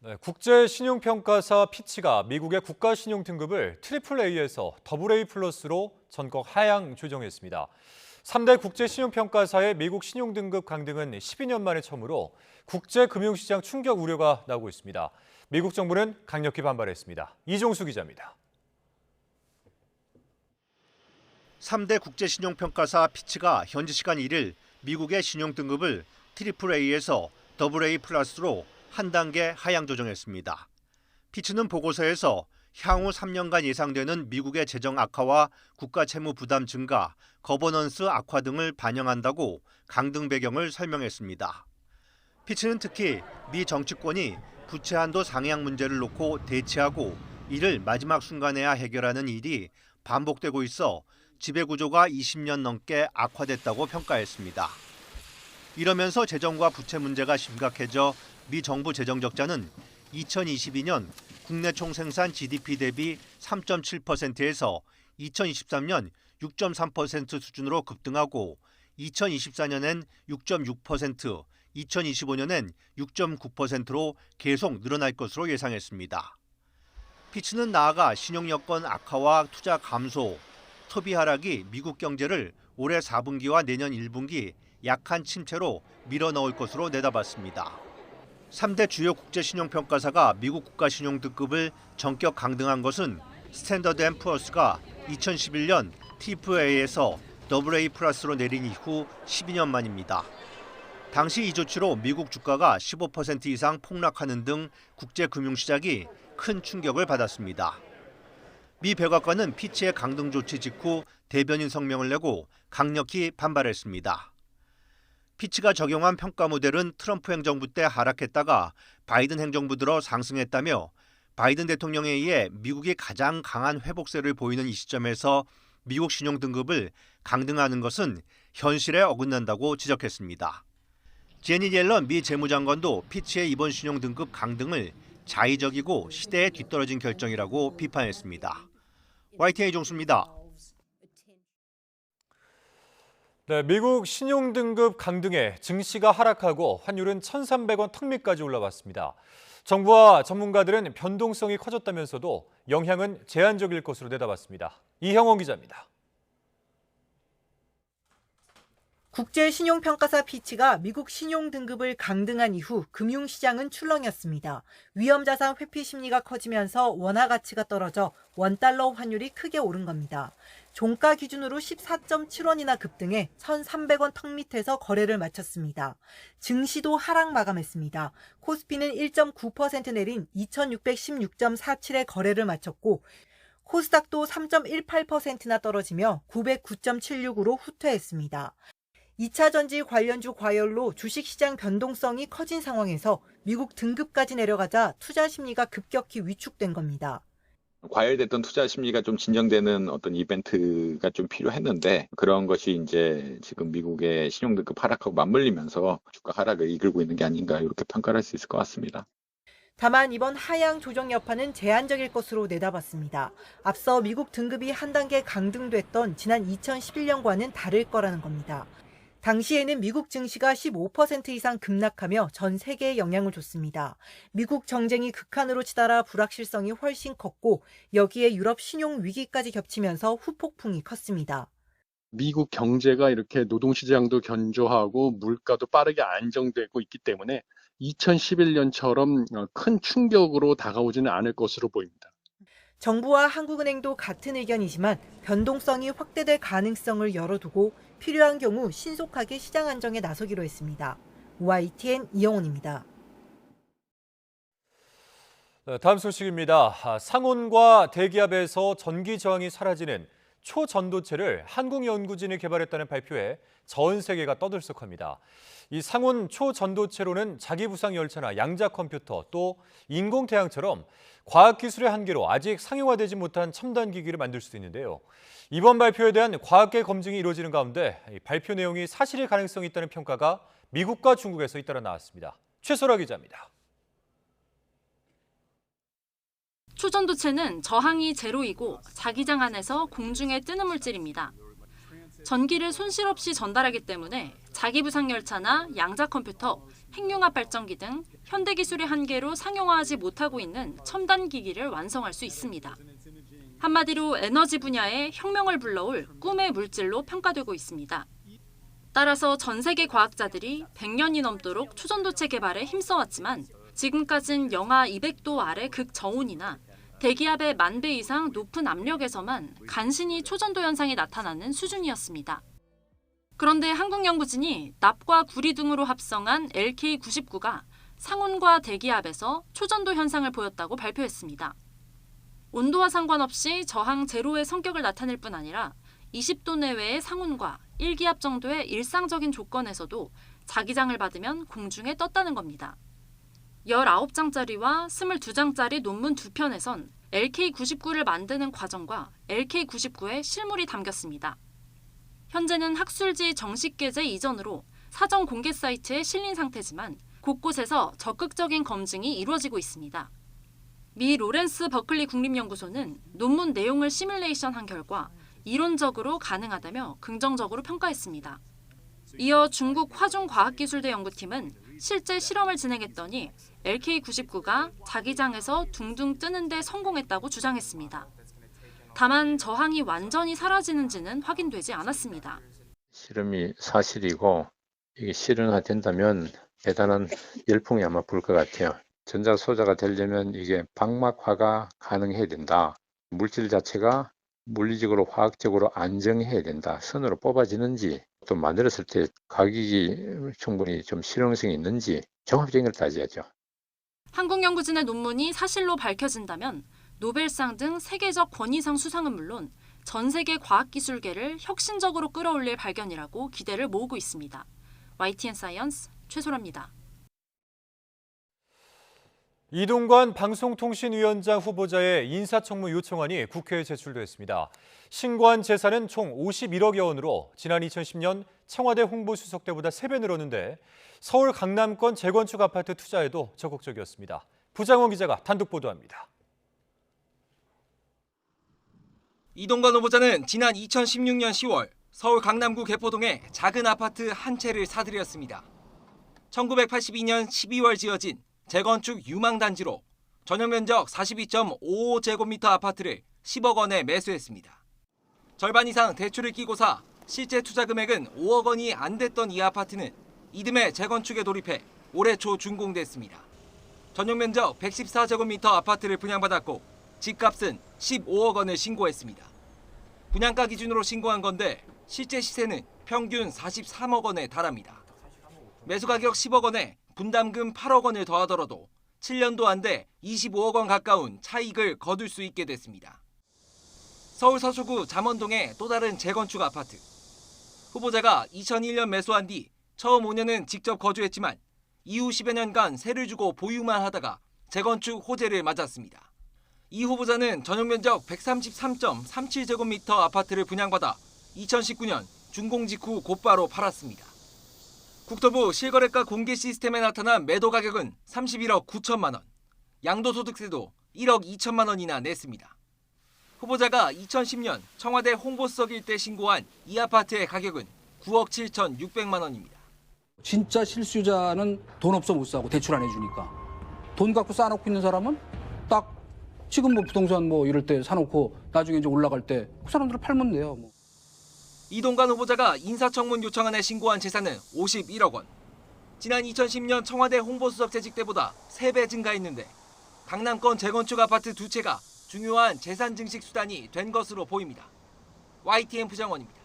네, 국제신용평가사 피치가 미국의 국가신용 등급을 AAA에서 AA+로 전격 하향 조정했습니다. 3대 국제신용평가사의 미국 신용등급 강등은 12년 만에 처음으로 국제금융시장 충격 우려가 나오고 있습니다. 미국 정부는 강력히 반발했습니다. 이종수 기자입니다. 3대 국제신용평가사 피치가 현지 시간 1일 미국의 신용등급을 AAA에서 AA+로 한 단계 하향 조정했습니다. 피치는 보고서에서 향후 3년간 예상되는 미국의 재정 악화와 국가 채무 부담 증가, 거버넌스 악화 등을 반영한다고 강등 배경을 설명했습니다. 피치는 특히 미 정치권이 부채 한도 상향 문제를 놓고 대치하고 이를 마지막 순간에야 해결하는 일이 반복되고 있어 지배구조가 20년 넘게 악화됐다고 평가했습니다. 이러면서 재정과 부채 문제가 심각해져 미 정부 재정 적자는 2022년 국내 총생산 GDP 대비 3.7%에서 2023년 6.3% 수준으로 급등하고 2024년엔 6.6%, 2025년엔 6.9%로 계속 늘어날 것으로 예상했습니다. 피치는 나아가 신용 여건 악화와 투자 감소, 소비 하락이 미국 경제를 올해 4분기와 내년 1분기 약한 침체로 밀어넣을 것으로 내다봤습니다. 3대 주요 국제신용평가사가 미국 국가신용등급을 전격 강등한 것은 스탠더드&푸어스가 2011년 AAA에서 AA+로 내린 이후 12년 만입니다. 당시 이 조치로 미국 주가가 15% 이상 폭락하는 등 국제금융시장이 큰 충격을 받았습니다. 미 백악관은 피치의 강등 조치 직후 대변인 성명을 내고 강력히 반발했습니다. 피치가 적용한 평가 모델은 트럼프 행정부 때 하락했다가 바이든 행정부 들어 상승했다며 바이든 대통령에 의해 미국이 가장 강한 회복세를 보이는 이 시점에서 미국 신용 등급을 강등하는 것은 현실에 어긋난다고 지적했습니다. 제닛 옐런 미 재무장관도 피치의 이번 신용 등급 강등을 자의적이고 시대에 뒤떨어진 결정이라고 비판했습니다. YTN 이종수입니다. 네, 미국 신용등급 강등에 증시가 하락하고 환율은 1,300원 턱밑까지 올라왔습니다. 정부와 전문가들은 변동성이 커졌다면서도 영향은 제한적일 것으로 내다봤습니다. 이형원 기자입니다. 국제신용평가사 피치가 미국 신용등급을 강등한 이후 금융시장은 출렁였습니다. 위험자산 회피 심리가 커지면서 원화 가치가 떨어져 원달러 환율이 크게 오른 겁니다. 종가 기준으로 14.7원이나 급등해 1,300원 턱 밑에서 거래를 마쳤습니다. 증시도 하락 마감했습니다. 코스피는 1.9% 내린 2,616.47에 거래를 마쳤고 코스닥도 3.18%나 떨어지며 909.76으로 후퇴했습니다. 2차 전지 관련주 과열로 주식시장 변동성이 커진 상황에서 미국 등급까지 내려가자 투자 심리가 급격히 위축된 겁니다. 과열됐던 투자 심리가 좀 진정되는 어떤 이벤트가 좀 필요했는데 그런 것이 이제 지금 미국의 신용등급 하락하고 맞물리면서 주가 하락을 이끌고 있는 게 아닌가 이렇게 평가를 할 수 있을 것 같습니다. 다만 이번 하향 조정 여파는 제한적일 것으로 내다봤습니다. 앞서 미국 등급이 한 단계 강등됐던 지난 2011년과는 다를 거라는 겁니다. 당시에는 미국 증시가 15% 이상 급락하며 전 세계에 영향을 줬습니다. 미국 정쟁이 극한으로 치달아 불확실성이 훨씬 컸고 여기에 유럽 신용 위기까지 겹치면서 후폭풍이 컸습니다. 미국 경제가 이렇게 노동시장도 견조하고 물가도 빠르게 안정되고 있기 때문에 2011년처럼 큰 충격으로 다가오지는 않을 것으로 보입니다. 정부와 한국은행도 같은 의견이지만 변동성이 확대될 가능성을 열어두고 필요한 경우 신속하게 시장 안정에 나서기로 했습니다. YTN 이영훈입니다. 다음 소식입니다. 상온과 대기압에서 전기 저항이 사라지는 초전도체를 한국연구진이 개발했다는 발표에 전 세계가 떠들썩합니다. 이 상온 초전도체로는 자기부상 열차나 양자 컴퓨터 또 인공태양처럼 과학기술의 한계로 아직 상용화되지 못한 첨단 기기를 만들 수 있는데요. 이번 발표에 대한 과학계 검증이 이루어지는 가운데 발표 내용이 사실일 가능성이 있다는 평가가 미국과 중국에서 잇따라 나왔습니다. 최소라 기자입니다. 초전도체는 저항이 제로이고 자기장 안에서 공중에 뜨는 물질입니다. 전기를 손실 없이 전달하기 때문에 자기부상 열차나 양자 컴퓨터, 핵융합 발전기 등 현대 기술의 한계로 상용화하지 못하고 있는 첨단 기기를 완성할 수 있습니다. 한마디로 에너지 분야에 혁명을 불러올 꿈의 물질로 평가되고 있습니다. 따라서 전 세계 과학자들이 100년이 넘도록 초전도체 개발에 힘써왔지만 지금까진 영하 200도 아래 극저온이나 대기압의 10,000배 이상 높은 압력에서만 간신히 초전도 현상이 나타나는 수준이었습니다. 그런데 한국연구진이 납과 구리 등으로 합성한 LK99가 상온과 대기압에서 초전도 현상을 보였다고 발표했습니다. 온도와 상관없이 저항 제로의 성격을 나타낼 뿐 아니라 20도 내외의 상온과 1기압 정도의 일상적인 조건에서도 자기장을 받으면 공중에 떴다는 겁니다. 19장짜리와 22장짜리 논문 2편에선 LK99를 만드는 과정과 LK99의 실물이 담겼습니다. 현재는 학술지 정식 게재 이전으로 사전 공개 사이트에 실린 상태지만 곳곳에서 적극적인 검증이 이루어지고 있습니다. 미 로렌스 버클리 국립연구소는 논문 내용을 시뮬레이션한 결과 이론적으로 가능하다며 긍정적으로 평가했습니다. 이어 중국 화중과학기술대 연구팀은 실제 실험을 진행했더니 LK99가 자기장에서 둥둥 뜨는 데 성공했다고 주장했습니다. 다만 저항이 완전히 사라지는지는 확인되지 않았습니다. 실험이 사실이고 이게 실현화된다면 대단한 열풍이 아마 불 것 같아요. 전자소자가 되려면 이게 방막화가 가능해야 된다. 물질 자체가 물리적으로 화학적으로 안정해야 된다. 선으로 뽑아지는지 또 만들었을 때 가격이 충분히 좀 실용성이 있는지 종합적인 걸 따져야죠. 한국연구진의 논문이 사실로 밝혀진다면 노벨상 등 세계적 권위상 수상은 물론 전 세계 과학기술계를 혁신적으로 끌어올릴 발견이라고 기대를 모으고 있습니다. YTN 사이언스 최소라입니다. 이동관 방송통신위원장 후보자의 인사청문 요청안이 국회에 제출됐습니다. 신고한 재산은 총 51억여 원으로 지난 2010년 청와대 홍보수석 때보다 3배 늘었는데 서울 강남권 재건축 아파트 투자에도 적극적이었습니다. 부장원 기자가 단독 보도합니다. 이동관 후보자는 지난 2016년 10월 서울 강남구 개포동에 작은 아파트 한 채를 사들였습니다. 1982년 12월 지어진 재건축 유망단지로 전용 면적 42.55제곱미터 아파트를 10억 원에 매수했습니다. 절반 이상 대출을 끼고 사 실제 투자 금액은 5억 원이 안 됐던 이 아파트는 이듬해 재건축에 돌입해 올해 초 준공됐습니다. 전용 면적 114제곱미터 아파트를 분양받았고 집값은 15억 원을 신고했습니다. 분양가 기준으로 신고한 건데 실제 시세는 평균 43억 원에 달합니다. 매수 가격 10억 원에 분담금 8억 원을 더하더라도 7년도 안 돼 25억 원 가까운 차익을 거둘 수 있게 됐습니다. 서울 서초구 잠원동의 또 다른 재건축 아파트. 후보자가 2001년 매수한 뒤 처음 5년은 직접 거주했지만 이후 10여 년간 세를 주고 보유만 하다가 재건축 호재를 맞았습니다. 이 후보자는 전용 면적 133.37제곱미터 아파트를 분양받아 2019년 준공 직후 곧바로 팔았습니다. 국토부 실거래가 공개 시스템에 나타난 매도 가격은 31억 9천만 원, 양도소득세도 1억 2천만 원이나 냈습니다. 후보자가 2010년 청와대 홍보수석일 때 신고한 이 아파트의 가격은 9억 7,600만 원입니다. 진짜 실수요자는 돈 없어 못 사고 대출 안 해주니까 돈 갖고 쌓아놓고 있는 사람은 딱 지금 뭐 부동산 뭐 이럴 때 사놓고 나중에 이제 올라갈 때 그 사람들을 팔면 돼요. 뭐. 이동관 후보자가 인사청문 요청안에 신고한 재산은 51억 원. 지난 2010년 청와대 홍보수석 재직 때보다 3배 증가했는데 강남권 재건축 아파트 2채가 중요한 재산 증식 수단이 된 것으로 보입니다. YTN 부장원입니다.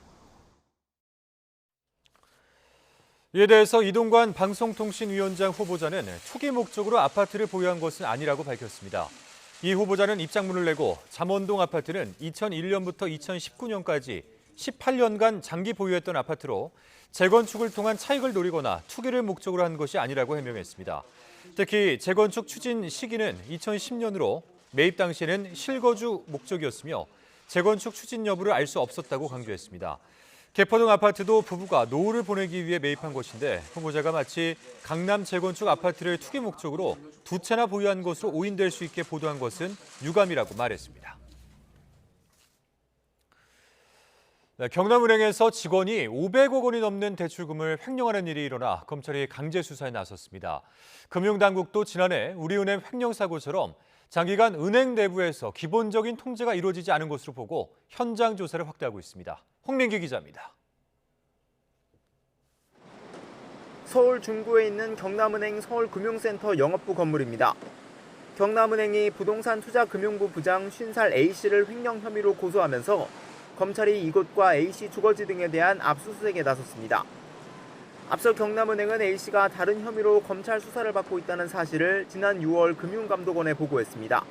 이에 대해서 이동관 방송통신위원장 후보자는 투기 목적으로 아파트를 보유한 것은 아니라고 밝혔습니다. 이 후보자는 입장문을 내고 잠원동 아파트는 2001년부터 2019년까지 18년간 장기 보유했던 아파트로 재건축을 통한 차익을 노리거나 투기를 목적으로 한 것이 아니라고 해명했습니다. 특히 재건축 추진 시기는 2010년으로 매입 당시에는 실거주 목적이었으며 재건축 추진 여부를 알 수 없었다고 강조했습니다. 개포동 아파트도 부부가 노후를 보내기 위해 매입한 것인데 후보자가 마치 강남 재건축 아파트를 투기 목적으로 2채나 보유한 것으로 오인될 수 있게 보도한 것은 유감이라고 말했습니다. 경남은행에서 직원이 500억 원이 넘는 대출금을 횡령하는 일이 일어나 검찰이 강제 수사에 나섰습니다. 금융당국도 지난해 우리은행 횡령 사고처럼 장기간 은행 내부에서 기본적인 통제가 이루어지지 않은 것으로 보고 현장 조사를 확대하고 있습니다. 홍민기 기자입니다. 서울 중구에 있는 경남은행 서울금융센터 영업부 건물입니다. 경남은행이 부동산 투자금융부 부장 50살 A씨를 횡령 혐의로 고소하면서 검찰이 이곳과 A씨 주거지 등에 대한 압수수색에 나섰습니다. 앞서 경남은행은 A씨가 다른 혐의로 검찰 수사를 받고 있다는 사실을 지난 6월 금융감독원에 보고했습니다.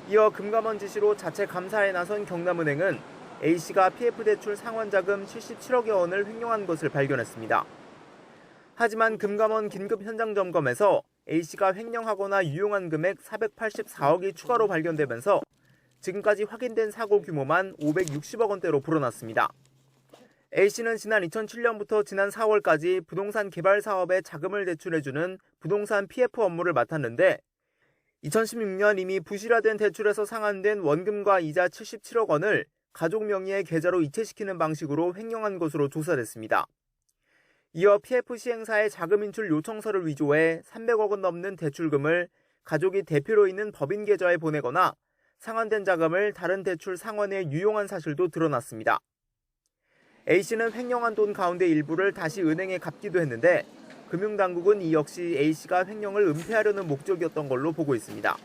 이어 금감원 지시로 자체 감사에 나선 경남은행은 A씨가 PF대출 상환자금 77억여 원을 횡령한 것을 발견했습니다. 하지만 금감원 긴급 현장 점검에서 A씨가 횡령하거나 유용한 금액 484억이 추가로 발견되면서 지금까지 확인된 사고 규모만 560억 원대로 불어났습니다. A씨는 지난 2007년부터 지난 4월까지 부동산 개발 사업에 자금을 대출해주는 부동산 PF 업무를 맡았는데 2016년 이미 부실화된 대출에서 상환된 원금과 이자 77억 원을 가족 명의의 계좌로 이체시키는 방식으로 횡령한 것으로 조사됐습니다. 이어 PF 시행사에 자금 인출 요청서를 위조해 300억 원 넘는 대출금을 가족이 대표로 있는 법인 계좌에 보내거나 상환된 자금을 다른 대출 상환에 유용한 사실도 드러났습니다. A씨는 횡령한 돈 가운데 일부를 다시 은행에 갚기도 했는데 금융당국은 이 역시 A씨가 횡령을 은폐하려는 목적이었던 걸로 보고 있습니다.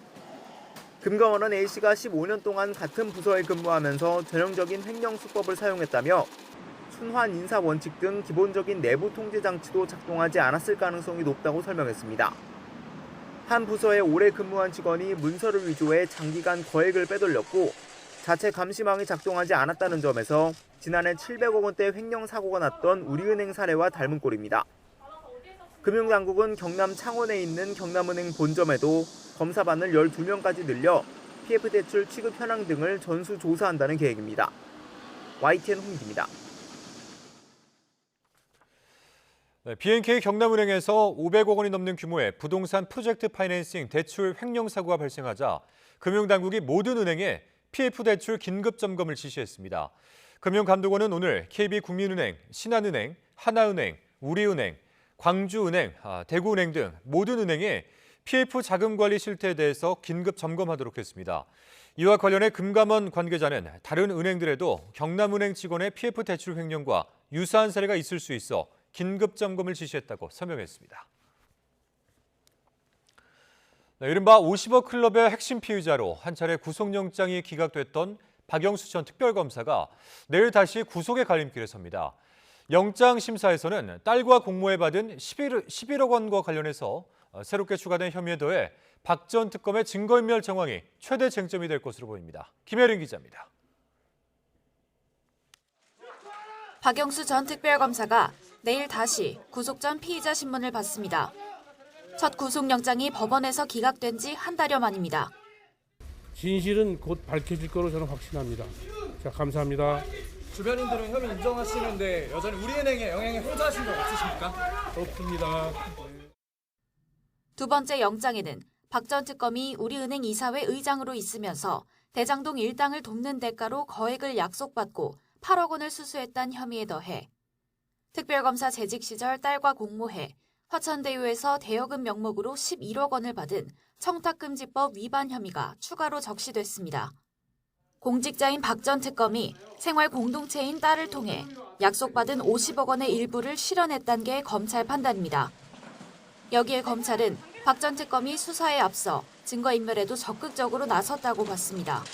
금감원은 A씨가 15년 동안 같은 부서에 근무하면서 전형적인 횡령 수법을 사용했다며 순환 인사 원칙 등 기본적인 내부 통제 장치도 작동하지 않았을 가능성이 높다고 설명했습니다. 한 부서에 오래 근무한 직원이 문서를 위조해 장기간 거액을 빼돌렸고 자체 감시망이 작동하지 않았다는 점에서 지난해 700억 원대 횡령 사고가 났던 우리은행 사례와 닮은 꼴입니다. 금융당국은 경남 창원에 있는 경남은행 본점에도 검사반을 12명까지 늘려 PF대출 취급 현황 등을 전수조사한다는 계획입니다. YTN 홍기입니다. BNK 경남은행에서 500억 원이 넘는 규모의 부동산 프로젝트 파이낸싱 대출 횡령 사고가 발생하자 금융당국이 모든 은행에 PF 대출 긴급 점검을 지시했습니다. 금융감독원은 오늘 KB국민은행, 신한은행, 하나은행, 우리은행, 광주은행, 대구은행 등 모든 은행에 PF 자금 관리 실태에 대해서 긴급 점검하도록 했습니다. 이와 관련해 금감원 관계자는 다른 은행들에도 경남은행 직원의 PF 대출 횡령과 유사한 사례가 있을 수 있어 긴급 점검을 지시했다고 설명했습니다. 이른바 50억 클럽의 핵심 피의자로 한 차례 구속영장이 기각됐던 박영수 전 특별검사가 내일 다시 구속의 갈림길에 섭니다. 영장 심사에서는 딸과 공모해 받은 11억 원과 관련해서 새롭게 추가된 혐의에 더해 박 전 특검의 증거인멸 정황이 최대 쟁점이 될 것으로 보입니다. 김혜린 기자입니다. 박영수 전 특별검사가 내일 다시 구속 전 피의자 신문을 받습니다. 첫 구속영장이 법원에서 기각된 지 한 달여 만입니다. 진실은 곧 밝혀질 거로 저는 확신합니다. 자, 감사합니다. 주변인들은 혐의 인정하시는데 여전히 우리은행에 영향에 호소하신 적 없으십니까? 없습니다. 두 번째 영장에는 박 전 특검이 우리은행 이사회 의장으로 있으면서 대장동 일당을 돕는 대가로 거액을 약속받고 8억 원을 수수했다는 혐의에 더해 특별검사 재직 시절 딸과 공모해 화천대유에서 대여금 명목으로 11억 원을 받은 청탁금지법 위반 혐의가 추가로 적시됐습니다. 공직자인 박 전 특검이 생활 공동체인 딸을 통해 약속받은 50억 원의 일부를 실현했다는 게 검찰 판단입니다. 여기에 검찰은 박 전 특검이 수사에 앞서 증거인멸에도 적극적으로 나섰다고 봤습니다.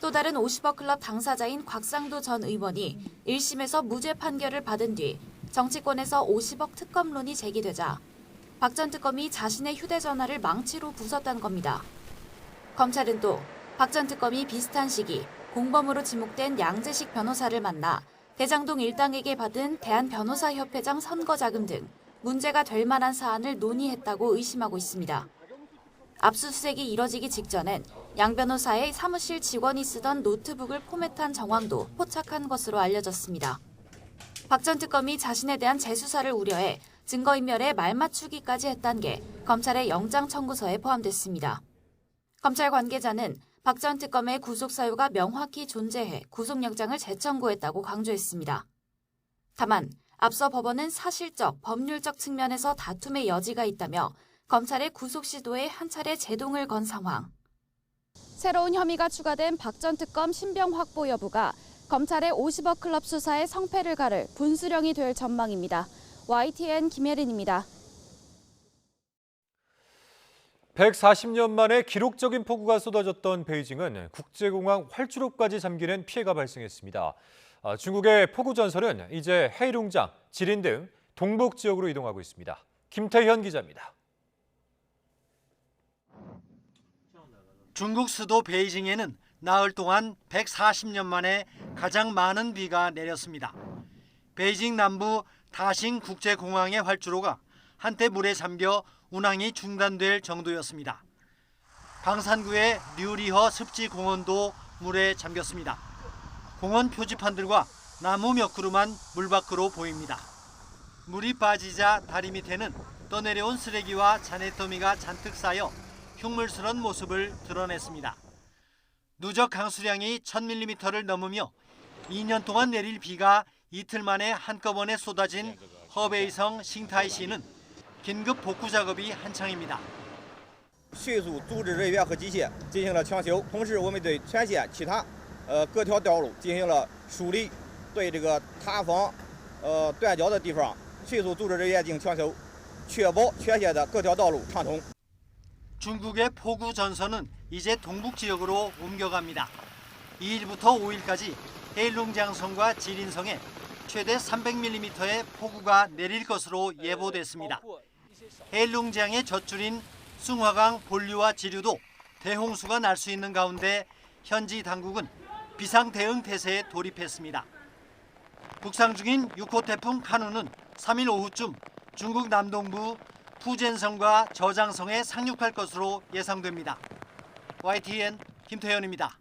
또 다른 50억 클럽 당사자인 곽상도 전 의원이 1심에서 무죄 판결을 받은 뒤 정치권에서 50억 특검론이 제기되자 박 전 특검이 자신의 휴대전화를 망치로 부쉈다는 겁니다. 검찰은 또 박 전 특검이 비슷한 시기 공범으로 지목된 양재식 변호사를 만나 대장동 일당에게 받은 대한변호사협회장 선거자금 등 문제가 될 만한 사안을 논의했다고 의심하고 있습니다. 압수수색이 이뤄지기 직전엔 양 변호사의 사무실 직원이 쓰던 노트북을 포맷한 정황도 포착한 것으로 알려졌습니다. 박 전 특검이 자신에 대한 재수사를 우려해 증거인멸에 말맞추기까지 했다는 게 검찰의 영장 청구서에 포함됐습니다. 검찰 관계자는 박 전 특검의 구속 사유가 명확히 존재해 구속영장을 재청구했다고 강조했습니다. 다만 앞서 법원은 사실적, 법률적 측면에서 다툼의 여지가 있다며 검찰의 구속 시도에 한 차례 제동을 건 상황. 새로운 혐의가 추가된 박 전 특검 신병 확보 여부가 검찰의 50억 클럽 수사의 성패를 가를 분수령이 될 전망입니다. YTN 김혜린입니다. 140년 만에 기록적인 폭우가 쏟아졌던 베이징은 국제공항 활주로까지 잠기는 피해가 발생했습니다. 중국의 폭우 전선은 이제 헤이룽장, 지린 등 동북 지역으로 이동하고 있습니다. 김태현 기자입니다. 중국 수도 베이징에는 나흘 동안 140년 만에 가장 많은 비가 내렸습니다. 베이징 남부 다싱 국제공항의 활주로가 한때 물에 잠겨 운항이 중단될 정도였습니다. 방산구의 류리허 습지공원도 물에 잠겼습니다. 공원 표지판들과 나무 몇 그루만 물 밖으로 보입니다. 물이 빠지자 다리 밑에는 떠내려온 쓰레기와 잔해더미가 잔뜩 쌓여 흉물스런 모습을 드러냈습니다. 누적 강수량이 1000mm를 넘으며 2년 동안 내릴 비가 이틀 만에 한꺼번에 쏟아진 허베이성 싱타이시는 긴급 복구 작업이 한창입니다. 迅速组织人员和机械进行了抢修，同时我们对全线其他各条道路进行了梳理，对这个塌方断交的地方迅速组织人员进行抢修，确保全线的各条道路畅通。 중국의 폭우 전선은 이제 동북 지역으로 옮겨갑니다. 2일부터 5일까지 헤일룽장성과 지린성에 최대 300mm의 폭우가 내릴 것으로 예보됐습니다. 헤일룽장의 젖줄인 숭화강 본류와 지류도 대홍수가 날 수 있는 가운데 현지 당국은 비상 대응 태세에 돌입했습니다. 북상 중인 6호 태풍 카누는 3일 오후쯤 중국 남동부 푸젠성과 저장성에 상륙할 것으로 예상됩니다. YTN 김태현입니다.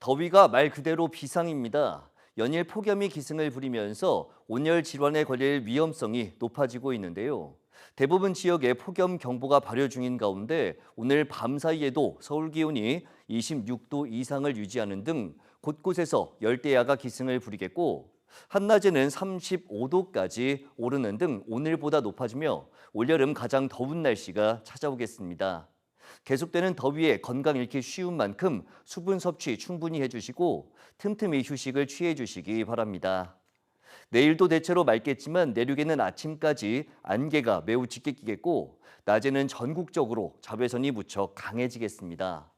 더위가 말 그대로 비상입니다. 연일 폭염이 기승을 부리면서 온열 질환에 걸릴 위험성이 높아지고 있는데요. 대부분 지역에 폭염 경보가 발효 중인 가운데 오늘 밤 사이에도 서울 기온이 26도 이상을 유지하는 등 곳곳에서 열대야가 기승을 부리겠고 한낮에는 35도까지 오르는 등 오늘보다 높아지며 올여름 가장 더운 날씨가 찾아오겠습니다. 계속되는 더위에 건강 잃기 쉬운 만큼 수분 섭취 충분히 해주시고 틈틈이 휴식을 취해주시기 바랍니다. 내일도 대체로 맑겠지만 내륙에는 아침까지 안개가 매우 짙게 끼겠고 낮에는 전국적으로 자외선이 무척 강해지겠습니다.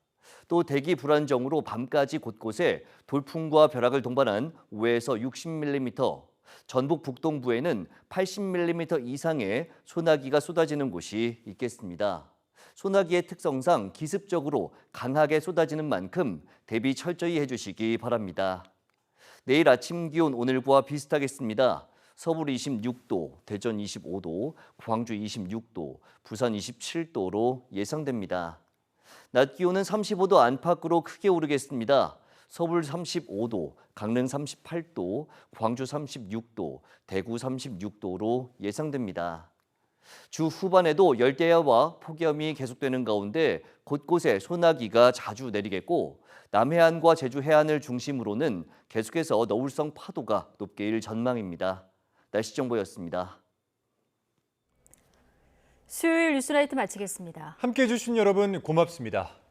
또 대기 불안정으로 밤까지 곳곳에 돌풍과 벼락을 동반한 5에서 60mm, 전북 북동부에는 80mm 이상의 소나기가 쏟아지는 곳이 있겠습니다. 소나기의 특성상 기습적으로 강하게 쏟아지는 만큼 대비 철저히 해주시기 바랍니다. 내일 아침 기온 오늘과 비슷하겠습니다. 서울 26도, 대전 25도, 광주 26도, 부산 27도로 예상됩니다. 낮 기온은 35도 안팎으로 크게 오르겠습니다. 서울 35도, 강릉 38도, 광주 36도, 대구 36도로 예상됩니다. 주 후반에도 열대야와 폭염이 계속되는 가운데 곳곳에 소나기가 자주 내리겠고 남해안과 제주 해안을 중심으로는 계속해서 너울성 파도가 높게 일 전망입니다. 날씨 정보였습니다. 수요일 뉴스라이트 마치겠습니다. 함께해 주신 여러분 고맙습니다.